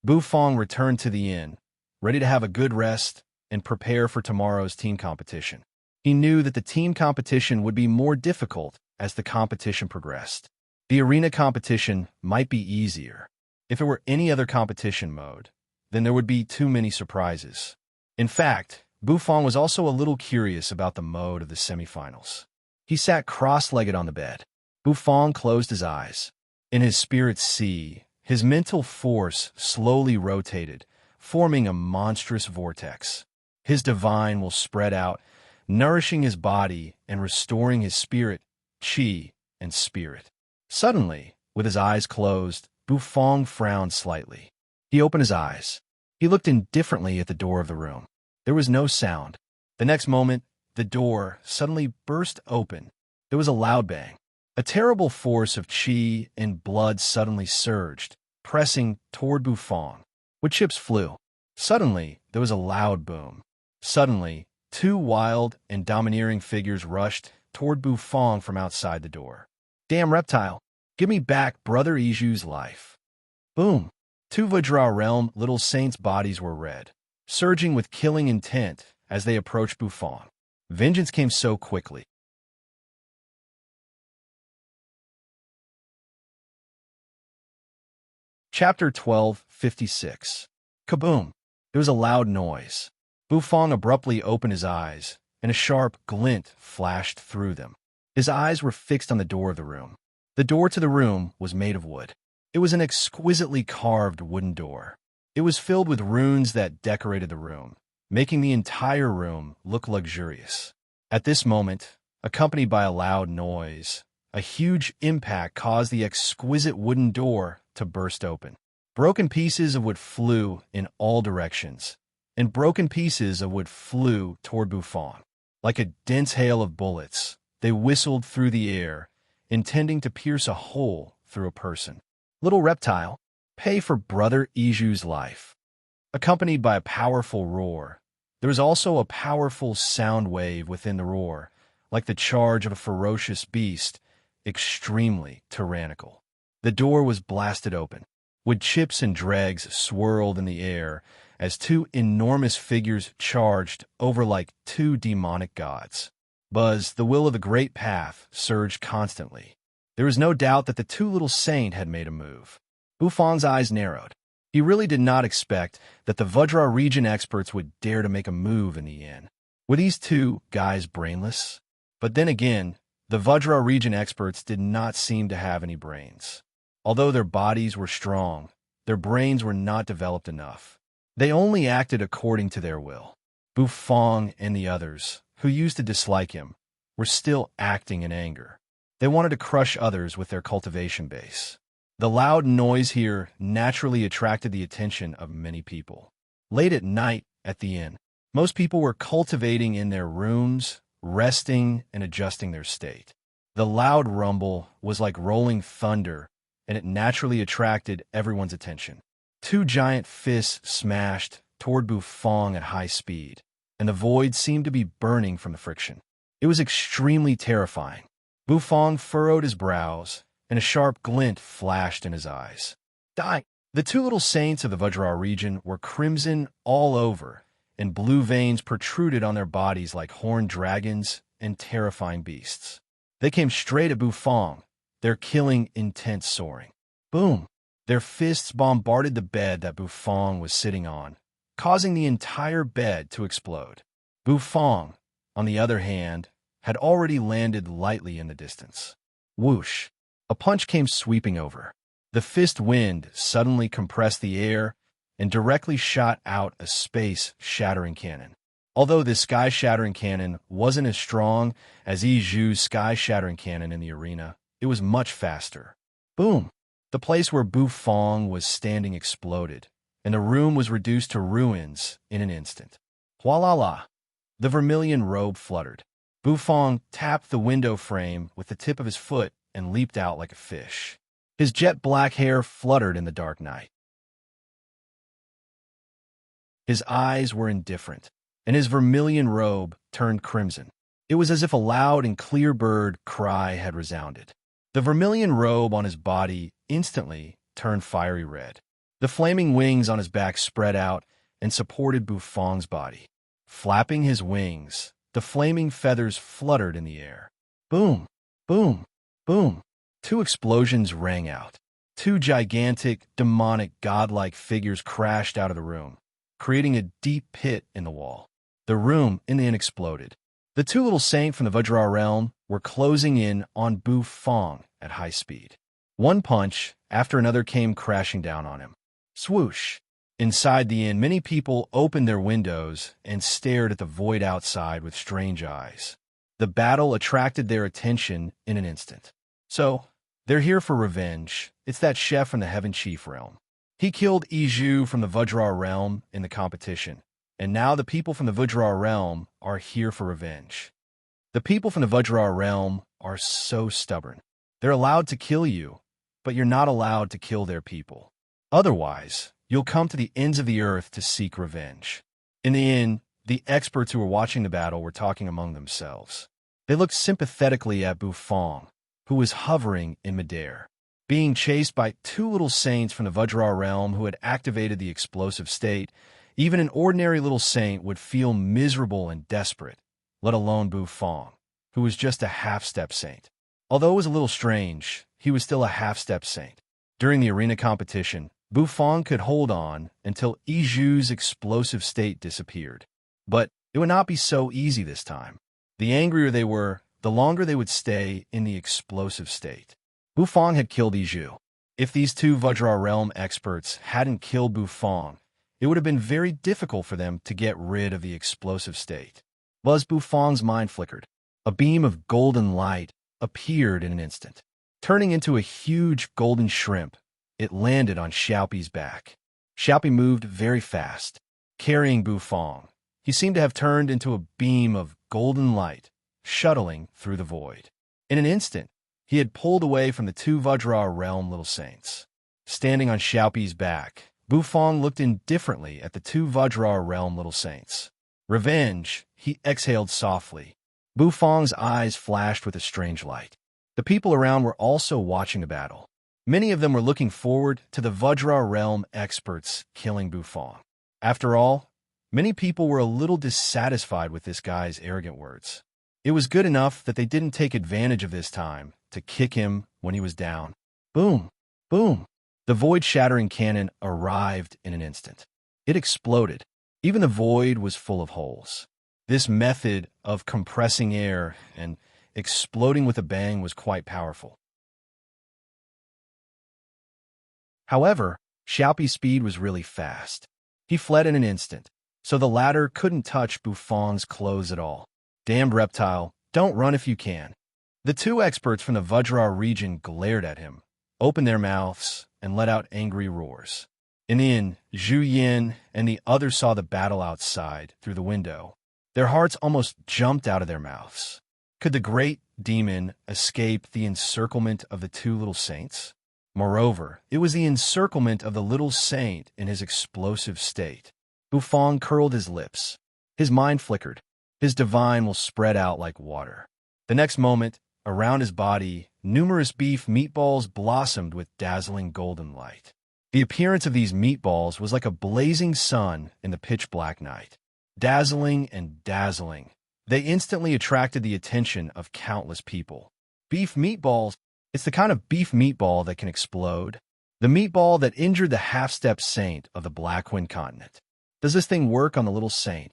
Bu Fong returned to the inn, ready to have a good rest and prepare for tomorrow's team competition. He knew that the team competition would be more difficult as the competition progressed. The arena competition might be easier. If it were any other competition mode, then there would be too many surprises. In fact, Bu Fong was also a little curious about the mode of the semifinals. He sat cross-legged on the bed. Bu Fong closed his eyes. In his spirit sea, his mental force slowly rotated, forming a monstrous vortex. His divine will spread out, nourishing his body and restoring his spirit, chi, and spirit. Suddenly, with his eyes closed, Bu Fong frowned slightly. He opened his eyes. He looked indifferently at the door of the room. There was no sound. The next moment, the door suddenly burst open. There was a loud bang. A terrible force of chi and blood suddenly surged, pressing toward Bu Fong. Wood chips flew. Suddenly, there was a loud boom. Suddenly, two wild and domineering figures rushed toward Bu Fong from outside the door. Damn reptile! Give me back Brother Iju's life. Boom! Two Vajra realm little saints' bodies were red, surging with killing intent as they approached Bufang. Vengeance came so quickly. Chapter 12:56. Kaboom! There was a loud noise. Bufang abruptly opened his eyes, and a sharp glint flashed through them. His eyes were fixed on the door of the room. The door to the room was made of wood. It was an exquisitely carved wooden door. It was filled with runes that decorated the room, making the entire room look luxurious. At this moment, accompanied by a loud noise, a huge impact caused the exquisite wooden door to burst open. Broken pieces of wood flew in all directions, and broken pieces of wood flew toward Bufang. Like a dense hail of bullets, they whistled through the air, intending to pierce a hole through a person. Little reptile, pay for Brother Iju's life. Accompanied by a powerful roar, there was also a powerful sound wave within the roar, like the charge of a ferocious beast, extremely tyrannical. The door was blasted open. Wood chips and dregs swirled in the air as two enormous figures charged over like two demonic gods. Buzz, the will of the great path, surged constantly. There was no doubt that the two little saint had made a move. Bufang's eyes narrowed. He really did not expect that the Vajra region experts would dare to make a move in the inn. Were these two guys brainless? But then again, the Vajra region experts did not seem to have any brains. Although their bodies were strong, their brains were not developed enough. They only acted according to their will. Bufang and the others, who used to dislike him, were still acting in anger. They wanted to crush others with their cultivation base. The loud noise here naturally attracted the attention of many people. Late at night at the inn, most people were cultivating in their rooms, resting and adjusting their state. The loud rumble was like rolling thunder, and it naturally attracted everyone's attention. Two giant fists smashed toward Bufang at high speed, and the void seemed to be burning from the friction. It was extremely terrifying. Bufang furrowed his brows, and a sharp glint flashed in his eyes. Die! The two little saints of the Vajra region were crimson all over, and blue veins protruded on their bodies like horned dragons and terrifying beasts. They came straight at Bufang, their killing intent soaring. Boom! Their fists bombarded the bed that Bufang was sitting on, causing the entire bed to explode. Bufang, on the other hand, had already landed lightly in the distance. Whoosh! A punch came sweeping over. The fist wind suddenly compressed the air and directly shot out a space-shattering cannon. Although this sky-shattering cannon wasn't as strong as Iju's sky-shattering cannon in the arena, it was much faster. Boom! The place where Bufang was standing exploded, and the room was reduced to ruins in an instant. Hualala! The vermilion robe fluttered. Bufang tapped the window frame with the tip of his foot and leaped out like a fish. His jet-black hair fluttered in the dark night. His eyes were indifferent, and his vermilion robe turned crimson. It was as if a loud and clear bird cry had resounded. The vermilion robe on his body instantly turned fiery red. The flaming wings on his back spread out and supported Bufang's body. Flapping his wings, the flaming feathers fluttered in the air. Boom! Boom! Boom! Two explosions rang out. Two gigantic, demonic, godlike figures crashed out of the room, creating a deep pit in the wall. The room in the end exploded. The two little saints from the Vajra realm were closing in on Bufang at high speed. One punch after another came crashing down on him. Swoosh! Inside the inn, many people opened their windows and stared at the void outside with strange eyes. The battle attracted their attention in an instant. So, they're here for revenge. It's that chef from the Heaven Chief realm. He killed Iju from the Vajra realm in the competition, and now the people from the Vajra realm are here for revenge. The people from the Vajra realm are so stubborn. They're allowed to kill you, but you're not allowed to kill their people. Otherwise, you'll come to the ends of the earth to seek revenge. In the end, the experts who were watching the battle were talking among themselves. They looked sympathetically at Bufang, who was hovering in midair. being chased by two little saints from the Vajra realm who had activated the explosive state. Even an ordinary little saint would feel miserable and desperate, let alone Bu Fong, who was just a half-step saint. Although it was a little strange, he was still a half-step saint. During the arena competition, Bu Fong could hold on until Iju's explosive state disappeared. But it would not be so easy this time. The angrier they were, the longer they would stay in the explosive state. Bu Fong had killed Iju. If these two Vajra realm experts hadn't killed Bu Fong, it would have been very difficult for them to get rid of the explosive state. As Bu Fong's mind flickered, a beam of golden light appeared in an instant. Turning into a huge golden shrimp, it landed on Xiaopi's back. Xiaopi moved very fast, carrying Bu Fong. He seemed to have turned into a beam of golden light, shuttling through the void. In an instant, he had pulled away from the two Vajra realm little saints. Standing on Xiaopi's back, Bu Fong looked indifferently at the two Vajra realm little saints. Revenge, he exhaled softly. Bu Fong's eyes flashed with a strange light. The people around were also watching the battle. Many of them were looking forward to the Vajra realm experts killing Bu Fong. After all, many people were a little dissatisfied with this guy's arrogant words. It was good enough that they didn't take advantage of this time to kick him when he was down. Boom! Boom! The void-shattering cannon arrived in an instant. It exploded. Even the void was full of holes. This method of compressing air and exploding with a bang was quite powerful. However, Xiaopi's speed was really fast. He fled in an instant, so the latter couldn't touch Bu Fong's clothes at all. Damned reptile, don't run if you can. The two experts from the Vajra region glared at him, opened their mouths, and let out angry roars. In the end, Zhu Yin and the others saw the battle outside through the window. Their hearts almost jumped out of their mouths. Could the great demon escape the encirclement of the two little saints? Moreover, it was the encirclement of the little saint in his explosive state. Bu Fong curled his lips. His mind flickered. His divine will spread out like water. The next moment, around his body, numerous beef meatballs blossomed with dazzling golden light. The appearance of these meatballs was like a blazing sun in the pitch-black night. Dazzling and dazzling. They instantly attracted the attention of countless people. Beef meatballs, it's the kind of beef meatball that can explode. The meatball that injured the half-step saint of the Black Wind continent. Does this thing work on the little saint?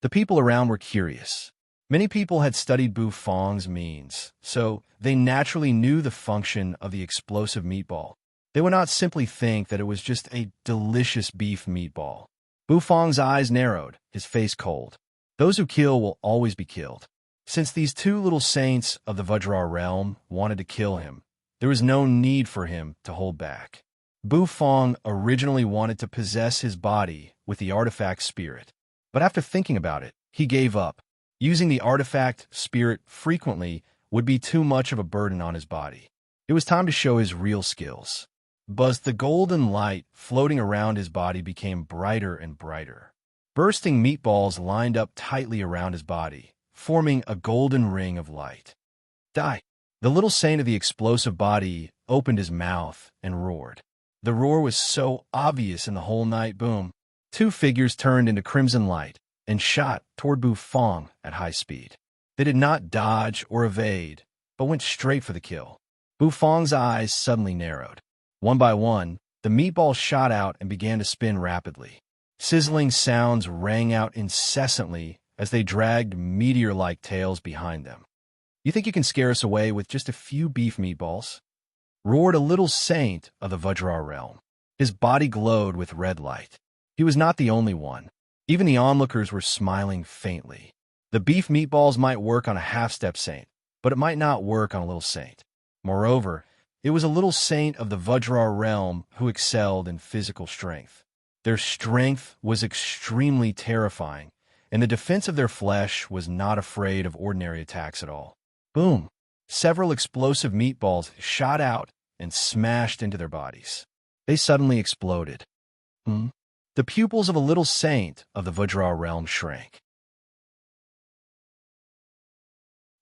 The people around were curious. Many people had studied Bu Fong's means, so they naturally knew the function of the explosive meatball. They would not simply think that it was just a delicious beef meatball. Bu Fong's eyes narrowed, his face cold. Those who kill will always be killed. Since these two little saints of the Vajra realm wanted to kill him, there was no need for him to hold back. Bu Fong originally wanted to possess his body with the artifact spirit, but after thinking about it, he gave up. Using the artifact spirit frequently would be too much of a burden on his body. It was time to show his real skills. But the golden light floating around his body became brighter and brighter. Bursting meatballs lined up tightly around his body, forming a golden ring of light. Die! The little saint of the explosive body opened his mouth and roared. The roar was so obvious in the whole night. Boom! Two figures turned into crimson light and shot toward Bu Fong at high speed. They did not dodge or evade, but went straight for the kill. Bu Fong's eyes suddenly narrowed. One by one, the meatballs shot out and began to spin rapidly. Sizzling sounds rang out incessantly as they dragged meteor-like tails behind them. You think you can scare us away with just a few beef meatballs? Roared a little saint of the Vajra realm. His body glowed with red light. He was not the only one. Even the onlookers were smiling faintly. The beef meatballs might work on a half-step saint, but it might not work on a little saint. Moreover, it was a little saint of the Vajra realm who excelled in physical strength. Their strength was extremely terrifying, and the defense of their flesh was not afraid of ordinary attacks at all. Boom! Several explosive meatballs shot out and smashed into their bodies. They suddenly exploded. The pupils of a little saint of the Vajra realm shrank.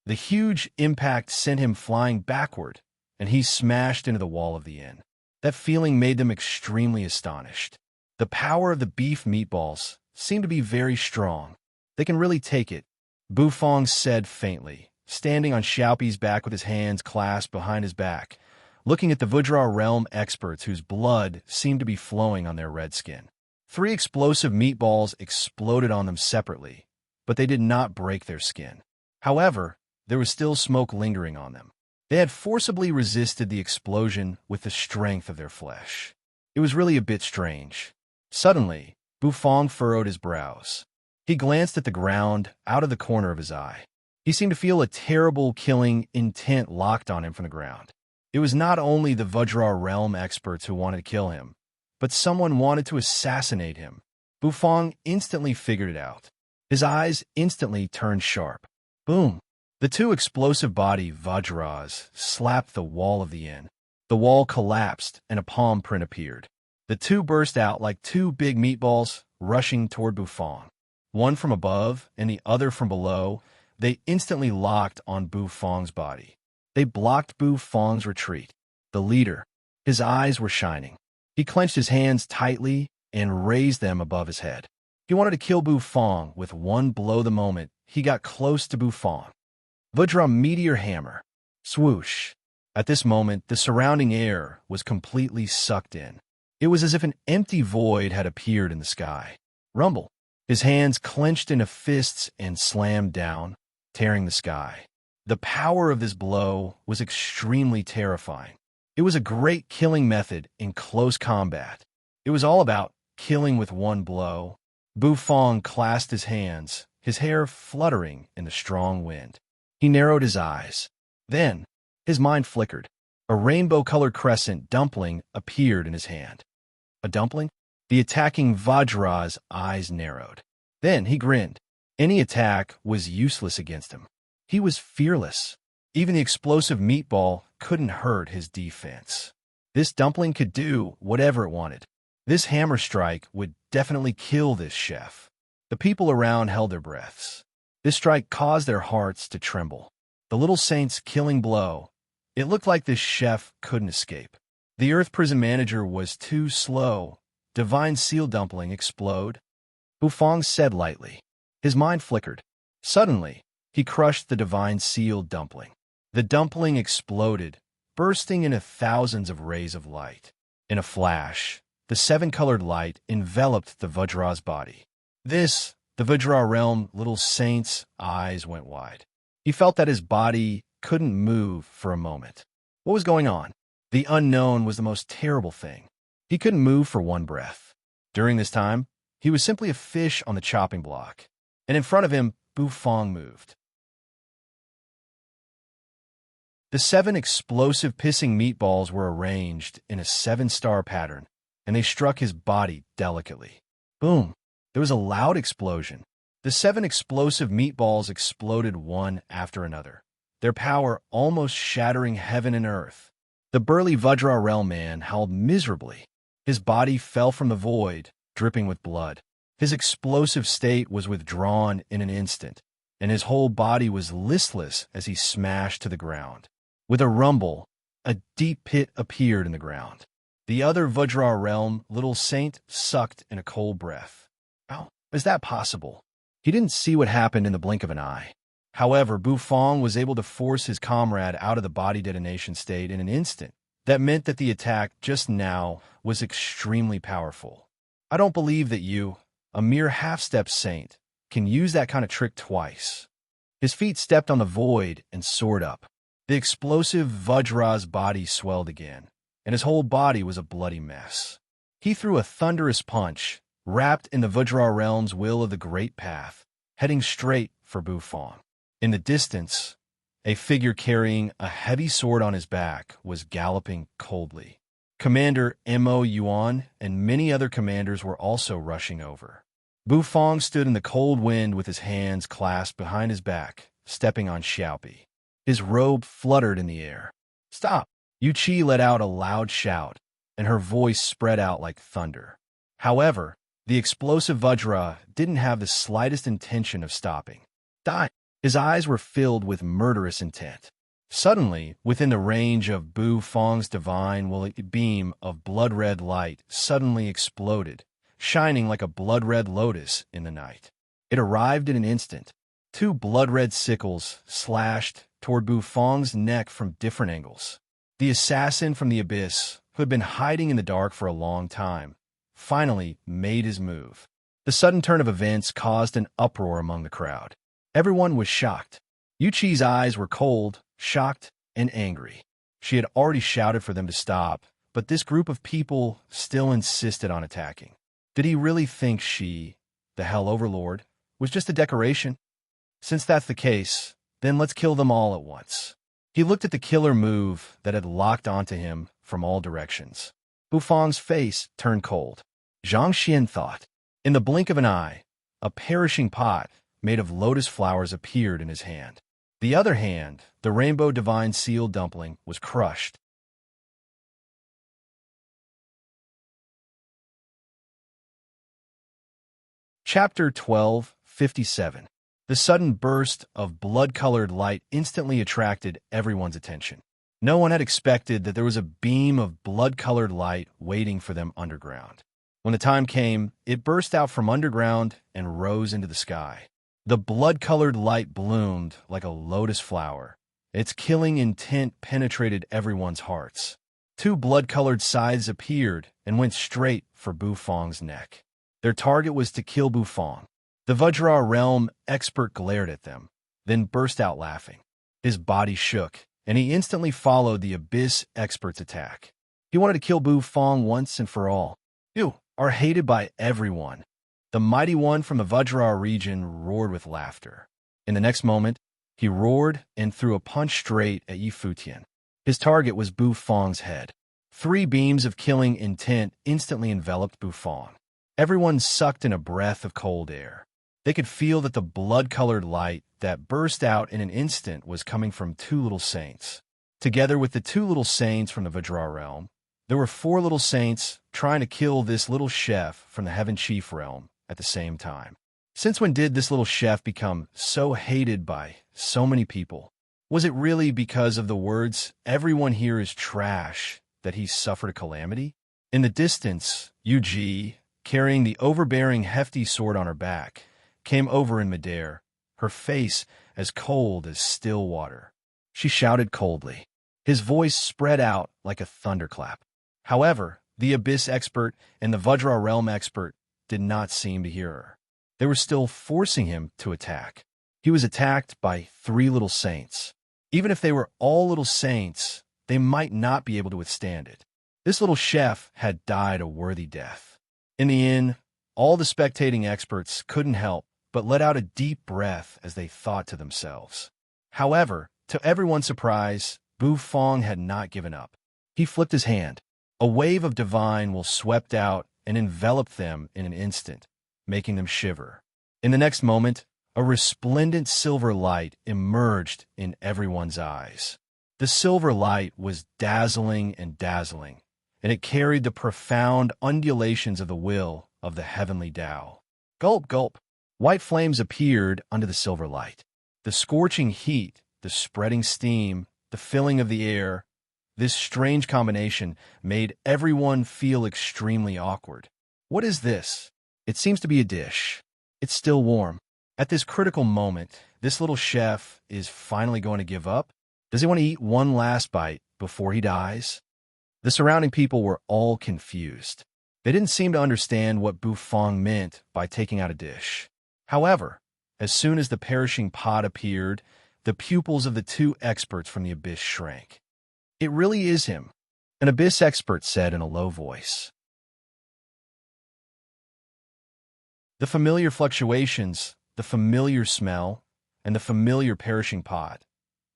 The huge impact sent him flying backward and he smashed into the wall of the inn. That feeling made them extremely astonished. The power of the beef meatballs seemed to be very strong. They can really take it, Bufong said faintly, standing on Xiaopi's back with his hands clasped behind his back, looking at the Vajra realm experts whose blood seemed to be flowing on their red skin. 3 explosive meatballs exploded on them separately, but they did not break their skin. However, there was still smoke lingering on them. They had forcibly resisted the explosion with the strength of their flesh. It was really a bit strange. Suddenly, Bufong furrowed his brows. He glanced at the ground out of the corner of his eye. He seemed to feel a terrible, killing intent locked on him from the ground. It was not only the Vajra realm experts who wanted to kill him, but someone wanted to assassinate him. Bufong instantly figured it out. His eyes instantly turned sharp. Boom! The 2 explosive body Vajras slapped the wall of the inn. The wall collapsed and a palm print appeared. The 2 burst out like 2 big meatballs rushing toward Bufong. One from above and the other from below, they instantly locked on Bufong's body. They blocked Bufong's retreat. The leader, his eyes were shining. He clenched his hands tightly and raised them above his head. He wanted to kill Bufong with one blow the moment he got close to Bufong. Vajra meteor hammer. Swoosh. At this moment, the surrounding air was completely sucked in. It was as if an empty void had appeared in the sky. Rumble. His hands clenched into fists and slammed down, tearing the sky. The power of this blow was extremely terrifying. It was a great killing method in close combat. It was all about killing with one blow. Bufong clasped his hands, his hair fluttering in the strong wind. He narrowed his eyes. Then, his mind flickered. A rainbow-colored crescent dumpling appeared in his hand. A dumpling? The attacking Vajra's eyes narrowed. Then he grinned. Any attack was useless against him. He was fearless. Even the explosive meatball couldn't hurt his defense. This dumpling could do whatever it wanted. This hammer strike would definitely kill this chef. The people around held their breaths. This strike caused their hearts to tremble. The little saint's killing blow. It looked like this chef couldn't escape. The Earth Prison Manager was too slow. Divine Seal Dumpling explode? Bufong said lightly. His mind flickered. Suddenly, he crushed the Divine Seal Dumpling. The dumpling exploded, bursting into thousands of rays of light. In a flash, the 7-colored light enveloped the Vajra's body. The Vajra realm little saint's eyes went wide. He felt that his body couldn't move for a moment. What was going on? The unknown was the most terrible thing. He couldn't move for one breath. During this time, he was simply a fish on the chopping block. And in front of him, Bufong moved. The 7 explosive pissing meatballs were arranged in a 7-star pattern, and they struck his body delicately. Boom! There was a loud explosion. The 7 explosive meatballs exploded one after another, their power almost shattering heaven and earth. The burly Vajra realm man howled miserably. His body fell from the void, dripping with blood. His explosive state was withdrawn in an instant, and his whole body was listless as he smashed to the ground. With a rumble, a deep pit appeared in the ground. The other Vajra realm little saint sucked in a cold breath. How is that possible? He didn't see what happened in the blink of an eye. However, Bufong was able to force his comrade out of the body detonation state in an instant. That meant that the attack just now was extremely powerful. I don't believe that you, a mere half-step saint, can use that kind of trick twice. His feet stepped on the void and soared up. The explosive Vajra's body swelled again, and his whole body was a bloody mess. He threw a thunderous punch, wrapped in the Vajra realm's will of the Great Path, heading straight for Bufong. In the distance, a figure carrying a heavy sword on his back was galloping coldly. Commander Mo Yuan and many other commanders were also rushing over. Bufong stood in the cold wind with his hands clasped behind his back, stepping on Xiaopi. His robe fluttered in the air. "Stop!" Yu Qi let out a loud shout, and her voice spread out like thunder. However, the explosive Vajra didn't have the slightest intention of stopping. Die! His eyes were filled with murderous intent. Suddenly, within the range of Bu Fong's divine will, a beam of blood-red light suddenly exploded, shining like a blood-red lotus in the night. It arrived in an instant. Two blood-red sickles slashed toward Bu Fong's neck from different angles. The assassin from the abyss, who had been hiding in the dark for a long time, finally made his move. The sudden turn of events caused an uproar among the crowd. Everyone was shocked. Yu Qi's eyes were cold, shocked, and angry. She had already shouted for them to stop, but this group of people still insisted on attacking. Did he really think she, the Hell Overlord, was just a decoration? Since that's the case, then let's kill them all at once. He looked at the killer move that had locked onto him from all directions. Bu Fong's face turned cold. Zhang Xian thought. In the blink of an eye, a perishing pot made of lotus flowers appeared in his hand. The other hand, the rainbow divine seal dumpling, was crushed. Chapter 12:57. The sudden burst of blood-colored light instantly attracted everyone's attention. No one had expected that there was a beam of blood-colored light waiting for them underground. When the time came, it burst out from underground and rose into the sky. The blood-colored light bloomed like a lotus flower. Its killing intent penetrated everyone's hearts. Two blood-colored scythes appeared and went straight for Bu Fong's neck. Their target was to kill Bu Fong. The Vajra realm expert glared at them, then burst out laughing. His body shook, and he instantly followed the abyss expert's attack. He wanted to kill Bu Fong once and for all. You are hated by everyone. The mighty one from the Vajra region roared with laughter. In the next moment, he roared and threw a punch straight at Yi Futian. His target was Bu Fong's head. Three beams of killing intent instantly enveloped Bu Fong. Everyone sucked in a breath of cold air. They could feel that the blood-colored light that burst out in an instant was coming from two little saints. Together with the two little saints from the Vajra realm, there were four little saints trying to kill this little chef from the Heaven Chief realm at the same time. Since when did this little chef become so hated by so many people? Was it really because of the words, "Everyone here is trash," that he suffered a calamity? In the distance, Yu Ji, carrying the overbearing hefty sword on her back, came over in midair, her face as cold as still water. She shouted coldly. His voice spread out like a thunderclap. However, the Abyss expert and the Vajra realm expert did not seem to hear her. They were still forcing him to attack. He was attacked by three little saints. Even if they were all little saints, they might not be able to withstand it. This little chef had died a worthy death. In the end, all the spectating experts couldn't help but let out a deep breath as they thought to themselves. However, to everyone's surprise, Bu Fong had not given up. He flipped his hand. A wave of divine will swept out and enveloped them in an instant, making them shiver. In the next moment, a resplendent silver light emerged in everyone's eyes. The silver light was dazzling, and it carried the profound undulations of the will of the heavenly Tao. Gulp, gulp. White flames appeared under the silver light. The scorching heat, the spreading steam, the filling of the air, this strange combination made everyone feel extremely awkward. What is this? It seems to be a dish. It's still warm. At this critical moment, this little chef is finally going to give up. Does he want to eat one last bite before he dies? The surrounding people were all confused. They didn't seem to understand what Bu Fong meant by taking out a dish. However, as soon as the perishing pot appeared, the pupils of the two experts from the abyss shrank. It really is him, an abyss expert said in a low voice. The familiar fluctuations, the familiar smell, and the familiar perishing pot.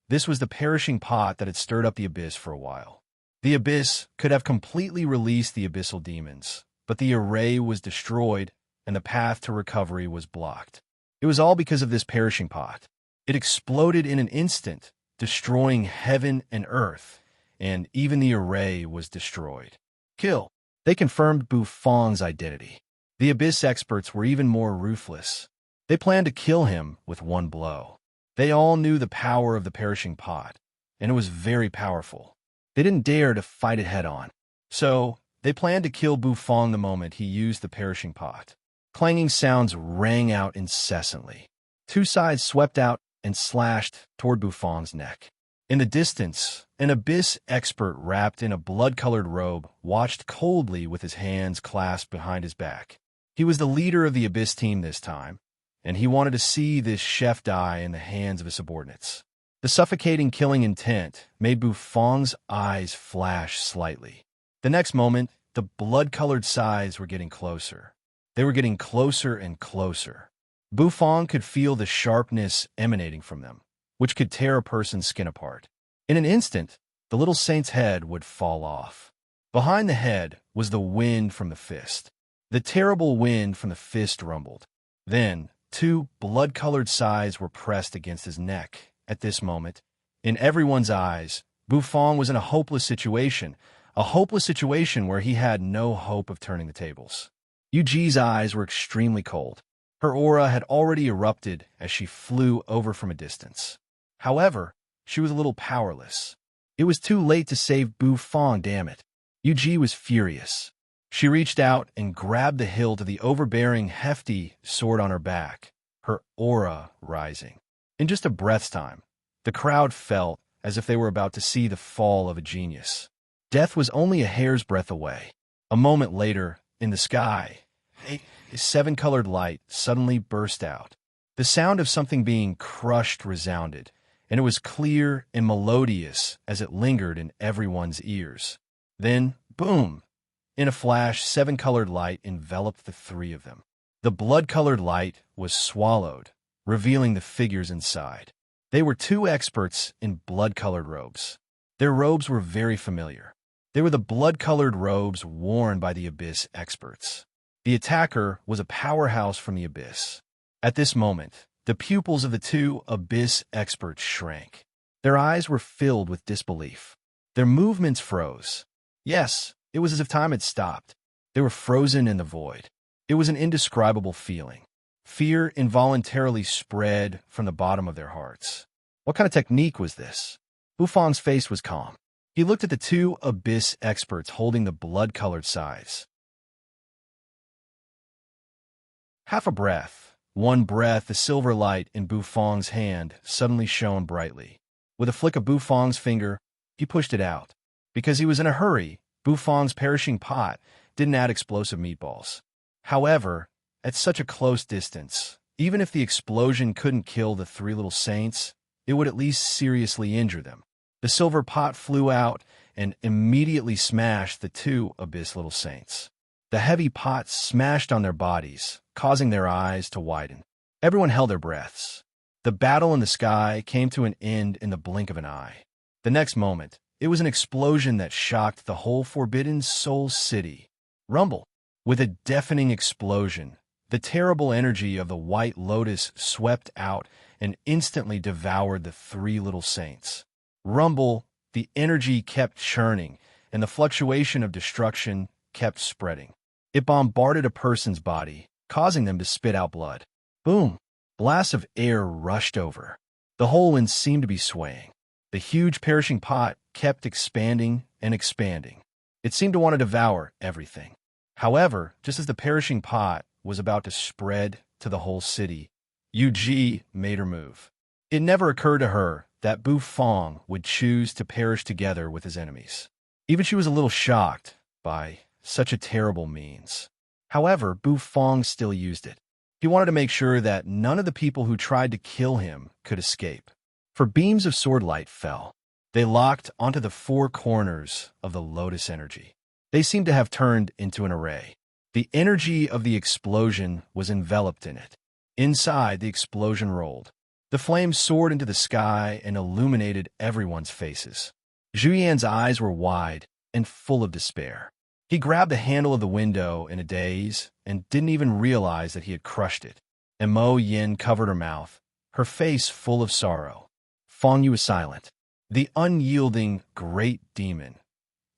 This was the perishing pot that had stirred up the abyss for a while. The abyss could have completely released the abyssal demons, but the array was destroyed and the path to recovery was blocked. It was all because of this perishing pot. It exploded in an instant, destroying heaven and earth, and even the array was destroyed. Kill. They confirmed Bu Fong's identity. The abyss experts were even more ruthless. They planned to kill him with one blow. They all knew the power of the perishing pot, and it was very powerful. They didn't dare to fight it head-on. So, they planned to kill Bufong the moment he used the perishing pot. Clanging sounds rang out incessantly. Two sides swept out and slashed toward Bufong's neck. In the distance, an abyss expert wrapped in a blood-colored robe watched coldly with his hands clasped behind his back. He was the leader of the abyss team this time, and he wanted to see this chef die in the hands of his subordinates. The suffocating killing intent made Bufong's eyes flash slightly. The next moment, the blood-colored sides were getting closer. They were getting closer and closer. Bufong could feel the sharpness emanating from them, which could tear a person's skin apart. In an instant, the little saint's head would fall off. Behind the head was the wind from the fist. The terrible wind from the fist rumbled. Then, two blood-colored sides were pressed against his neck. At this moment, in everyone's eyes, Bufong was in a hopeless situation where he had no hope of turning the tables. Yuji's eyes were extremely cold. Her aura had already erupted as she flew over from a distance. However, she was a little powerless. It was too late to save Bufong, damn it. Yuji was furious. She reached out and grabbed the hilt of the overbearing, hefty sword on her back, her aura rising. In just a breath's time, the crowd felt as if they were about to see the fall of a genius. Death was only a hair's breadth away. A moment later, in the sky, a seven-colored light suddenly burst out. The sound of something being crushed resounded, and it was clear and melodious as it lingered in everyone's ears. Then, boom! In a flash, seven-colored light enveloped the three of them. The blood-colored light was swallowed, revealing the figures inside. They were two experts in blood-colored robes. Their robes were very familiar. They were the blood-colored robes worn by the Abyss experts. The attacker was a powerhouse from the Abyss. At this moment, the pupils of the two Abyss experts shrank. Their eyes were filled with disbelief. Their movements froze. Yes, it was as if time had stopped. They were frozen in the void. It was an indescribable feeling. Fear involuntarily spread from the bottom of their hearts. What kind of technique was this? Bufong's face was calm. He looked at the two Abyss experts holding the blood-colored sides. Half a breath, one breath, the silver light in Bufong's hand suddenly shone brightly. With a flick of Bufong's finger, he pushed it out. Because he was in a hurry, Bufong's perishing pot didn't add explosive meatballs. However, at such a close distance, even if the explosion couldn't kill the three little saints, it would at least seriously injure them. The silver pot flew out and immediately smashed the two Abyss little saints. The heavy pot smashed on their bodies, causing their eyes to widen. Everyone held their breaths. The battle in the sky came to an end in the blink of an eye. The next moment, it was an explosion that shocked the whole Forbidden Soul City. Rumble. With a deafening explosion, the terrible energy of the White Lotus swept out and instantly devoured the three little saints. Rumble, the energy kept churning, and the fluctuation of destruction kept spreading. It bombarded a person's body, causing them to spit out blood. Boom! Blasts of air rushed over. The whole wind seemed to be swaying. The huge perishing pot kept expanding and expanding. It seemed to want to devour everything. However, just as the perishing pot was about to spread to the whole city, Yuji made her move. It never occurred to her that Bufong would choose to perish together with his enemies. Even she was a little shocked by such a terrible means. However, Bufong still used it. He wanted to make sure that none of the people who tried to kill him could escape. For beams of sword light fell. They locked onto the four corners of the Lotus energy. They seemed to have turned into an array. The energy of the explosion was enveloped in it. Inside, the explosion rolled. The flames soared into the sky and illuminated everyone's faces. Zhuyan's eyes were wide and full of despair. He grabbed the handle of the window in a daze and didn't even realize that he had crushed it. And Mo Yin covered her mouth, her face full of sorrow. Feng Yu was silent. The unyielding great demon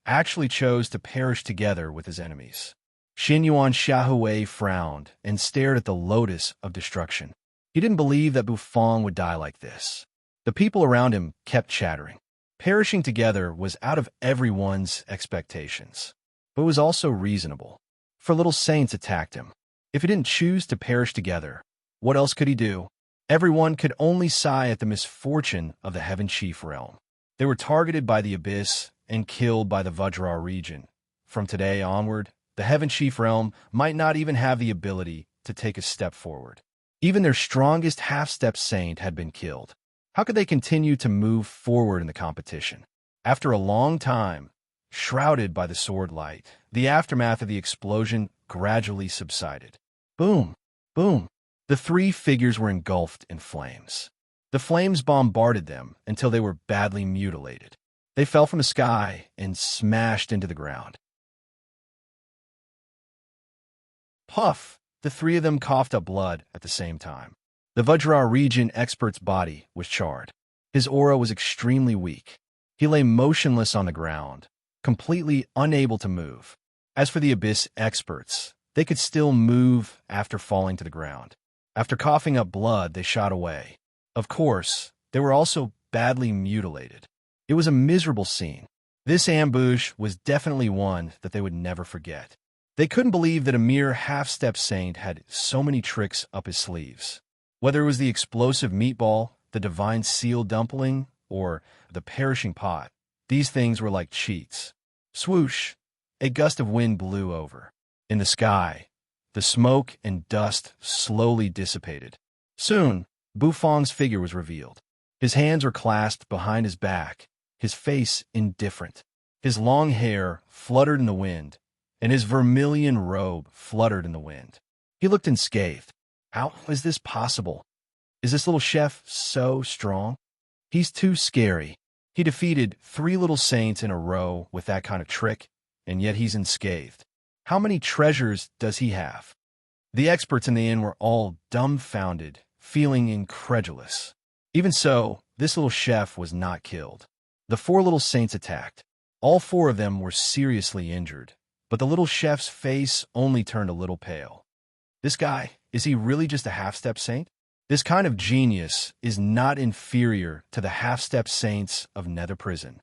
actually chose to perish together with his enemies. Xin Yuan Xiaohui frowned and stared at the lotus of destruction. He didn't believe that Bufong would die like this. The people around him kept chattering. Perishing together was out of everyone's expectations, but was also reasonable. For little saints attacked him. If he didn't choose to perish together, what else could he do? Everyone could only sigh at the misfortune of the Heaven Chief realm. They were targeted by the Abyss and killed by the Vajra region. From today onward, the Heaven Chief realm might not even have the ability to take a step forward. Even their strongest half-step saint had been killed. How could they continue to move forward in the competition? After a long time, shrouded by the sword light, the aftermath of the explosion gradually subsided. Boom! Boom! The three figures were engulfed in flames. The flames bombarded them until they were badly mutilated. They fell from the sky and smashed into the ground. Puff! The three of them coughed up blood at the same time. The Vajra region expert's body was charred. His aura was extremely weak. He lay motionless on the ground, completely unable to move. As for the Abyss experts, they could still move after falling to the ground. After coughing up blood, they shot away. Of course, they were also badly mutilated. It was a miserable scene. This ambush was definitely one that they would never forget. They couldn't believe that a mere half-step saint had so many tricks up his sleeves. Whether it was the explosive meatball, the divine seal dumpling, or the perishing pot, these things were like cheats. Swoosh! A gust of wind blew over. In the sky, the smoke and dust slowly dissipated. Soon, Bufong's figure was revealed. His hands were clasped behind his back, his face indifferent. His long hair fluttered in the wind, and his vermilion robe fluttered in the wind. He looked unscathed. How is this possible? Is this little chef so strong? He's too scary. He defeated 3 little saints in a row with that kind of trick, and yet he's unscathed. How many treasures does he have? The experts in the inn were all dumbfounded, feeling incredulous. Even so, this little chef was not killed. The 4 little saints attacked. All 4 of them were seriously injured, but the little chef's face only turned a little pale. This guy, is he really just a half-step saint? This kind of genius is not inferior to the half-step saints of Nether Prison.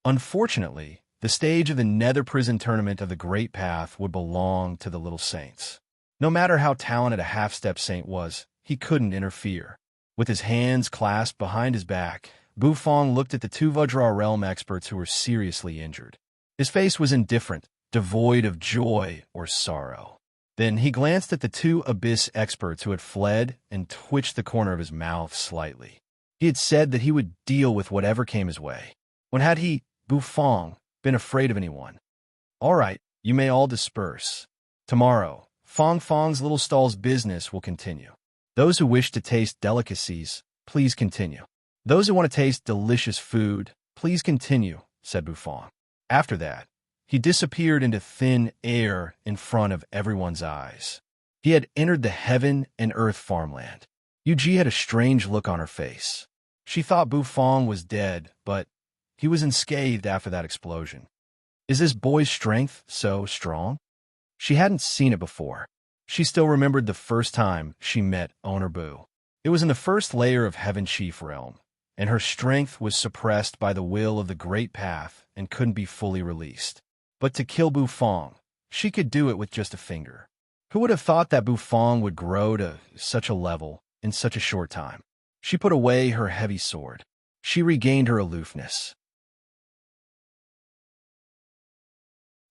Unfortunately, the stage of the Nether Prison tournament of the Great Path would belong to the little saints. No matter how talented a half-step saint was, he couldn't interfere. With his hands clasped behind his back, Bufong looked at the 2 Vajra realm experts who were seriously injured. His face was indifferent, devoid of joy or sorrow. Then he glanced at the 2 Abyss experts who had fled and twitched the corner of his mouth slightly. He had said that he would deal with whatever came his way. When had he, Bufong, been afraid of anyone? All right, you may all disperse. Tomorrow, Fong Fong's little stall's business will continue. Those who wish to taste delicacies, please continue. Those who want to taste delicious food, please continue, said Bufong. After that, he disappeared into thin air in front of everyone's eyes. He had entered the heaven and earth farmland. Yuji had a strange look on her face. She thought Bufong was dead, but he was unscathed after that explosion. Is this boy's strength so strong? She hadn't seen it before. She still remembered the first time she met Owner Boo. It was in the first layer of Heaven Chief realm, and her strength was suppressed by the will of the Great Path and couldn't be fully released. But to kill Bufong, she could do it with just a finger. Who would have thought that Bufong would grow to such a level in such a short time? She put away her heavy sword. She regained her aloofness.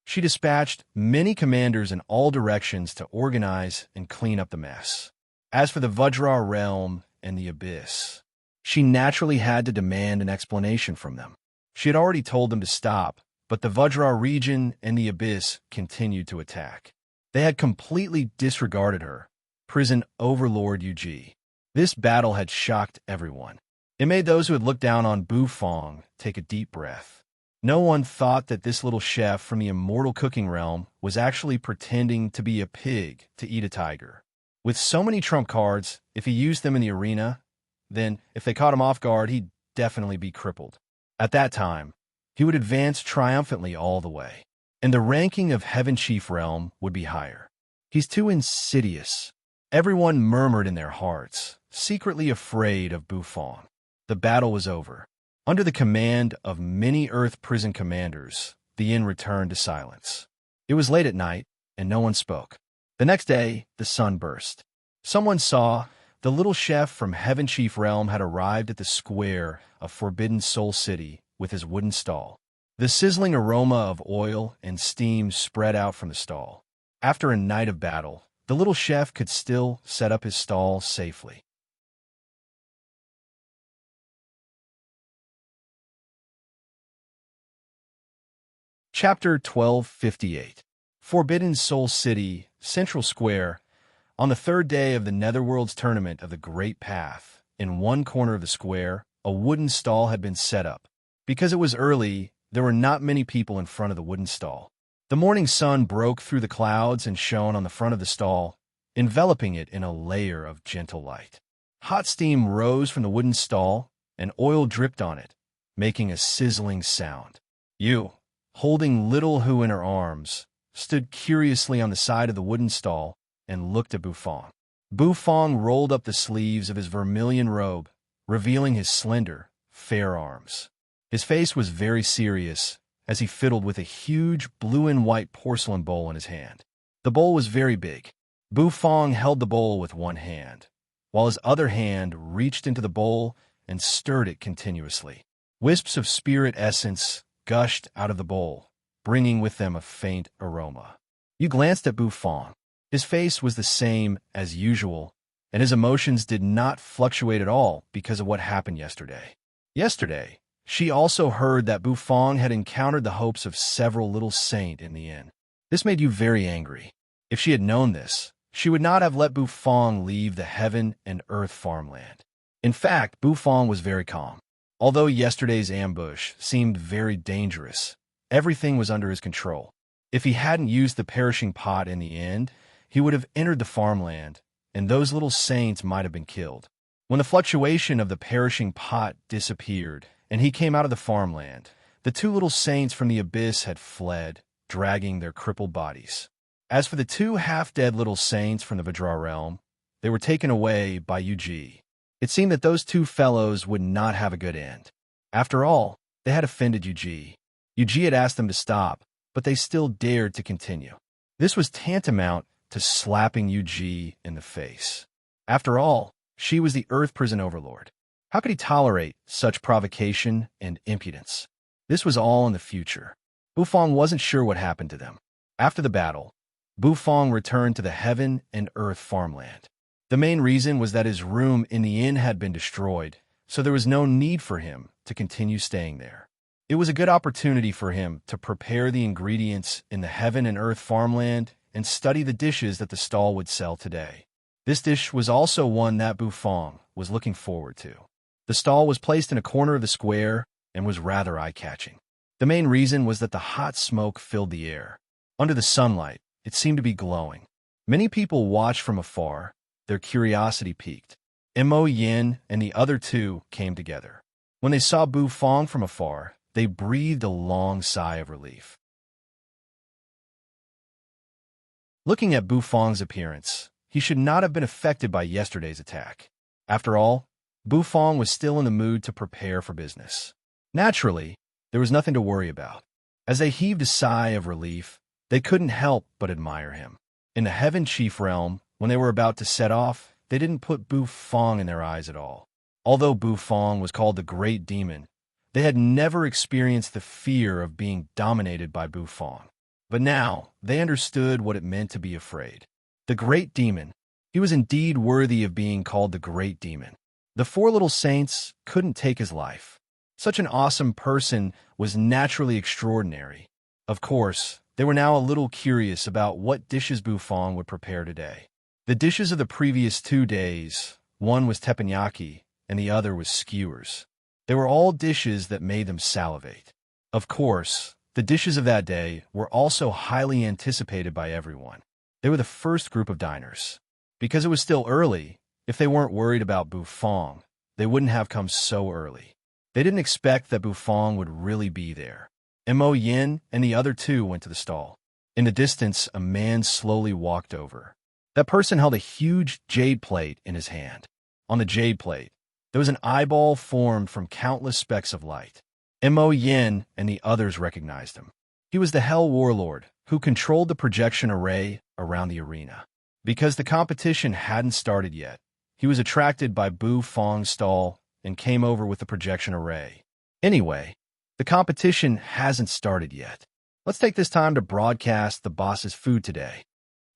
She dispatched many commanders in all directions to organize and clean up the mess. As for the Vajra realm and the Abyss, she naturally had to demand an explanation from them. She had already told them to stop, but the Vajra region and the Abyss continued to attack. They had completely disregarded her, prison overlord Yuji. This battle had shocked everyone. It made those who had looked down on Bufong take a deep breath. No one thought that this little chef from the immortal cooking realm was actually pretending to be a pig to eat a tiger. With so many trump cards, if he used them in the arena, then if they caught him off guard, he'd definitely be crippled. At that time, he would advance triumphantly all the way, and the ranking of Heaven Chief realm would be higher. He's too insidious. Everyone murmured in their hearts, secretly afraid of Bufong. The battle was over. Under the command of many Earth prison commanders, the inn returned to silence. It was late at night, and no one spoke. The next day, the sun burst. Someone saw the little chef from Heaven Chief Realm had arrived at the square of Forbidden Soul City with his wooden stall. The sizzling aroma of oil and steam spread out from the stall. After a night of battle, the little chef could still set up his stall safely. Chapter 1258. Forbidden Soul City, Central Square. On the third day of the Netherworld's tournament of the Great Path, in one corner of the square, a wooden stall had been set up. Because it was early, there were not many people in front of the wooden stall. The morning sun broke through the clouds and shone on the front of the stall, enveloping it in a layer of gentle light. Hot steam rose from the wooden stall, and oil dripped on it, making a sizzling sound. You, holding little Hu in her arms, stood curiously on the side of the wooden stall and looked at Bufong. Bufong rolled up the sleeves of his vermilion robe, revealing his slender, fair arms. His face was very serious as he fiddled with a huge blue and white porcelain bowl in his hand. The bowl was very big. Bufong held the bowl with one hand, while his other hand reached into the bowl and stirred it continuously. Wisps of spirit essence gushed out of the bowl, bringing with them a faint aroma. You glanced at Bufong. His face was the same as usual, and his emotions did not fluctuate at all because of what happened yesterday. Yesterday, she also heard that Bufong had encountered the hopes of several little saints in the inn. This made you very angry. If she had known this, she would not have let Bufong leave the heaven and earth farmland. In fact, Bufong was very calm. Although yesterday's ambush seemed very dangerous, everything was under his control. If he hadn't used the perishing pot in the end, he would have entered the farmland, and those little saints might have been killed. When the fluctuation of the perishing pot disappeared, and he came out of the farmland, the two little saints from the abyss had fled, dragging their crippled bodies. As for the two half-dead little saints from the Vajra realm, they were taken away by Yuji. It seemed that those two fellows would not have a good end. After all, they had offended Yuji. Yuji had asked them to stop, but they still dared to continue. This was tantamount to slapping Yuji in the face. After all, she was the Earth Prison Overlord. How could he tolerate such provocation and impudence? This was all in the future. Bufong wasn't sure what happened to them. After the battle, Bufong returned to the heaven and earth farmland. The main reason was that his room in the inn had been destroyed, so there was no need for him to continue staying there. It was a good opportunity for him to prepare the ingredients in the heaven and earth farmland and study the dishes that the stall would sell today. This dish was also one that Bufong was looking forward to. The stall was placed in a corner of the square and was rather eye-catching. The main reason was that the hot smoke filled the air. Under the sunlight, it seemed to be glowing. Many people watched from afar. Their curiosity piqued. Mo Yin and the other two came together. When they saw Bufong from afar, they breathed a long sigh of relief. Looking at Bufong's appearance, he should not have been affected by yesterday's attack. After all, Bufong was still in the mood to prepare for business. Naturally, there was nothing to worry about. As they heaved a sigh of relief, they couldn't help but admire him. In the Heaven Chief realm, when they were about to set off, they didn't put Bufong in their eyes at all. Although Bufong was called the Great Demon, they had never experienced the fear of being dominated by Bufong. But now, they understood what it meant to be afraid. The Great Demon. He was indeed worthy of being called the Great Demon. The four little saints couldn't take his life. Such an awesome person was naturally extraordinary. Of course, they were now a little curious about what dishes Bufong would prepare today. The dishes of the previous 2 days, one was teppanyaki and the other was skewers. They were all dishes that made them salivate. Of course, the dishes of that day were also highly anticipated by everyone. They were the first group of diners. Because it was still early, if they weren't worried about Bufong, they wouldn't have come so early. They didn't expect that Bufong would really be there. Mo Yin and the other two went to the stall. In the distance, a man slowly walked over. That person held a huge jade plate in his hand. On the jade plate, There was an eyeball formed from countless specks of light. Mo Yin and the others recognized him. He was the Hell Warlord, who controlled the projection array around the arena. Because the competition hadn't started yet, he was attracted by Bu Fong's stall and came over with the projection array. Anyway, the competition hasn't started yet. Let's take this time to broadcast the boss's food today,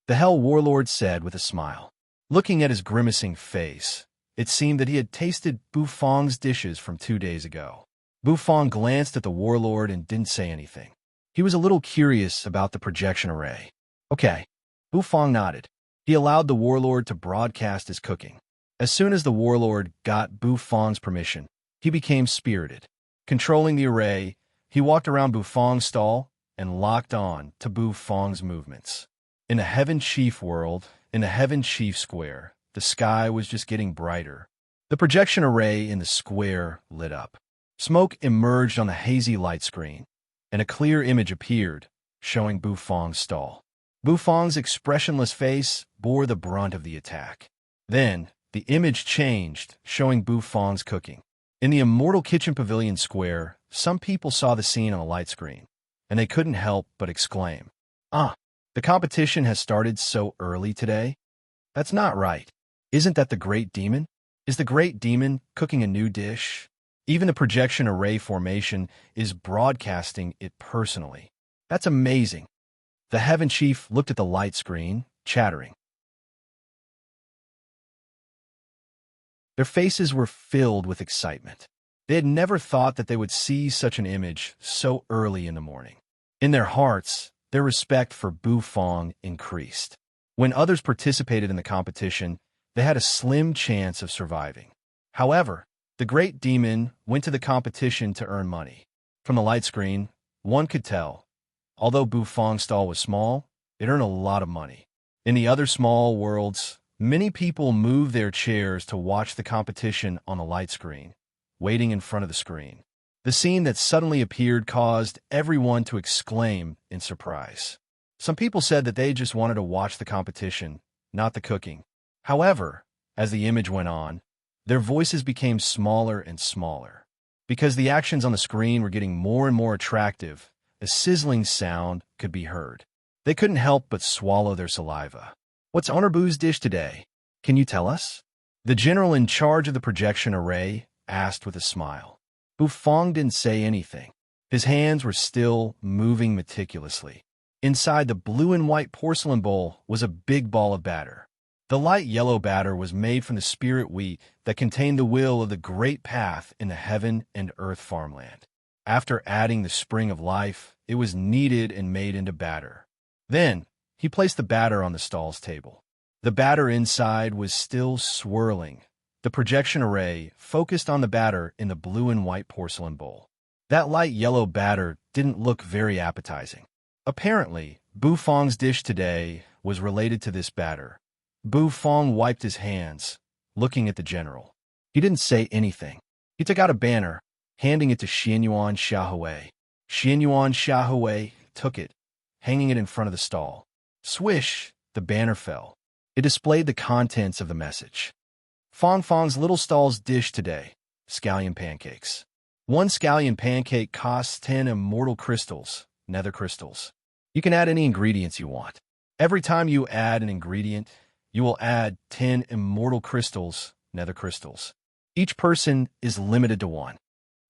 the Hell Warlord said with a smile. Looking at his grimacing face, it seemed that he had tasted Bu Fong's dishes from 2 days ago. Bu Fong glanced at the warlord and didn't say anything. He was a little curious about the projection array. Okay. Bu Fong nodded. He allowed the warlord to broadcast his cooking. As soon as the warlord got Bu Fong's permission, he became spirited. Controlling the array, he walked around Bu Fong's stall and locked on to Bu Fong's movements. In the Heaven Chief world, in the Heaven Chief square, the sky was just getting brighter. The projection array in the square lit up. Smoke emerged on the hazy light screen, and a clear image appeared, showing Bu Fong's stall. Bu Fong's expressionless face bore the brunt of the attack. Then, the image changed, showing Bu Fong's cooking. In the Immortal Kitchen Pavilion square, some people saw the scene on the light screen, and they couldn't help but exclaim, "Ah, the competition has started so early today? That's not right. Isn't that the Great Demon? Is the Great Demon cooking a new dish?" Even the projection array formation is broadcasting it personally. That's amazing. The Heaven Chief looked at the light screen, chattering. Their faces were filled with excitement. They had never thought that they would see such an image so early in the morning. In their hearts, their respect for Bu Fong increased. When others participated in the competition, they had a slim chance of surviving. However, the Great Demon went to the competition to earn money. From the light screen, one could tell, although Bu Fong's stall was small, it earned a lot of money. In the other small worlds, many people moved their chairs to watch the competition on the light screen, waiting in front of the screen. The scene that suddenly appeared caused everyone to exclaim in surprise. Some people said that they just wanted to watch the competition, not the cooking. However, as the image went on, their voices became smaller and smaller. Because the actions on the screen were getting more and more attractive, a sizzling sound could be heard. They couldn't help but swallow their saliva. "What's Owner Boo's dish today? Can you tell us?" The general in charge of the projection array asked with a smile. Bu Fong didn't say anything. His hands were still moving meticulously. Inside the blue and white porcelain bowl was a big ball of batter. The light yellow batter was made from the spirit wheat that contained the will of the great path in the heaven and earth farmland. After adding the spring of life, it was kneaded and made into batter. Then, he placed the batter on the stall's table. The batter inside was still swirling. The projection array focused on the batter in the blue and white porcelain bowl. That light yellow batter didn't look very appetizing. Apparently, Bu Fong's dish today was related to this batter. Bu Fong wiped his hands, looking at the general. He didn't say anything. He took out a banner, handing it to Xianyuan Xiaohui. Xianyuan Xiaohui took it, hanging it in front of the stall. Swish, the banner fell. It displayed the contents of the message. Fong Fong's little stall's dish today, scallion pancakes. 1 scallion pancake costs 10 immortal crystals, nether crystals. You can add any ingredients you want. Every time you add an ingredient, you will add 10 immortal crystals, nether crystals. Each person is limited to 1.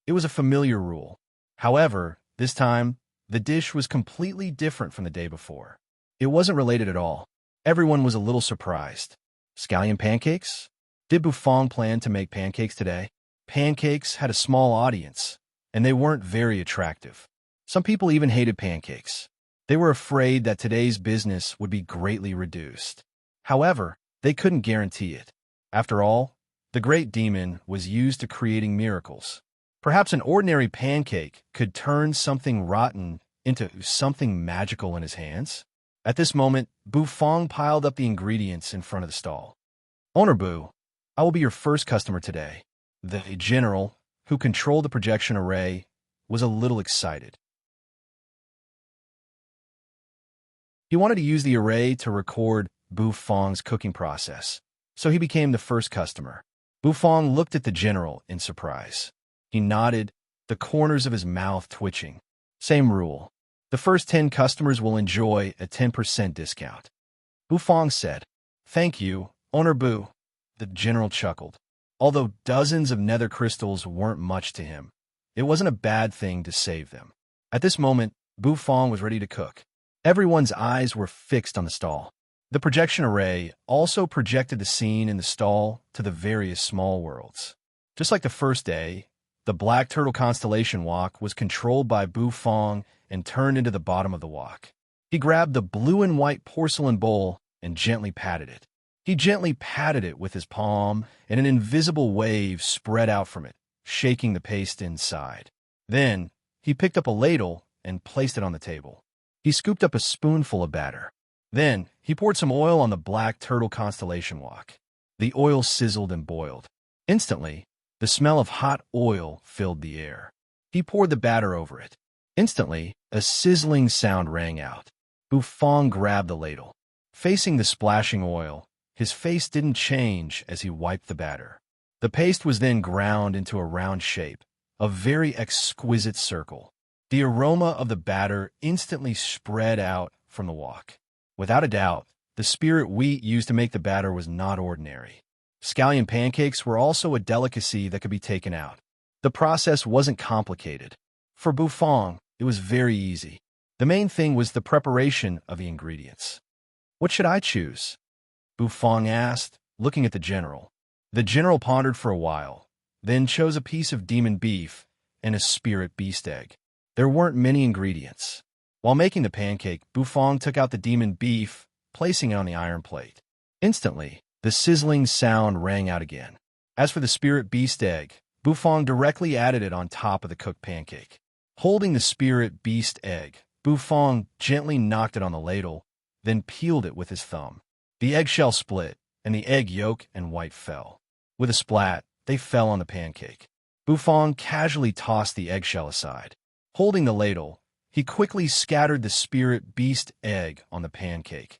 It was a familiar rule. However, this time, the dish was completely different from the day before. It wasn't related at all. Everyone was a little surprised. Scallion pancakes? Did Bu Fong plan to make pancakes today? Pancakes had a small audience, and they weren't very attractive. Some people even hated pancakes. They were afraid that today's business would be greatly reduced. However, they couldn't guarantee it. After all, the Great Demon was used to creating miracles. Perhaps an ordinary pancake could turn something rotten into something magical in his hands. At this moment, Bu Fong piled up the ingredients in front of the stall. "Owner Bu, I will be your first customer today." The general, who controlled the projection array, was a little excited. He wanted to use the array to record Bu Fong's cooking process, so he became the first customer. Bufong looked at the general in surprise. He nodded, the corners of his mouth twitching. Same rule. The first 10 customers will enjoy a 10% discount. Bufong said. Thank you, Owner Bu. The general chuckled. Although dozens of nether crystals weren't much to him, it wasn't a bad thing to save them. At this moment, Bufong was ready to cook. Everyone's eyes were fixed on the stall. The projection array also projected the scene in the stall to the various small worlds. Just like the first day, the Black Turtle Constellation Walk was controlled by Bufong and turned into the bottom of the walk. He grabbed the blue and white porcelain bowl and gently patted it. He gently patted it with his palm, and an invisible wave spread out from it, shaking the paste inside. Then, he picked up a ladle and placed it on the table. He scooped up a spoonful of batter. Then, he poured some oil on the Black Turtle Constellation Walk. The oil sizzled and boiled. Instantly, the smell of hot oil filled the air. He poured the batter over it. Instantly, a sizzling sound rang out. Bufong grabbed the ladle. Facing the splashing oil, his face didn't change as he wiped the batter. The paste was then ground into a round shape, a very exquisite circle. The aroma of the batter instantly spread out from the wok. Without a doubt, the spirit wheat used to make the batter was not ordinary. Scallion pancakes were also a delicacy that could be taken out. The process wasn't complicated. For Bufong, it was very easy. The main thing was the preparation of the ingredients. What should I choose? Bufong asked, looking at the general. The general pondered for a while, then chose a piece of demon beef and a spirit beast egg. There weren't many ingredients. While making the pancake, Bufong took out the demon beef, placing it on the iron plate. Instantly, the sizzling sound rang out again. As for the spirit beast egg, Bufong directly added it on top of the cooked pancake. Holding the spirit beast egg, Bufong gently knocked it on the ladle, then peeled it with his thumb. The eggshell split, and the egg yolk and white fell. With a splat, they fell on the pancake. Bufong casually tossed the eggshell aside. Holding the ladle, he quickly scattered the spirit beast egg on the pancake.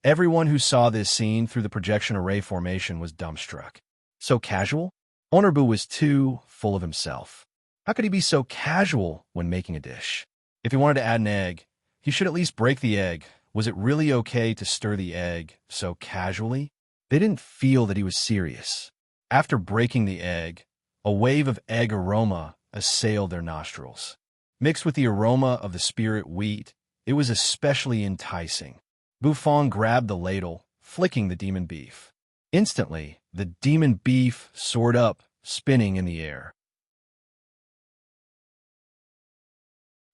Everyone who saw this scene through the projection array formation was dumbstruck. So casual? Owner Bu was too full of himself. How could he be so casual when making a dish? If he wanted to add an egg, he should at least break the egg. Was it really okay to stir the egg so casually? They didn't feel that he was serious. After breaking the egg, a wave of egg aroma assailed their nostrils. Mixed with the aroma of the spirit wheat, it was especially enticing. Bufong grabbed the ladle, flicking the demon beef. Instantly, the demon beef soared up, spinning in the air.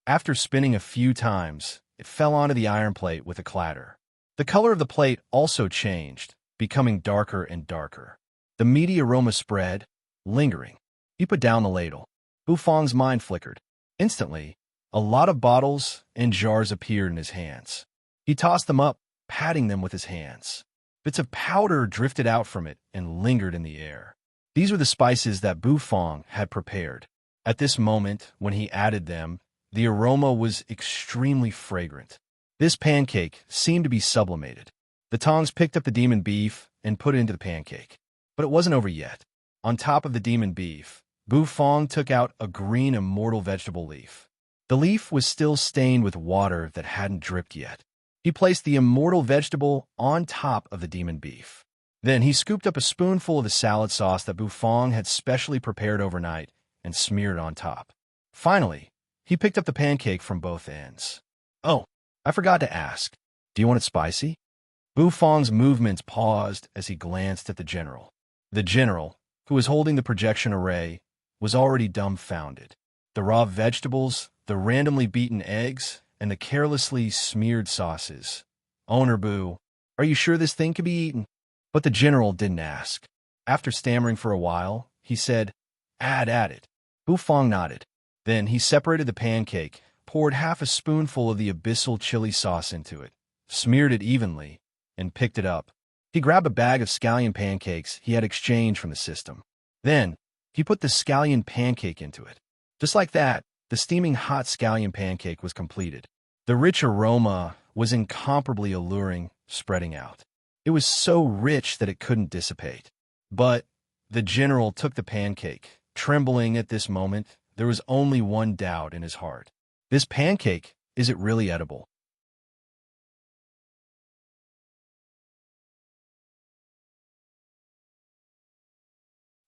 After spinning a few times, it fell onto the iron plate with a clatter. The color of the plate also changed, becoming darker and darker. The meaty aroma spread, lingering. He put down the ladle. Bufong's mind flickered. Instantly, a lot of bottles and jars appeared in his hands. He tossed them up, patting them with his hands. Bits of powder drifted out from it and lingered in the air. These were the spices that Bufong had prepared. At this moment, when he added them, the aroma was extremely fragrant. This pancake seemed to be sublimated. The tongs picked up the demon beef and put it into the pancake. But it wasn't over yet. On top of the demon beef, Bufong took out a green immortal vegetable leaf. The leaf was still stained with water that hadn't dripped yet. He placed the immortal vegetable on top of the demon beef. Then he scooped up a spoonful of the salad sauce that Bufong had specially prepared overnight and smeared it on top. Finally, he picked up the pancake from both ends. Oh, I forgot to ask. Do you want it spicy? Bufong's movements paused as he glanced at the general. The general, who was holding the projection array, was already dumbfounded. The raw vegetables, the randomly beaten eggs, and the carelessly smeared sauces. Owner Bu, are you sure this thing can be eaten? But the general didn't ask. After stammering for a while, he said, add it. Bufong nodded. Then he separated the pancake, poured half a spoonful of the abyssal chili sauce into it, smeared it evenly, and picked it up. He grabbed a bag of scallion pancakes he had exchanged from the system. Then, he put the scallion pancake into it. Just like that, the steaming hot scallion pancake was completed. The rich aroma was incomparably alluring, spreading out. It was so rich that it couldn't dissipate. But The general took the pancake. Trembling at this moment, there was only one doubt in his heart. This pancake, is it really edible?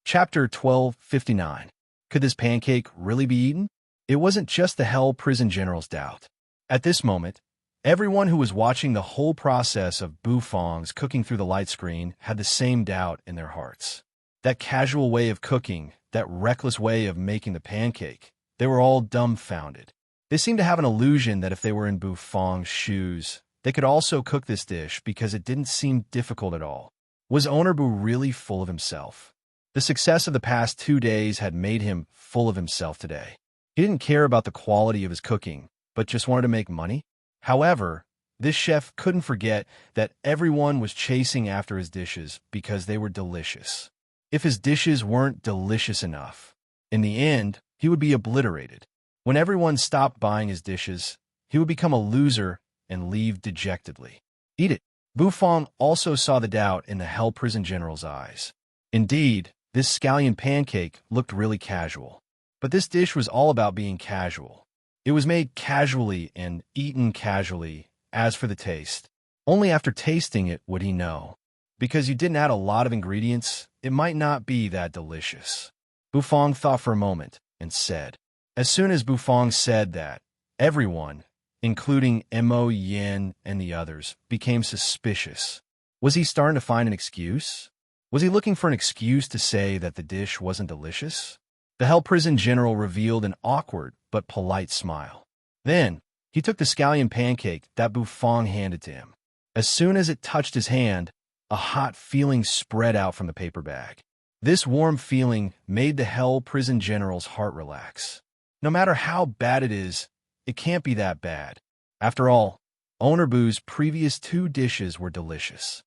Chapter 1259. Could this pancake really be eaten? It wasn't just the Hell Prison General's doubt. At this moment, everyone who was watching the whole process of Bufong's cooking through the light screen had the same doubt in their hearts. That casual way of cooking, that reckless way of making the pancake, they were all dumbfounded. They seemed to have an illusion that if they were in Bufong's shoes, they could also cook this dish because it didn't seem difficult at all. Was Owner Bu really full of himself? The success of the past 2 days had made him full of himself today. He didn't care about the quality of his cooking, but just wanted to make money. However, this chef couldn't forget that everyone was chasing after his dishes because they were delicious. If his dishes weren't delicious enough, in the end, he would be obliterated. When everyone stopped buying his dishes, he would become a loser and leave dejectedly. Eat it. Bufong also saw the doubt in the Hell Prison General's eyes. Indeed, this scallion pancake looked really casual. But this dish was all about being casual. It was made casually and eaten casually. As for the taste, only after tasting it would he know. Because you didn't add a lot of ingredients, it might not be that delicious. Bufong thought for a moment and said. As soon as Bufong said that, everyone, including Mo Yin and the others, became suspicious. Was he starting to find an excuse? Was he looking for an excuse to say that the dish wasn't delicious? The Hell Prison General revealed an awkward but polite smile. Then, he took the scallion pancake that Bufong handed to him. As soon as it touched his hand, a hot feeling spread out from the paper bag. This warm feeling made the Hell Prison General's heart relax. No matter how bad it is, it can't be that bad. After all, Owner Bu's previous 2 dishes were delicious.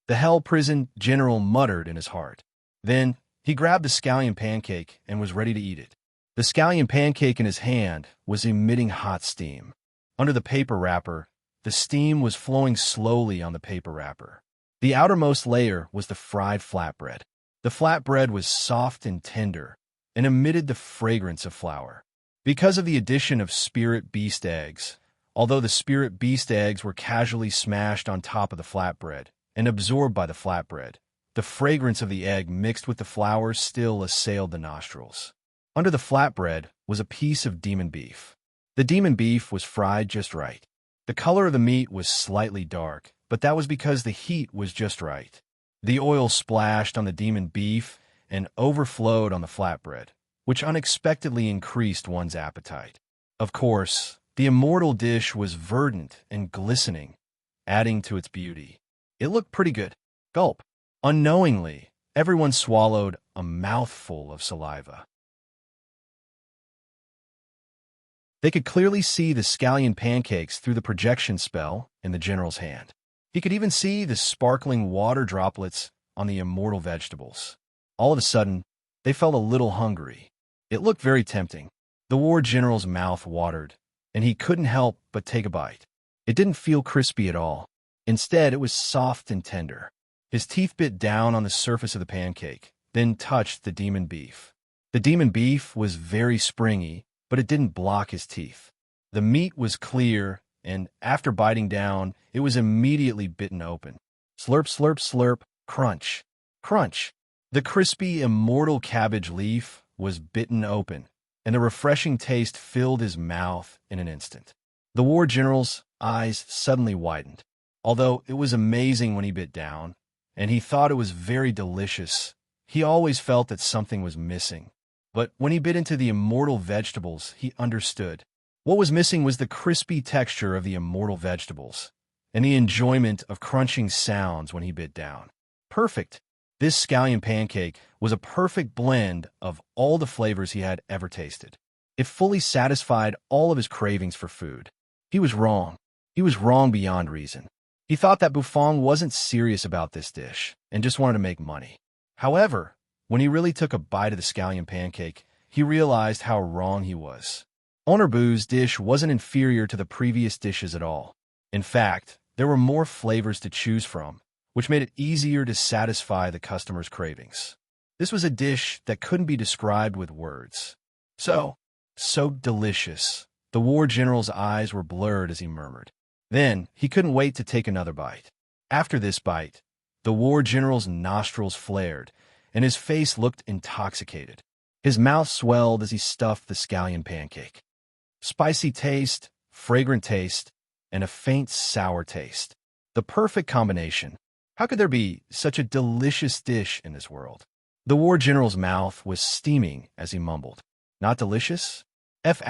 The Hell Prison General muttered in his heart. Then, he grabbed the scallion pancake and was ready to eat it. The scallion pancake in his hand was emitting hot steam. Under the paper wrapper, the steam was flowing slowly on the paper wrapper. The outermost layer was the fried flatbread. The flatbread was soft and tender and emitted the fragrance of flour. Because of the addition of spirit beast eggs, although the spirit beast eggs were casually smashed on top of the flatbread and absorbed by the flatbread, the fragrance of the egg mixed with the flour still assailed the nostrils. Under the flatbread was a piece of demon beef. The demon beef was fried just right. The color of the meat was slightly dark, but that was because the heat was just right. The oil splashed on the demon beef and overflowed on the flatbread, which unexpectedly increased one's appetite. Of course, the immortal dish was verdant and glistening, adding to its beauty. It looked pretty good. Gulp. Unknowingly, everyone swallowed a mouthful of saliva. They could clearly see the scallion pancakes through the projection spell in the general's hand. He could even see the sparkling water droplets on the immortal vegetables. All of a sudden, they felt a little hungry. It looked very tempting. The war general's mouth watered, and he couldn't help but take a bite. It didn't feel crispy at all. Instead, it was soft and tender. His teeth bit down on the surface of the pancake, then touched the demon beef. The demon beef was very springy, but it didn't block his teeth. The meat was clear, and after biting down, it was immediately bitten open. Slurp, slurp, slurp, crunch, crunch. The crispy, immortal cabbage leaf was bitten open, and the refreshing taste filled his mouth in an instant. The war general's eyes suddenly widened. Although it was amazing when he bit down, and he thought it was very delicious, he always felt that something was missing. But when he bit into the immortal vegetables, he understood. What was missing was the crispy texture of the immortal vegetables, and the enjoyment of crunching sounds when he bit down. Perfect! This scallion pancake was a perfect blend of all the flavors he had ever tasted. It fully satisfied all of his cravings for food. He was wrong. He was wrong beyond reason. He thought that Bufong wasn't serious about this dish and just wanted to make money. However, when he really took a bite of the scallion pancake, he realized how wrong he was. Owner Bu's dish wasn't inferior to the previous dishes at all. In fact, there were more flavors to choose from, which made it easier to satisfy the customer's cravings. This was a dish that couldn't be described with words. So delicious. The war general's eyes were blurred as he murmured. Then he couldn't wait to take another bite. After this bite, the war general's nostrils flared, and his face looked intoxicated. His mouth swelled as he stuffed the scallion pancake. Spicy taste, fragrant taste, and a faint sour taste. The perfect combination. How could there be such a delicious dish in this world? The war general's mouth was steaming as he mumbled. Not delicious? F***,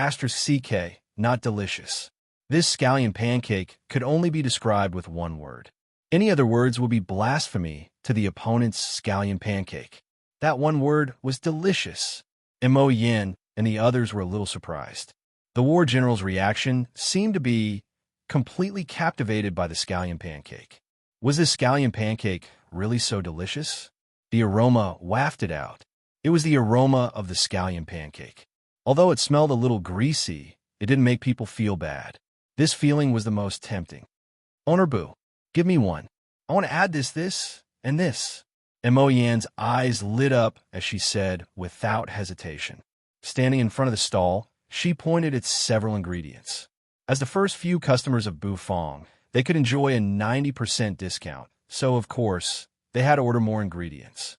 not delicious. This scallion pancake could only be described with one word. Any other words would be blasphemy to the opponent's scallion pancake. That one word was delicious. Mo Yin and the others were a little surprised. The war general's reaction seemed to be completely captivated by the scallion pancake. Was this scallion pancake really so delicious? The aroma wafted out. It was the aroma of the scallion pancake. Although it smelled a little greasy, it didn't make people feel bad. This feeling was the most tempting. Owner Boo, give me one. I want to add this, and this. Mo Yan's eyes lit up as she said, without hesitation. Standing in front of the stall, she pointed at several ingredients. As the first few customers of Bu Fong, they could enjoy a 90% discount, so of course, they had to order more ingredients.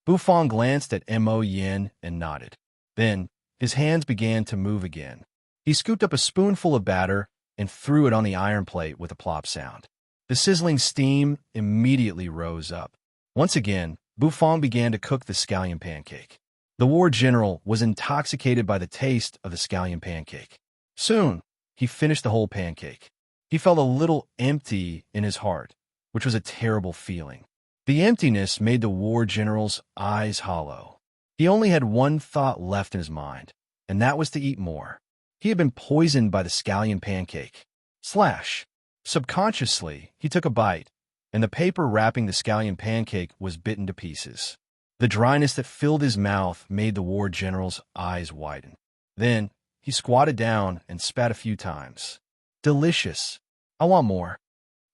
Bu Fong glanced at Mo Yin and nodded. Then, his hands began to move again. He scooped up a spoonful of batter and threw it on the iron plate with a plop sound. The sizzling steam immediately rose up. Once again, Bu Fong began to cook the scallion pancake. The war general was intoxicated by the taste of the scallion pancake. Soon, he finished the whole pancake. He felt a little empty in his heart, which was a terrible feeling. The emptiness made the war general's eyes hollow. He only had one thought left in his mind, and that was to eat more. He had been poisoned by the scallion pancake. Subconsciously, he took a bite, and the paper wrapping the scallion pancake was bitten to pieces. The dryness that filled his mouth made the war general's eyes widen. Then, he squatted down and spat a few times. Delicious. I want more.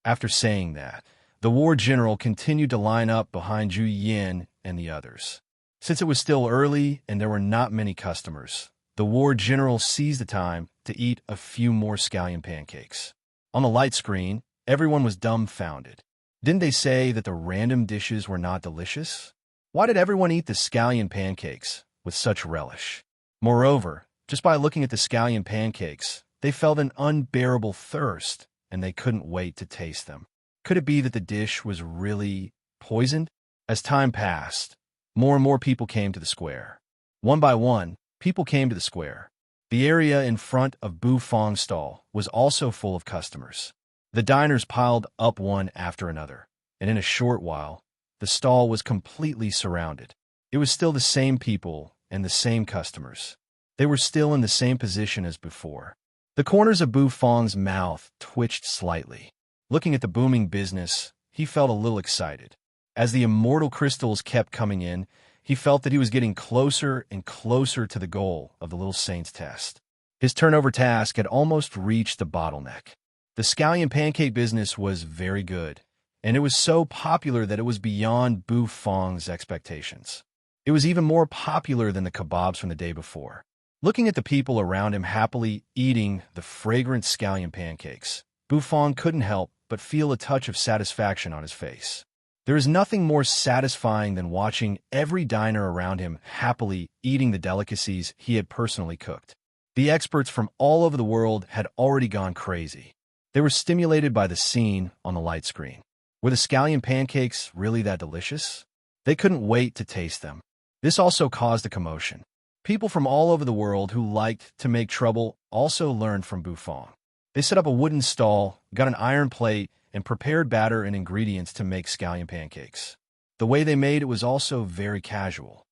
After saying that, the war general continued to line up behind Zhu Yin and the others. Since it was still early and there were not many customers, the war general seized the time to eat a few more scallion pancakes. On the light screen, everyone was dumbfounded. Didn't they say that the random dishes were not delicious? Why did everyone eat the scallion pancakes with such relish? Moreover, just by looking at the scallion pancakes, they felt an unbearable thirst, and they couldn't wait to taste them. Could it be that the dish was really poisoned? As time passed, more and more people came to the square. One by one, people came to the square. The area in front of Bu Fong's stall was also full of customers. The diners piled up one after another, and in a short while, the stall was completely surrounded. It was still the same people and the same customers. They were still in the same position as before. The corners of Bu Fong's mouth twitched slightly. Looking at the booming business, he felt a little excited. As the immortal crystals kept coming in, he felt that he was getting closer and closer to the goal of the little saint's test. His turnover task had almost reached the bottleneck. The scallion pancake business was very good, and it was so popular that it was beyond Bu Fong's expectations. It was even more popular than the kebabs from the day before. Looking at the people around him happily eating the fragrant scallion pancakes, Bu Fong couldn't help but feel a touch of satisfaction on his face. There is nothing more satisfying than watching every diner around him happily eating the delicacies he had personally cooked. The experts from all over the world had already gone crazy. They were stimulated by the scene on the light screen. Were the scallion pancakes really that delicious? They couldn't wait to taste them. This also caused a commotion. People from all over the world who liked to make trouble also learned from Bu Fong. They set up a wooden stall, got an iron plate, and prepared batter and ingredients to make scallion pancakes. The way they made it was also very casual.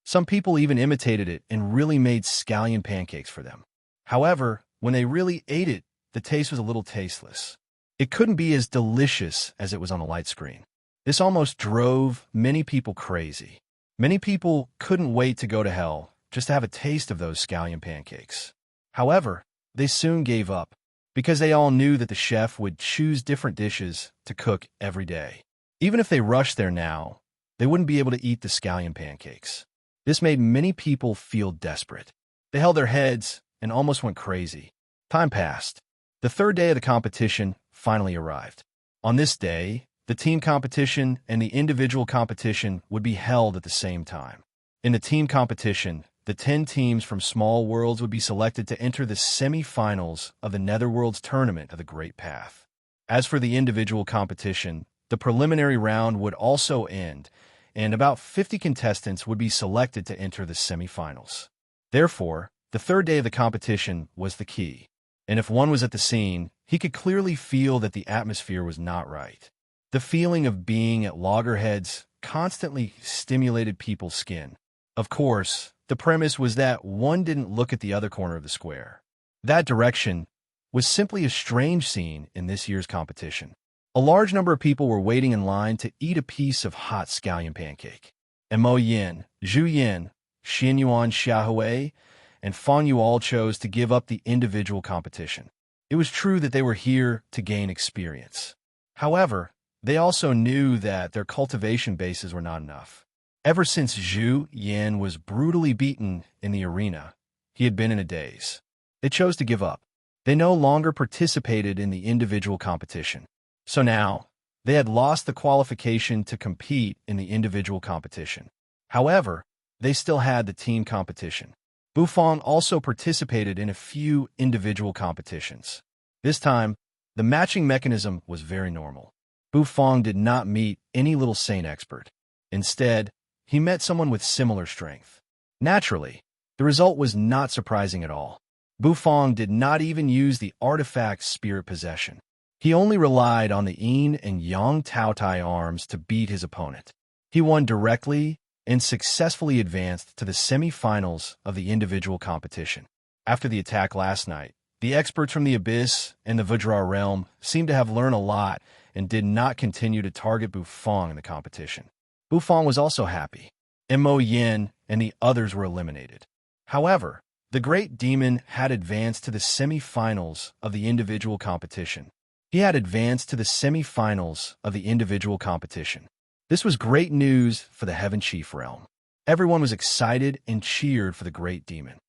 Some people even imitated it and really made scallion pancakes for them. However, when they really ate it, the taste was a little tasteless. It couldn't be as delicious as it was on the light screen. This almost drove many people crazy. Many people couldn't wait to go to hell just to have a taste of those scallion pancakes. However, they soon gave up. because they all knew that the chef would choose different dishes to cook every day. Even if they rushed there now, they wouldn't be able to eat the scallion pancakes. This made many people feel desperate. They held their heads and almost went crazy. Time passed. The third day of the competition finally arrived. On this day, the team competition and the individual competition would be held at the same time. In the team competition, the 10 teams from small worlds would be selected to enter the semi-finals of the Netherworlds tournament of the Great Path. As for the individual competition, the preliminary round would also end, and about 50 contestants would be selected to enter the semi-finals. Therefore, the third day of the competition was the key, and if one was at the scene, he could clearly feel that the atmosphere was not right. The feeling of being at loggerheads constantly stimulated people's skin. Of course, the premise was that one didn't look at the other corner of the square. That direction was simply a strange scene in this year's competition. A large number of people were waiting in line to eat a piece of hot scallion pancake. Mo Yin, Zhu Yin, Xin Yuan Xiaohui, and Fang Yu all chose to give up the individual competition. It was true that they were here to gain experience. However, they also knew that their cultivation bases were not enough. Ever since Zhu Yin was brutally beaten in the arena, he had been in a daze. They chose to give up. They no longer participated in the individual competition. So now, they had lost the qualification to compete in the individual competition. However, they still had the team competition. Bufang also participated in a few individual competitions. This time, the matching mechanism was very normal. Bufang did not meet any little saint expert. Instead, he met someone with similar strength. Naturally, the result was not surprising at all. Bufang did not even use the artifact spirit possession. He only relied on the yin and yang Taotai arms to beat his opponent. He won directly and successfully advanced to the semi-finals of the individual competition. After the attack last night, the experts from the Abyss and the Vajra realm seemed to have learned a lot and did not continue to target Bufang in the competition. Bufang was also happy. Mo Yin and the others were eliminated. However, the Great Demon had advanced to the semi-finals of the individual competition. He had advanced to the semi-finals of the individual competition. This was great news for the Heaven Chief realm. Everyone was excited and cheered for the Great Demon.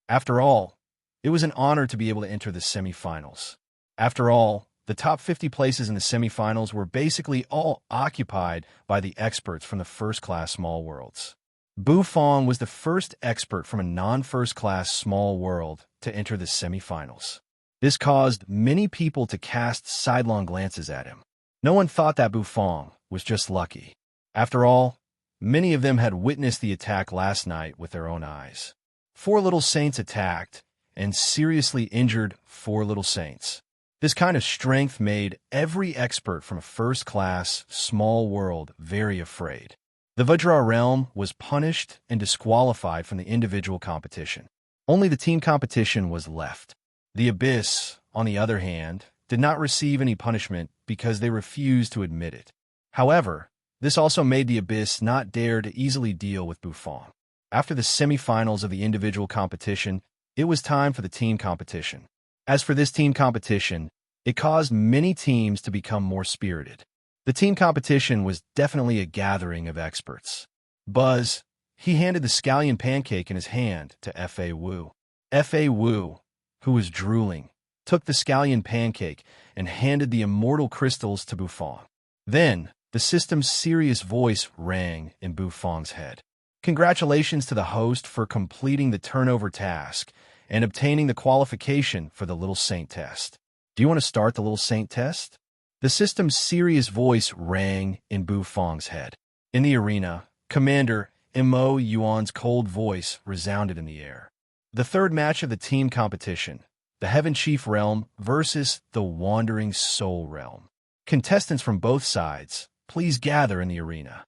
After all, it was an honor to be able to enter the semi-finals. After all, the top 50 places in the semi-finals were basically all occupied by the experts from the first-class small worlds. Bufang was the first expert from a non-first-class small world to enter the semi-finals. This caused many people to cast sidelong glances at him. No one thought that Bufang was just lucky. After all, many of them had witnessed the attack last night with their own eyes. 4 little saints attacked and seriously injured 4 little saints. This kind of strength made every expert from a first-class small world very afraid. The Vajra realm was punished and disqualified from the individual competition. Only the team competition was left. The Abyss, on the other hand, did not receive any punishment because they refused to admit it. However, this also made the Abyss not dare to easily deal with Bufang. After the semi-finals of the individual competition, it was time for the team competition. As for this team competition, it caused many teams to become more spirited. The team competition was definitely a gathering of experts. Buzz, he handed the scallion pancake in his hand to F.A. Wu. F.A. Wu, who was drooling, took the scallion pancake and handed the immortal crystals to Bufang. Then, the system's serious voice rang in Bufang's head. Congratulations to the host for completing the turnover task and obtaining the qualification for the Little Saint test. Do you want to start the Little Saint test? The system's serious voice rang in Bufang's head. In the arena, Commander Mo Yuan's cold voice resounded in the air. The third match of the team competition, the Heaven Chief realm versus the Wandering Soul realm. Contestants from both sides, please gather in the arena.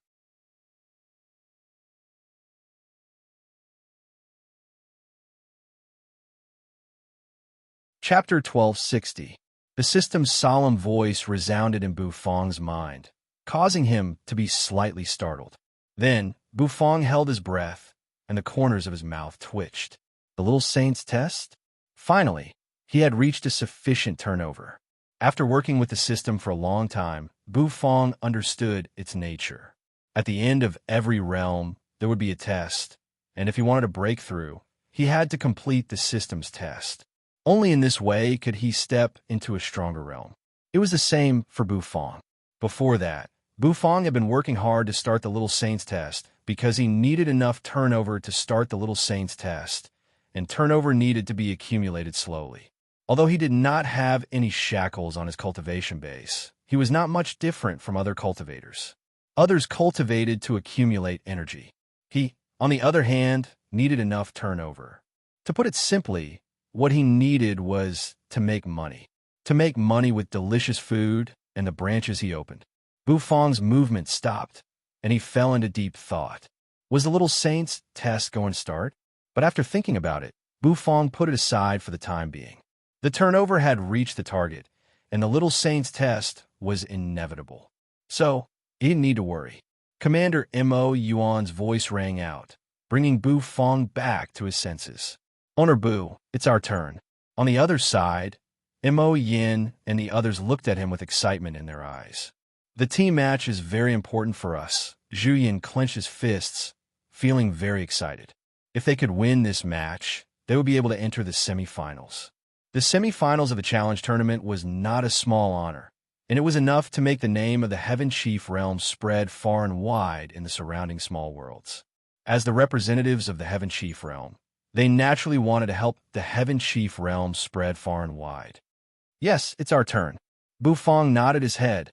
Chapter 1260. The system's solemn voice resounded in Bufang's mind, causing him to be slightly startled. Then, Bufang held his breath, and the corners of his mouth twitched. The little saint's test? Finally, he had reached a sufficient turnover. After working with the system for a long time, Bu Fong understood its nature. At the end of every realm, there would be a test, and if he wanted a breakthrough, he had to complete the system's test. Only in this way could he step into a stronger realm. It was the same for Bu Fong. Before that, Bu Fong had been working hard to start the little saint's test because he needed enough turnover to start the little saint's test, and turnover needed to be accumulated slowly. Although he did not have any shackles on his cultivation base, he was not much different from other cultivators. Others cultivated to accumulate energy. He, on the other hand, needed enough turnover. To put it simply, what he needed was to make money. To make money with delicious food and the branches he opened. Bu Fong's movement stopped, and he fell into deep thought. Was the little saint's test going to start? But after thinking about it, Bu Fong put it aside for the time being. The turnover had reached the target, and the little saint's test was inevitable. So, he didn't need to worry. Commander Mo Yuan's voice rang out, bringing Bu Fong back to his senses. Owner Bu, it's our turn. On the other side, Mo Yin and the others looked at him with excitement in their eyes. The team match is very important for us. Zhu Yin clenched his fists, feeling very excited. If they could win this match, they would be able to enter the semifinals. The semifinals of the challenge tournament was not a small honor, and it was enough to make the name of the Heaven Chief realm spread far and wide in the surrounding small worlds. As the representatives of the Heaven Chief realm, they naturally wanted to help the Heaven Chief realm spread far and wide. Yes, it's our turn. Bu Fong nodded his head,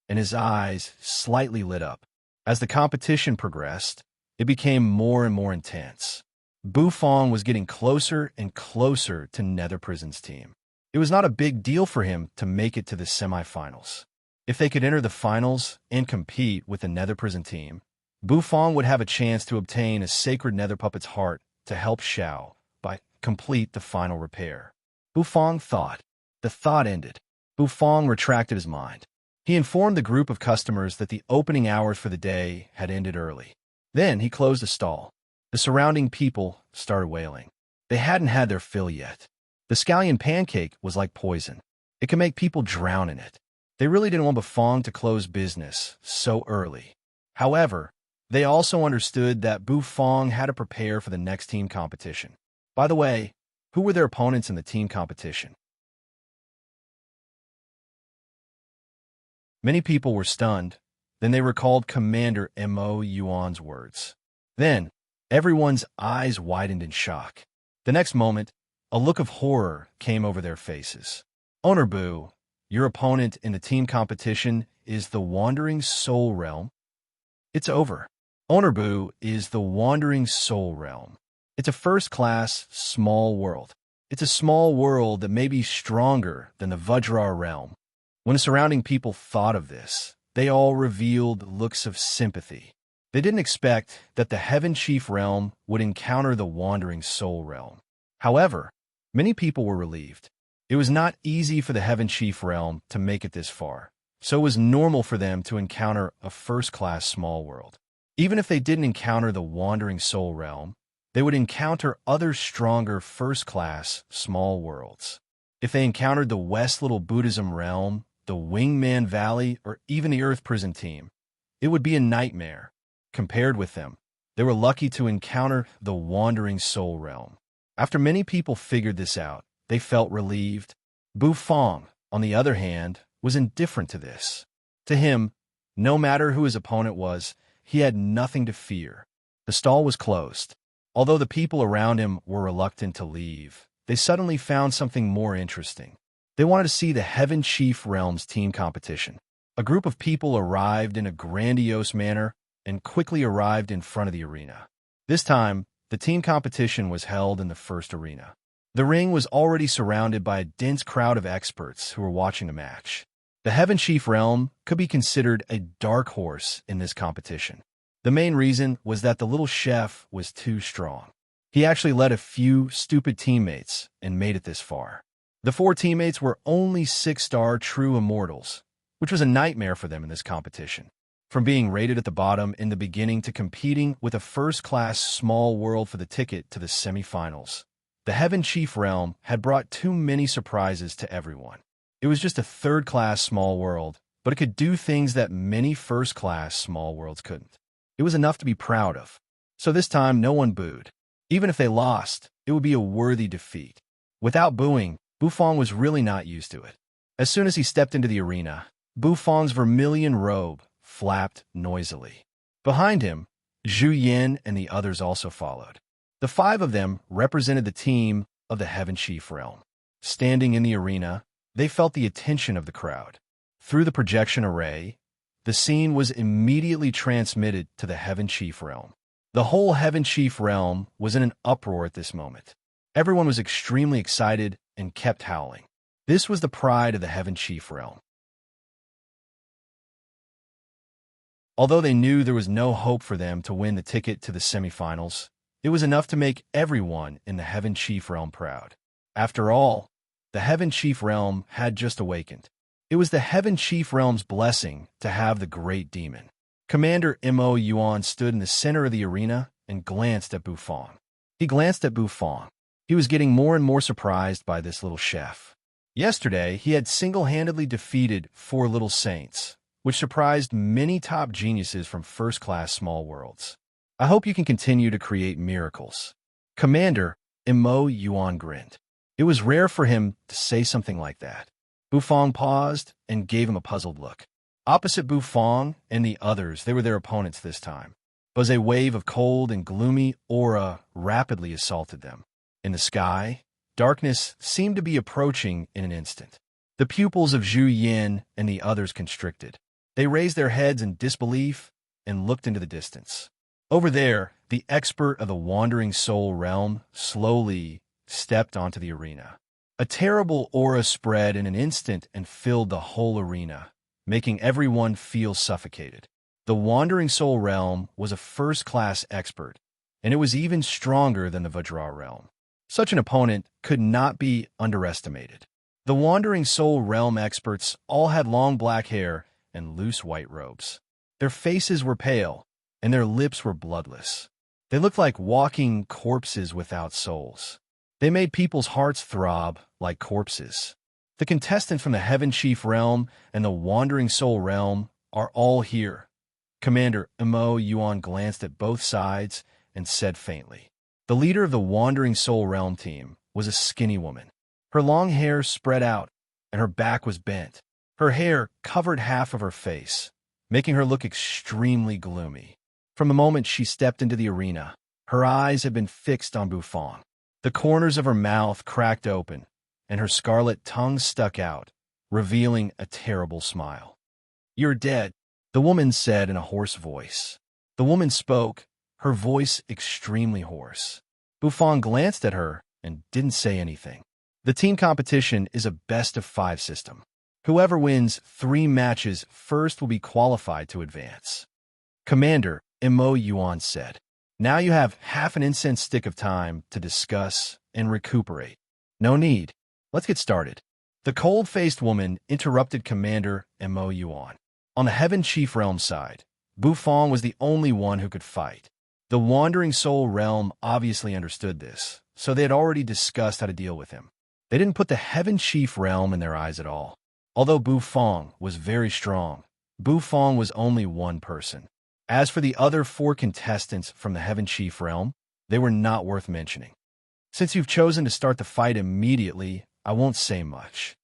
and his eyes slightly lit up. As the competition progressed, it became more and more intense. Bu Fong was getting closer and closer to Nether Prison's team. It was not a big deal for him to make it to the semifinals. If they could enter the finals and compete with the Nether Prison team, Bu Fong would have a chance to obtain a sacred Nether Puppet's heart to help Xiao by complete the final repair. Bu Fong thought. The thought ended. Bu Fong retracted his mind. He informed the group of customers that the opening hours for the day had ended early. Then he closed the stall. The surrounding people started wailing. They hadn't had their fill yet. The scallion pancake was like poison. It could make people drown in it. They really didn't want Bu Fong to close business so early. However, they also understood that Bu Fong had to prepare for the next team competition. By the way, who were their opponents in the team competition? Many people were stunned. Then they recalled Commander Mo Yuan's words. Then, everyone's eyes widened in shock. The next moment, a look of horror came over their faces. Owner Bu, your opponent in the team competition is the Wandering Soul Realm. It's over. Owner Bu is the Wandering Soul Realm. It's a first-class, small world. It's a small world that may be stronger than the Vajra realm. When the surrounding people thought of this, they all revealed looks of sympathy. They didn't expect that the Heaven Chief realm would encounter the Wandering Soul realm. However, many people were relieved. It was not easy for the Heaven Chief realm to make it this far, so it was normal for them to encounter a first-class small world. Even if they didn't encounter the Wandering Soul realm, they would encounter other stronger first-class small worlds. If they encountered the West Little Buddhism realm, the Wingman Valley, or even the Earth Prison team, it would be a nightmare. Compared with them, they were lucky to encounter the Wandering Soul realm. After many people figured this out, they felt relieved. Bu Fong, on the other hand, was indifferent to this. To him, no matter who his opponent was, he had nothing to fear. The stall was closed. Although the people around him were reluctant to leave, they suddenly found something more interesting. They wanted to see the Heaven Chief Realm's team competition. A group of people arrived in a grandiose manner and quickly arrived in front of the arena. This time, the team competition was held in the first arena. The ring was already surrounded by a dense crowd of experts who were watching the match. The Heaven Chief Realm could be considered a dark horse in this competition. The main reason was that the little chef was too strong. He actually led a few stupid teammates and made it this far. The 4 teammates were only 6-star true immortals, which was a nightmare for them in this competition. From being rated at the bottom in the beginning to competing with a first-class small world for the ticket to the semifinals, The Heaven Chief realm had brought too many surprises to everyone. It was just a third-class small world, but it could do things that many first-class small worlds couldn't. It was enough to be proud of. So this time, no one booed. Even if they lost, it would be a worthy defeat. Without booing, Bufong was really not used to it. As soon as he stepped into the arena, Bufong's vermilion robe flapped noisily. Behind him, Zhu Yin and the others also followed. The five of them represented the team of the Heaven Chief realm. Standing in the arena, they felt the attention of the crowd. Through the projection array, the scene was immediately transmitted to the Heaven Chief realm. The whole Heaven Chief realm was in an uproar at this moment. Everyone was extremely excited and kept howling. This was the pride of the Heaven Chief realm. Although they knew there was no hope for them to win the ticket to the semifinals, it was enough to make everyone in the Heaven Chief realm proud. After all, the Heaven Chief realm had just awakened. It was the Heaven Chief realm's blessing to have the great demon. Commander Mo Yuan stood in the center of the arena and glanced at Bufong. He glanced at Bufong. He was getting more and more surprised by this little chef. Yesterday, he had single-handedly defeated 4 little saints, which surprised many top geniuses from first-class small worlds. I hope you can continue to create miracles. Commander Mo Yuan grinned. It was rare for him to say something like that. Bufong paused and gave him a puzzled look. Opposite Bufong and the others, they were their opponents this time. But a wave of cold and gloomy aura rapidly assaulted them. In the sky, darkness seemed to be approaching in an instant. The pupils of Zhu Yin and the others constricted. They raised their heads in disbelief and looked into the distance. Over there, the expert of the Wandering Soul realm slowly stepped onto the arena. A terrible aura spread in an instant and filled the whole arena, making everyone feel suffocated. The Wandering Soul realm was a first-class expert, and it was even stronger than the Vajra realm. Such an opponent could not be underestimated. The Wandering Soul realm experts all had long black hair and loose white robes. Their faces were pale, and their lips were bloodless. They looked like walking corpses without souls. They made people's hearts throb like corpses. The contestant from the Heaven Chief realm and the Wandering Soul realm are all here. Commander Mo Yuan glanced at both sides and said faintly. The leader of the Wandering Soul realm team was a skinny woman. Her long hair spread out, and her back was bent. Her hair covered half of her face, making her look extremely gloomy. From the moment she stepped into the arena, her eyes had been fixed on Bufong. The corners of her mouth cracked open, and her scarlet tongue stuck out, revealing a terrible smile. "You're dead," the woman said in a hoarse voice. The woman spoke, her voice extremely hoarse. Bufong glanced at her and didn't say anything. The team competition is a best-of-5 system. Whoever wins 3 matches first will be qualified to advance. Commander Mo Yuan said. Now you have half an incense stick of time to discuss and recuperate. No need. Let's get started. The cold-faced woman interrupted Commander Mo Yuan. On the Heaven Chief realm side, Bufong was the only one who could fight. The Wandering Soul realm obviously understood this, so they had already discussed how to deal with him. They didn't put the Heaven Chief realm in their eyes at all. Although Bufong was very strong, Bufong was only one person. As for the other 4 contestants from the Heaven Chief realm, they were not worth mentioning. Since you've chosen to start the fight immediately, I won't say much.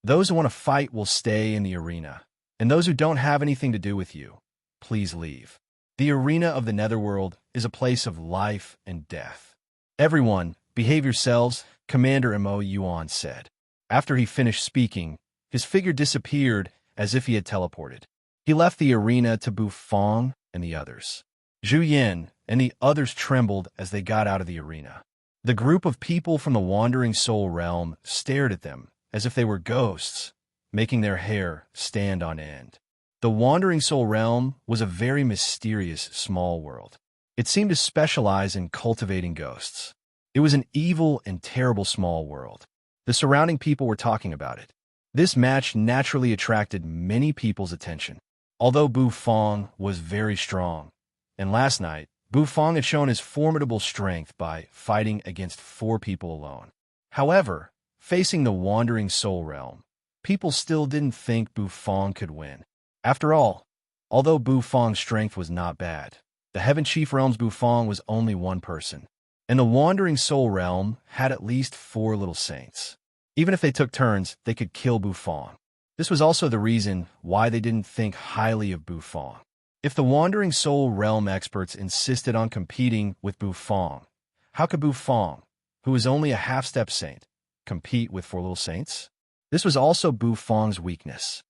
Those who want to fight will stay in the arena, and those who don't have anything to do with you, please leave. The arena of the Netherworld is a place of life and death. Everyone, behave yourselves, Commander Mo Yuan said. After he finished speaking, his figure disappeared as if he had teleported. He left the arena to Bufong and the others. Zhu Yin and the others trembled as they got out of the arena. The group of people from the Wandering Soul realm stared at them as if they were ghosts, making their hair stand on end. The Wandering Soul realm was a very mysterious small world. It seemed to specialize in cultivating ghosts. It was an evil and terrible small world. The surrounding people were talking about it. This match naturally attracted many people's attention. Although Bufong was very strong, and last night Bufong had shown his formidable strength by fighting against 4 people alone. However, facing the Wandering Soul Realm, people still didn't think Bufong could win. After all, although Bufong's strength was not bad, the Heaven Chief Realm's Bufong was only one person, and the Wandering Soul Realm had at least 4 little saints. Even if they took turns, they could kill Bufong. This was also the reason why they didn't think highly of Bufong. If the Wandering Soul Realm experts insisted on competing with Bufong, how could Bufong, who was only a half-step saint, compete with 4 little saints? This was also Bufong's weakness.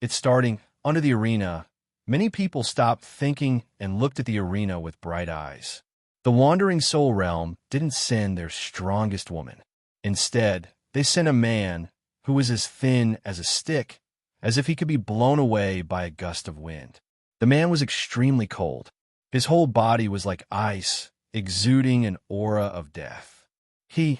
It's starting under the arena. Many people stopped thinking and looked at the arena with bright eyes. The Wandering Soul Realm didn't send their strongest woman. Instead, they sent a man who was as thin as a stick, as if he could be blown away by a gust of wind. The man was extremely cold. His whole body was like ice, exuding an aura of death. The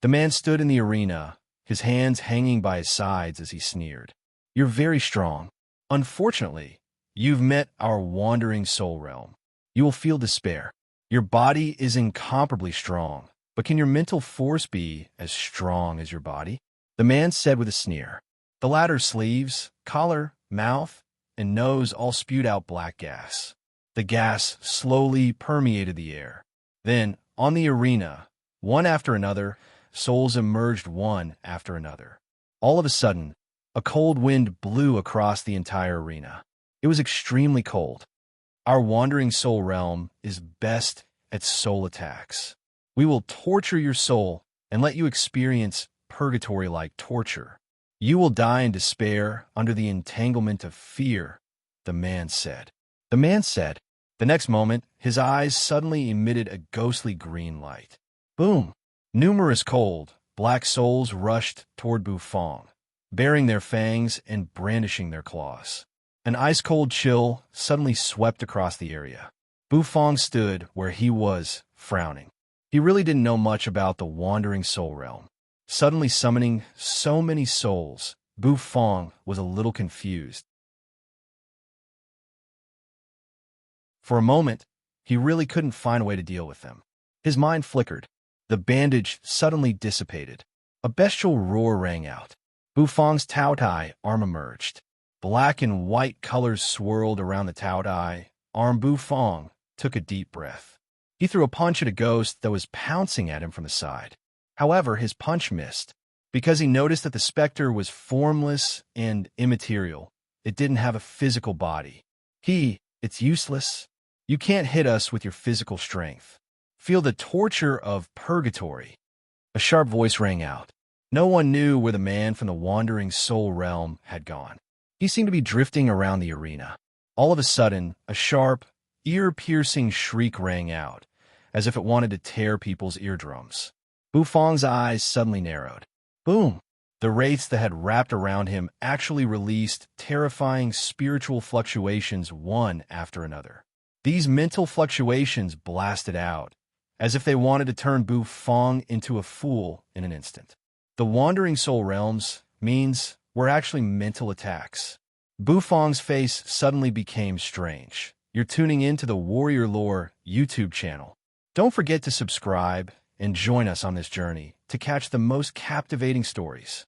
man stood in the arena, his hands hanging by his sides as he sneered. "You're very strong. Unfortunately, you've met our Wandering Soul Realm. You will feel despair. Your body is incomparably strong, but can your mental force be as strong as your body?" The man said with a sneer. The latter's sleeves, collar, mouth, and nose all spewed out black gas. The gas slowly permeated the air. Then, on the arena, one after another, souls emerged one after another. All of a sudden, a cold wind blew across the entire arena. It was extremely cold. Our Wandering Soul Realm is best at soul attacks. We will torture your soul and let you experience purgatory-like torture. You will die in despair under the entanglement of fear, the man said. The next moment, his eyes suddenly emitted a ghostly green light. Boom! Numerous cold, black souls rushed toward Bufong, baring their fangs and brandishing their claws. An ice-cold chill suddenly swept across the area. Bufong stood where he was, frowning. He really didn't know much about the Wandering Soul Realm. Suddenly summoning so many souls, Bufong was a little confused. For a moment, he really couldn't find a way to deal with them. His mind flickered. The bandage suddenly dissipated. A bestial roar rang out. Bufong's Taotai arm emerged. Black and white colors swirled around the Taotai arm. Bufong took a deep breath. He threw a punch at a ghost that was pouncing at him from the side. However, his punch missed, because he noticed that the specter was formless and immaterial. It didn't have a physical body. It's useless. You can't hit us with your physical strength. Feel the torture of purgatory. A sharp voice rang out. No one knew where the man from the Wandering Soul Realm had gone. He seemed to be drifting around the arena. All of a sudden, a sharp, ear-piercing shriek rang out, as if it wanted to tear people's eardrums. Bufong's eyes suddenly narrowed. Boom! The wraiths that had wrapped around him actually released terrifying spiritual fluctuations one after another. These mental fluctuations blasted out, as if they wanted to turn Bufong into a fool in an instant. The Wandering Soul Realms were actually mental attacks. Bufong's face suddenly became strange. You're tuning in to the Warrior Lore YouTube channel. Don't forget to subscribe and join us on this journey to catch the most captivating stories.